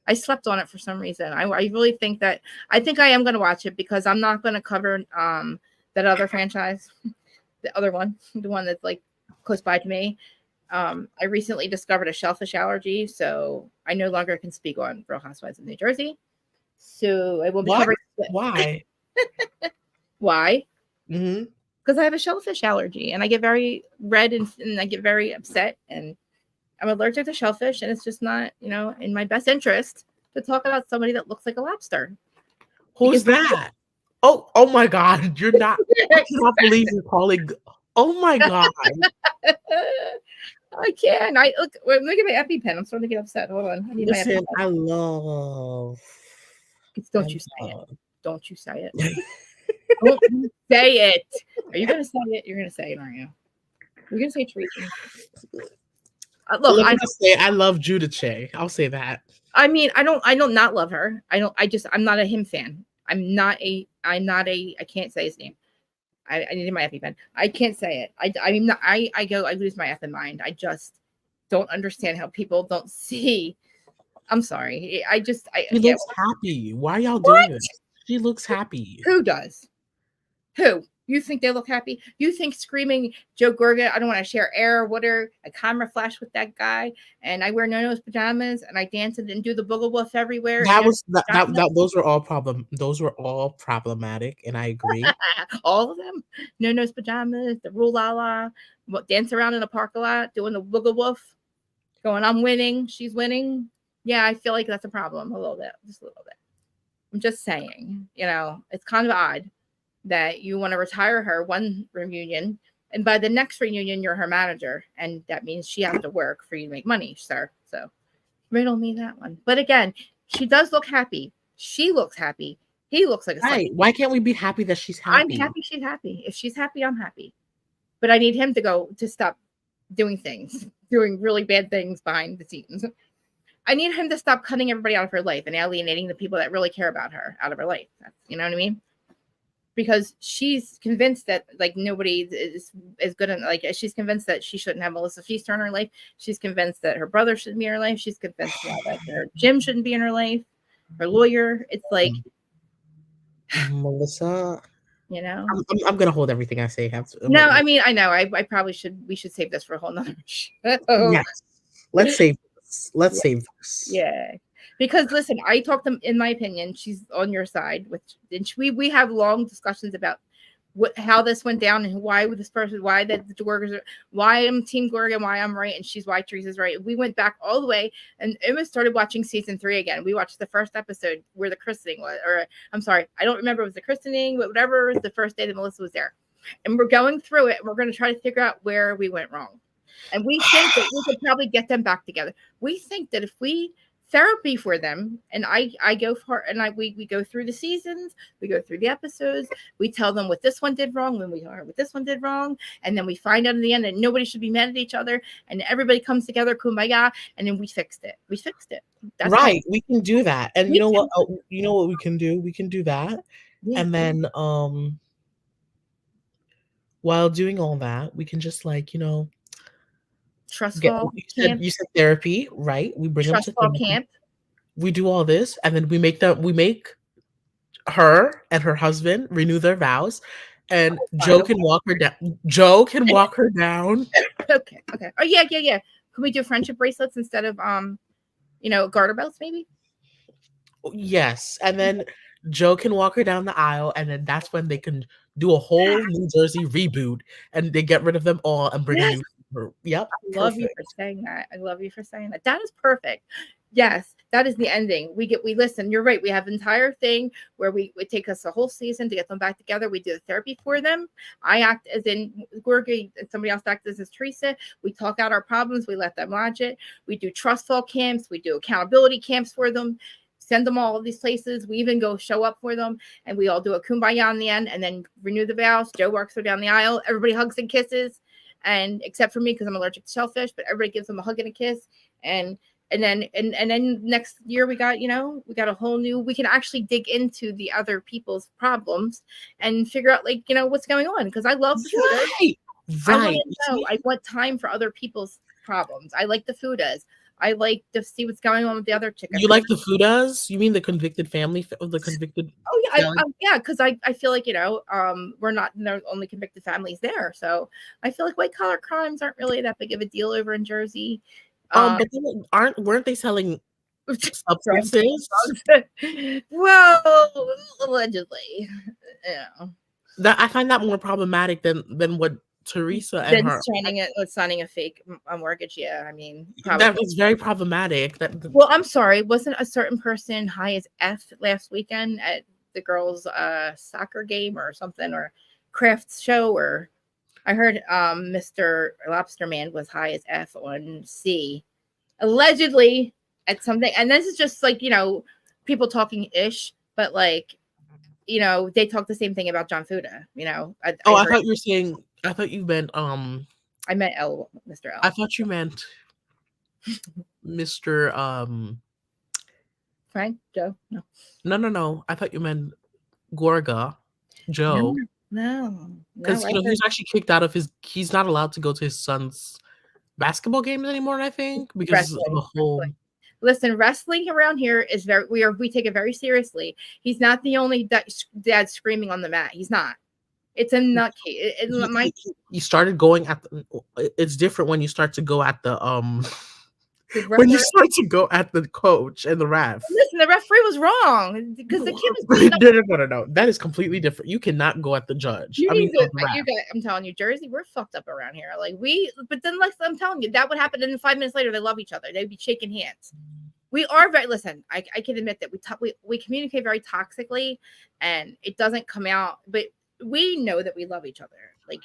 S1: I slept on it for some reason. I really think I am going to watch it because I'm not going to cover that other franchise, the other one, the one that's like close by to me. I recently discovered a shellfish allergy, so I no longer can speak on Real Housewives of New Jersey. So I will be covering it.
S6: Why?
S1: Why?
S6: Mm-hmm.
S1: Because I have a shellfish allergy and I get very red and I get very upset and I'm allergic to shellfish and it's just not, in my best interest to talk about somebody that looks like a lobster.
S6: Who's that? Oh my God. You're not, I cannot believe you're calling. Oh my God.
S1: I can't. Look at my EpiPen. I'm starting to get upset. Hold on.
S6: Listen, I love.
S1: Don't you say it. Don't you say it. Don't you say it. Are you going to say it? You're going to say it, aren't you? You're going to say Teresa. Look,
S6: I love Judice. I'll say that.
S1: I mean, I don't not love her. I'm not a him fan. I can't say his name. I needed my EpiPen. I can't say it. I lose my effing mind. I just don't understand how people don't see. I'm sorry.
S6: He looks happy. Why are y'all doing this? She looks happy.
S1: Who does? Who? You think they look happy? You think screaming Joe Gorga, I don't want to share air, water, a camera flash with that guy, and I wear no-nose pajamas and I dance and do the boogle woof everywhere.
S6: That was that those were all problematic, and I agree.
S1: All of them. No-nose pajamas, the rule la la, dance around in the park a lot, doing the boogle woof, going, I'm winning, she's winning. Yeah, I feel like that's a problem a little bit, just a little bit. I'm just saying, it's kind of odd that you want to retire her one reunion, and by the next reunion, you're her manager, and that means she has to work for you to make money, sir. So riddle me that one. But again, she does look happy. She looks happy. He looks like a
S6: Right. Why can't we be happy that she's happy?
S1: I'm happy she's happy. If she's happy, I'm happy. But I need him to stop doing really bad things behind the scenes. I need him to stop cutting everybody out of her life and alienating the people that really care about her out of her life. You know what I mean? Because she's convinced that nobody is good. She's convinced that she shouldn't have Melissa Feaster in her life. She's convinced that her brother shouldn't be in her life. She's convinced that her Jim shouldn't be in her life. Her lawyer. It's like
S6: Melissa.
S1: I'm
S6: gonna hold everything I say.
S1: No, I mean I know. I probably should. We should save this for a whole nother show.
S6: Yes. Let's save this. Save this.
S1: Yeah. Because listen, I talked to, in my opinion, she's on your side. We have long discussions about how this went down and why with this person, why the Gorgas are, why I'm Team Gorga and why I'm right and she's why Teresa's right. We went back all the way and Emma started watching season 3 again. We watched the first episode where the christening was, or I'm sorry, I don't remember if it was the christening, but whatever, it was the first day that Melissa was there. And we're going through it and we're going to try to figure out where we went wrong. And we think that we could probably get them back together. We think that if we therapy for them, and I go for, and we go through the seasons, we go through the episodes, we tell them what this one did wrong, what this one did wrong, and then we find out in the end that nobody should be mad at each other, and everybody comes together, kumbaya, and then we fixed it. That's
S6: right. We can do that, and you know what? You know what we can do? We can do that, and then while doing all that, we can just
S1: trust fall camp.
S6: You said therapy, right? We bring
S1: trust
S6: them to
S1: fall camp.
S6: We do all this, and then we make her and her husband renew their vows, and Joe can walk her down.
S1: Okay. Oh yeah. Can we do friendship bracelets instead of garter belts, maybe?
S6: Yes, and then Joe can walk her down the aisle, and then that's when they can do a whole New Jersey reboot, and they get rid of them all and bring a new. Yep.
S1: I love you for saying that. That is perfect. Yes, that is the ending. We listen. You're right. We have an entire thing where it take us a whole season to get them back together. We do the therapy for them. I act as in Gorga, and somebody else acts as Teresa. We talk out our problems. We let them lodge it. We do trust fall camps. We do accountability camps for them. Send them all of these places. We even go show up for them, and we all do a kumbaya in the end, and then renew the vows. Joe walks her down the aisle. Everybody hugs and kisses. And except for me, because I'm allergic to shellfish, but everybody gives them a hug and a kiss. And then next year we got a whole new, we can actually dig into the other people's problems and figure out what's going on. Because I love the food. Right. I want time for other people's problems. I like the Fudas. I like to see what's going on with the other chicken.
S6: You like the Fudas? You mean the convicted family? The convicted?
S1: Oh yeah, because I feel like we're not the only convicted families there, so I feel like white collar crimes aren't really that big of a deal over in Jersey.
S6: But weren't they selling substances?
S1: Well, allegedly,
S6: That I find that more problematic than what Teresa and her
S1: signing a fake mortgage. Yeah, I mean
S6: that was very problematic.
S1: Well, I'm sorry, wasn't a certain person high as F last weekend at the girls' soccer game or something, or crafts show? Or I heard Mr. Lobster Man was high as F on C, allegedly at something. And this is just people talking ish, but they talk the same thing about John Fuda. I
S6: thought you were saying. I thought you meant
S1: I meant Mr. L.
S6: I thought you meant Mr.
S1: Frank? Joe?
S6: No. I thought you meant Gorga, Joe.
S1: No.
S6: Because he's actually kicked out of he's not allowed to go to his son's basketball games anymore, I think, because of the whole
S1: Listen, wrestling around here is we take it very seriously. He's not the only dad screaming on the mat. He's not. It's a nutcase.
S6: You started going at it's different when you start to go at the when you start to go at the coach and the ref.
S1: Listen, the referee was wrong because the kid was
S6: no. That is completely different. You cannot go at the judge.
S1: I'm telling you, Jersey, we're fucked up around here. But then I'm telling you, that would happen, and then 5 minutes later, they love each other. They'd be shaking hands. We are I can admit that we communicate very toxically, and it doesn't come out, but we know that we love each other. Like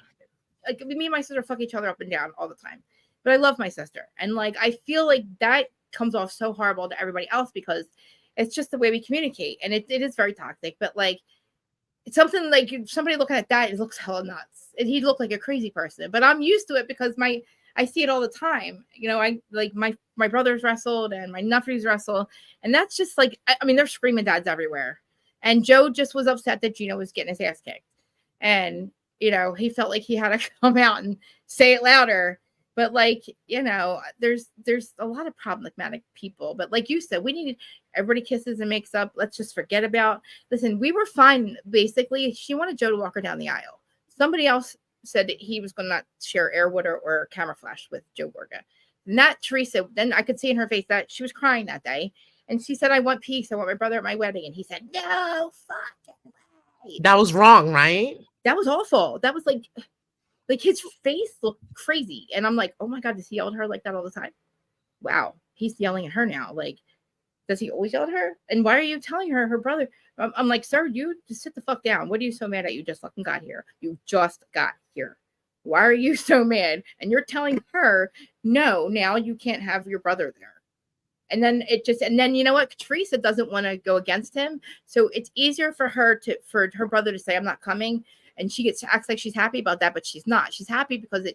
S1: me and my sister fuck each other up and down all the time. But I love my sister. And I feel like that comes off so horrible to everybody else because it's just the way we communicate. And it is very toxic. But it's something like somebody looking at that, it looks hella nuts. And he looked like a crazy person. But I'm used to it because I see it all the time. My brothers wrestled and my nephews wrestle. And that's just they're screaming dads everywhere. And Joe just was upset that Gino was getting his ass kicked. And, he felt like he had to come out and say it louder. But there's a lot of problematic people. But like you said, everybody kisses and makes up. Let's just forget about. Listen, we were fine. Basically, she wanted Joe to walk her down the aisle. Somebody else said that he was going to not share Airwood or camera flash with Joe Borga. And that Teresa, then I could see in her face that she was crying that day. And she said, I want peace. I want my brother at my wedding. And he said, no fucking way.
S6: That was wrong, right?
S1: That was awful. That was like his face looked crazy. And I'm like, oh my God, does he yell at her like that all the time? Wow. He's yelling at her now. Does he always yell at her? And why are you telling her brother? I'm like, sir, you just sit the fuck down. What are you so mad at? You just fucking got here. You just got here. Why are you so mad? And you're telling her, no, now you can't have your brother there. And then you know what? Teresa doesn't want to go against him. So it's easier for her for her brother to say, I'm not coming. And she acts like she's happy about that, but she's not. She's happy because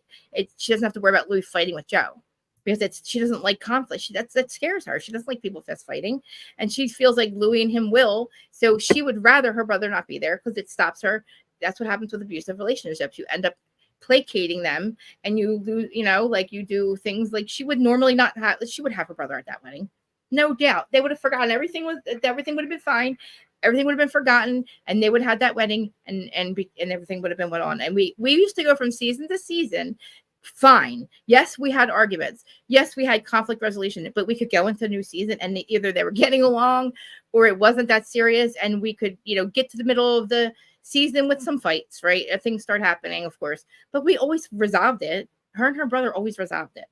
S1: she doesn't have to worry about Louis fighting with Joe because she doesn't like conflict. That scares her. She doesn't like people fist fighting, and she feels like Louis and him will. So she would rather her brother not be there because it stops her. That's what happens with abusive relationships. You end up placating them, and you lose. You do things like she would normally not have. She would have her brother at that wedding, no doubt. They would have forgotten everything would have been fine. Everything would have been forgotten, and they would have that wedding, and everything would have been went on. And we used to go from season to season, fine. Yes, we had arguments. Yes, we had conflict resolution, but we could go into a new season, and either they were getting along, or it wasn't that serious, and we could, get to the middle of the season with some fights, right? If things start happening, of course. But we always resolved it. Her and her brother always resolved it,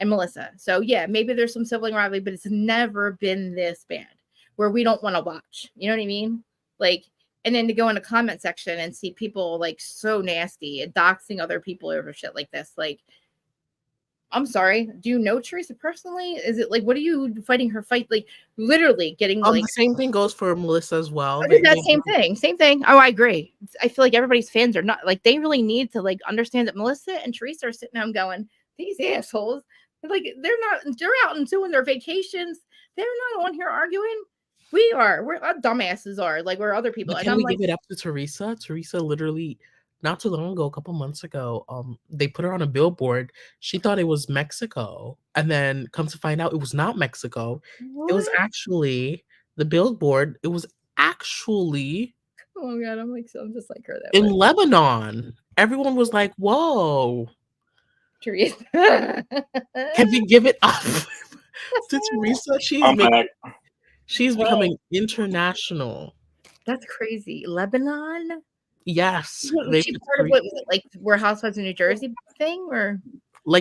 S1: and Melissa. So yeah, maybe there's some sibling rivalry, but it's never been this bad where we don't want to watch. You know what I mean? And then to go in the comment section and see people so nasty and doxing other people over shit like this. I'm sorry. Do you know Teresa personally? Is it what are you fighting her fight? Literally getting
S6: the same thing goes for Melissa as well.
S1: Same thing. Oh, I agree. I feel like everybody's fans are not they really need to understand that Melissa and Teresa are sitting home going, these assholes, they're out and doing their vacations. They're not on here arguing. We're dumbasses are where other people.
S6: Can we give it up to Teresa? Teresa literally, not too long ago, a couple months ago, they put her on a billboard. She thought it was Mexico, and then come to find out it was not Mexico.
S1: What?
S6: It was actually the billboard. It was actually
S1: oh my God, I'm just like her that
S6: in
S1: way.
S6: Lebanon. Everyone was like, "Whoa,
S1: Teresa!"
S6: Can we give it up to Teresa? She's becoming international.
S1: That's crazy. Lebanon?
S6: Yes.
S1: She part of what was it where Housewives of New Jersey thing, or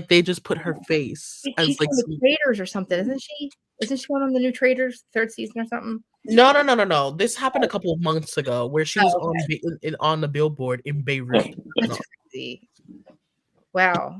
S6: they just put her face as
S1: she's the Traders or something, isn't she? Isn't she one on the new Traders third season or something?
S6: No. This happened a couple of months ago where she was on the billboard in Beirut.
S1: That's crazy. Wow.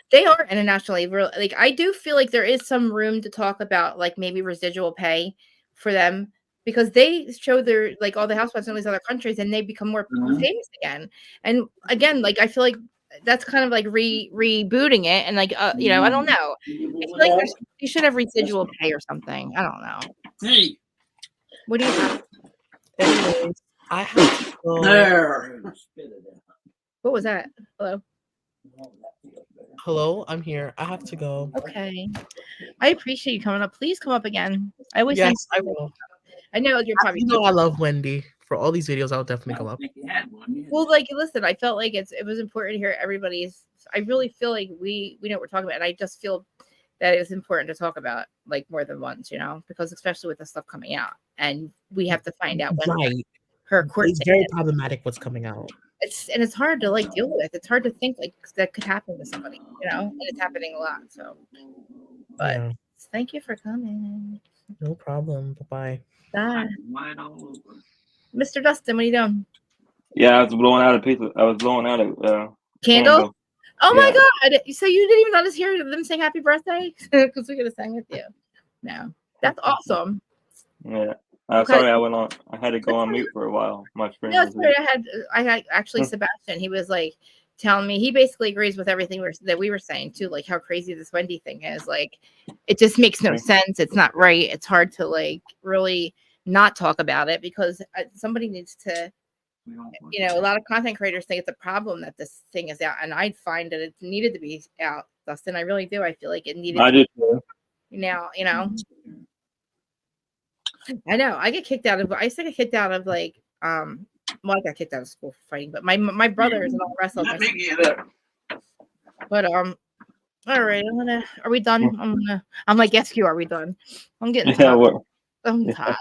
S1: They are internationally I do feel like there is some room to talk about maybe residual pay for them because they show their all the housewives in all these other countries and they become more famous again. And again, I feel like that's kind of rebooting it and I don't know. I feel like you should have residual pay or something. I don't know.
S4: Hey,
S1: what do you have?
S6: Anyways, I have to go.
S4: there.
S1: What was that? Hello.
S6: Hello, I'm here. I have to go.
S1: Okay. I appreciate you coming up. Please come up again. I always
S6: Yes,
S1: think
S6: I will.
S1: I know you're probably
S6: You know I love Wendy. For all these videos, I'll definitely come up.
S1: well. Like, listen, I felt like it was important to hear everybody's. I really feel like we know what we're talking about, and I just feel that it's important to talk about like more than once, you know, because especially with the stuff coming out, and we have to find out when
S6: Right.
S1: her court
S6: It's
S1: date
S6: very
S1: is.
S6: problematic what's coming out.
S1: It's hard to like deal with. It's hard to think like that could happen to somebody, you know, and it's happening a lot. So, but
S6: Yeah.
S1: thank you for coming.
S6: No problem. Bye-bye.
S1: Bye. Mr. Dustin, what are you doing?
S2: Yeah, I was blowing out a piece of. I was blowing out a
S1: Candle?
S2: candle.
S1: Oh
S2: Yeah.
S1: my God. So you didn't even let us hear them sing happy birthday? Because we could have sang with you. No. That's awesome.
S2: Yeah.
S1: Okay.
S2: Sorry, I had to go on mute for a while. My friend
S1: No,
S2: was
S1: sorry,
S2: here.
S1: I had actually Sebastian. He was like telling me he basically agrees with everything that we were saying too, like how crazy this Wendy thing is. Like it just makes no sense. It's not right. It's hard to like really not talk about it because somebody needs to. You know, a lot of content creators think it's a problem that this thing is out, and I find that it needed to be out, Dustin. I really do. I feel like it needed.
S2: I did too.
S1: Now, you know, I know I get kicked out of. I used to get kicked out of like, well, I got kicked out of school for fighting, but my brothers and all the rest of them. But all right, are we done? I'm like, yes, you are. We done? I'm getting tired. I'm tired.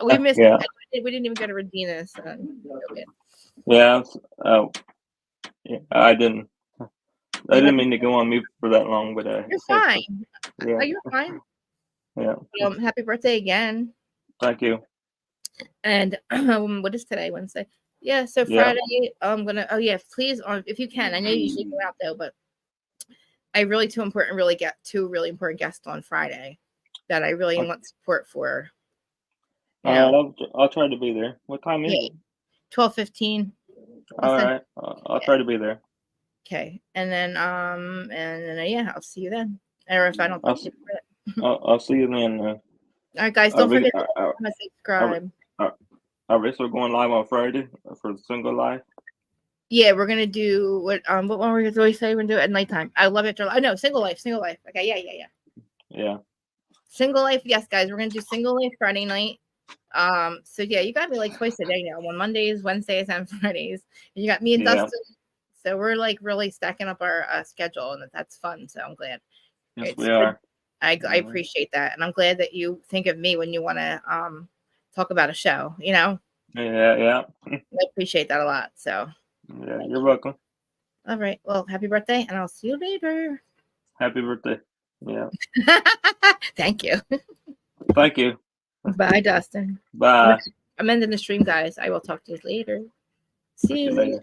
S1: We missed.
S2: Yeah.
S1: We didn't even go to Regina's.
S2: Yeah. Yeah. I didn't mean to go on mute for that long, but
S1: you're fine.
S2: Yeah.
S1: You're fine.
S2: Yeah.
S1: Happy birthday again.
S2: Thank you.
S1: And what is today? Wednesday. Yeah. So Friday, I'm gonna. Oh yeah, please. If you can, I know you usually go out though, but I really get two really important guests on Friday that I really want support for. You know.
S2: I'll try to be there. What time is it?
S1: 12:15.
S2: All right. I'll try to be there.
S1: Okay. And then yeah, I'll see you then. Or if I don't talk to you,
S2: I'll see you then.
S1: All right, guys, don't forget to subscribe.
S2: Are we still going live on Friday for the single live?
S1: Yeah, we're gonna do what one were we always say we're gonna do it at nighttime. I love it. I know single life. Okay, yeah. Single life, yes, guys. We're gonna do single life Friday night. So yeah, you got me like twice a day now. On Mondays, Wednesdays, and Fridays. And you got me and Dustin. So we're like really stacking up our schedule, and that's fun. So I'm glad.
S2: Yes, we are.
S1: I appreciate that, and I'm glad that you think of me when you want to talk about a show. You know.
S2: Yeah.
S1: I appreciate that a lot. So.
S2: Yeah, you're welcome.
S1: All right. Well, happy birthday, and I'll see you later.
S2: Happy birthday. Yeah.
S1: Thank you.
S2: Thank you.
S1: Bye, Dustin.
S2: Bye.
S1: I'm ending the stream, guys. I will talk to you later. See you later.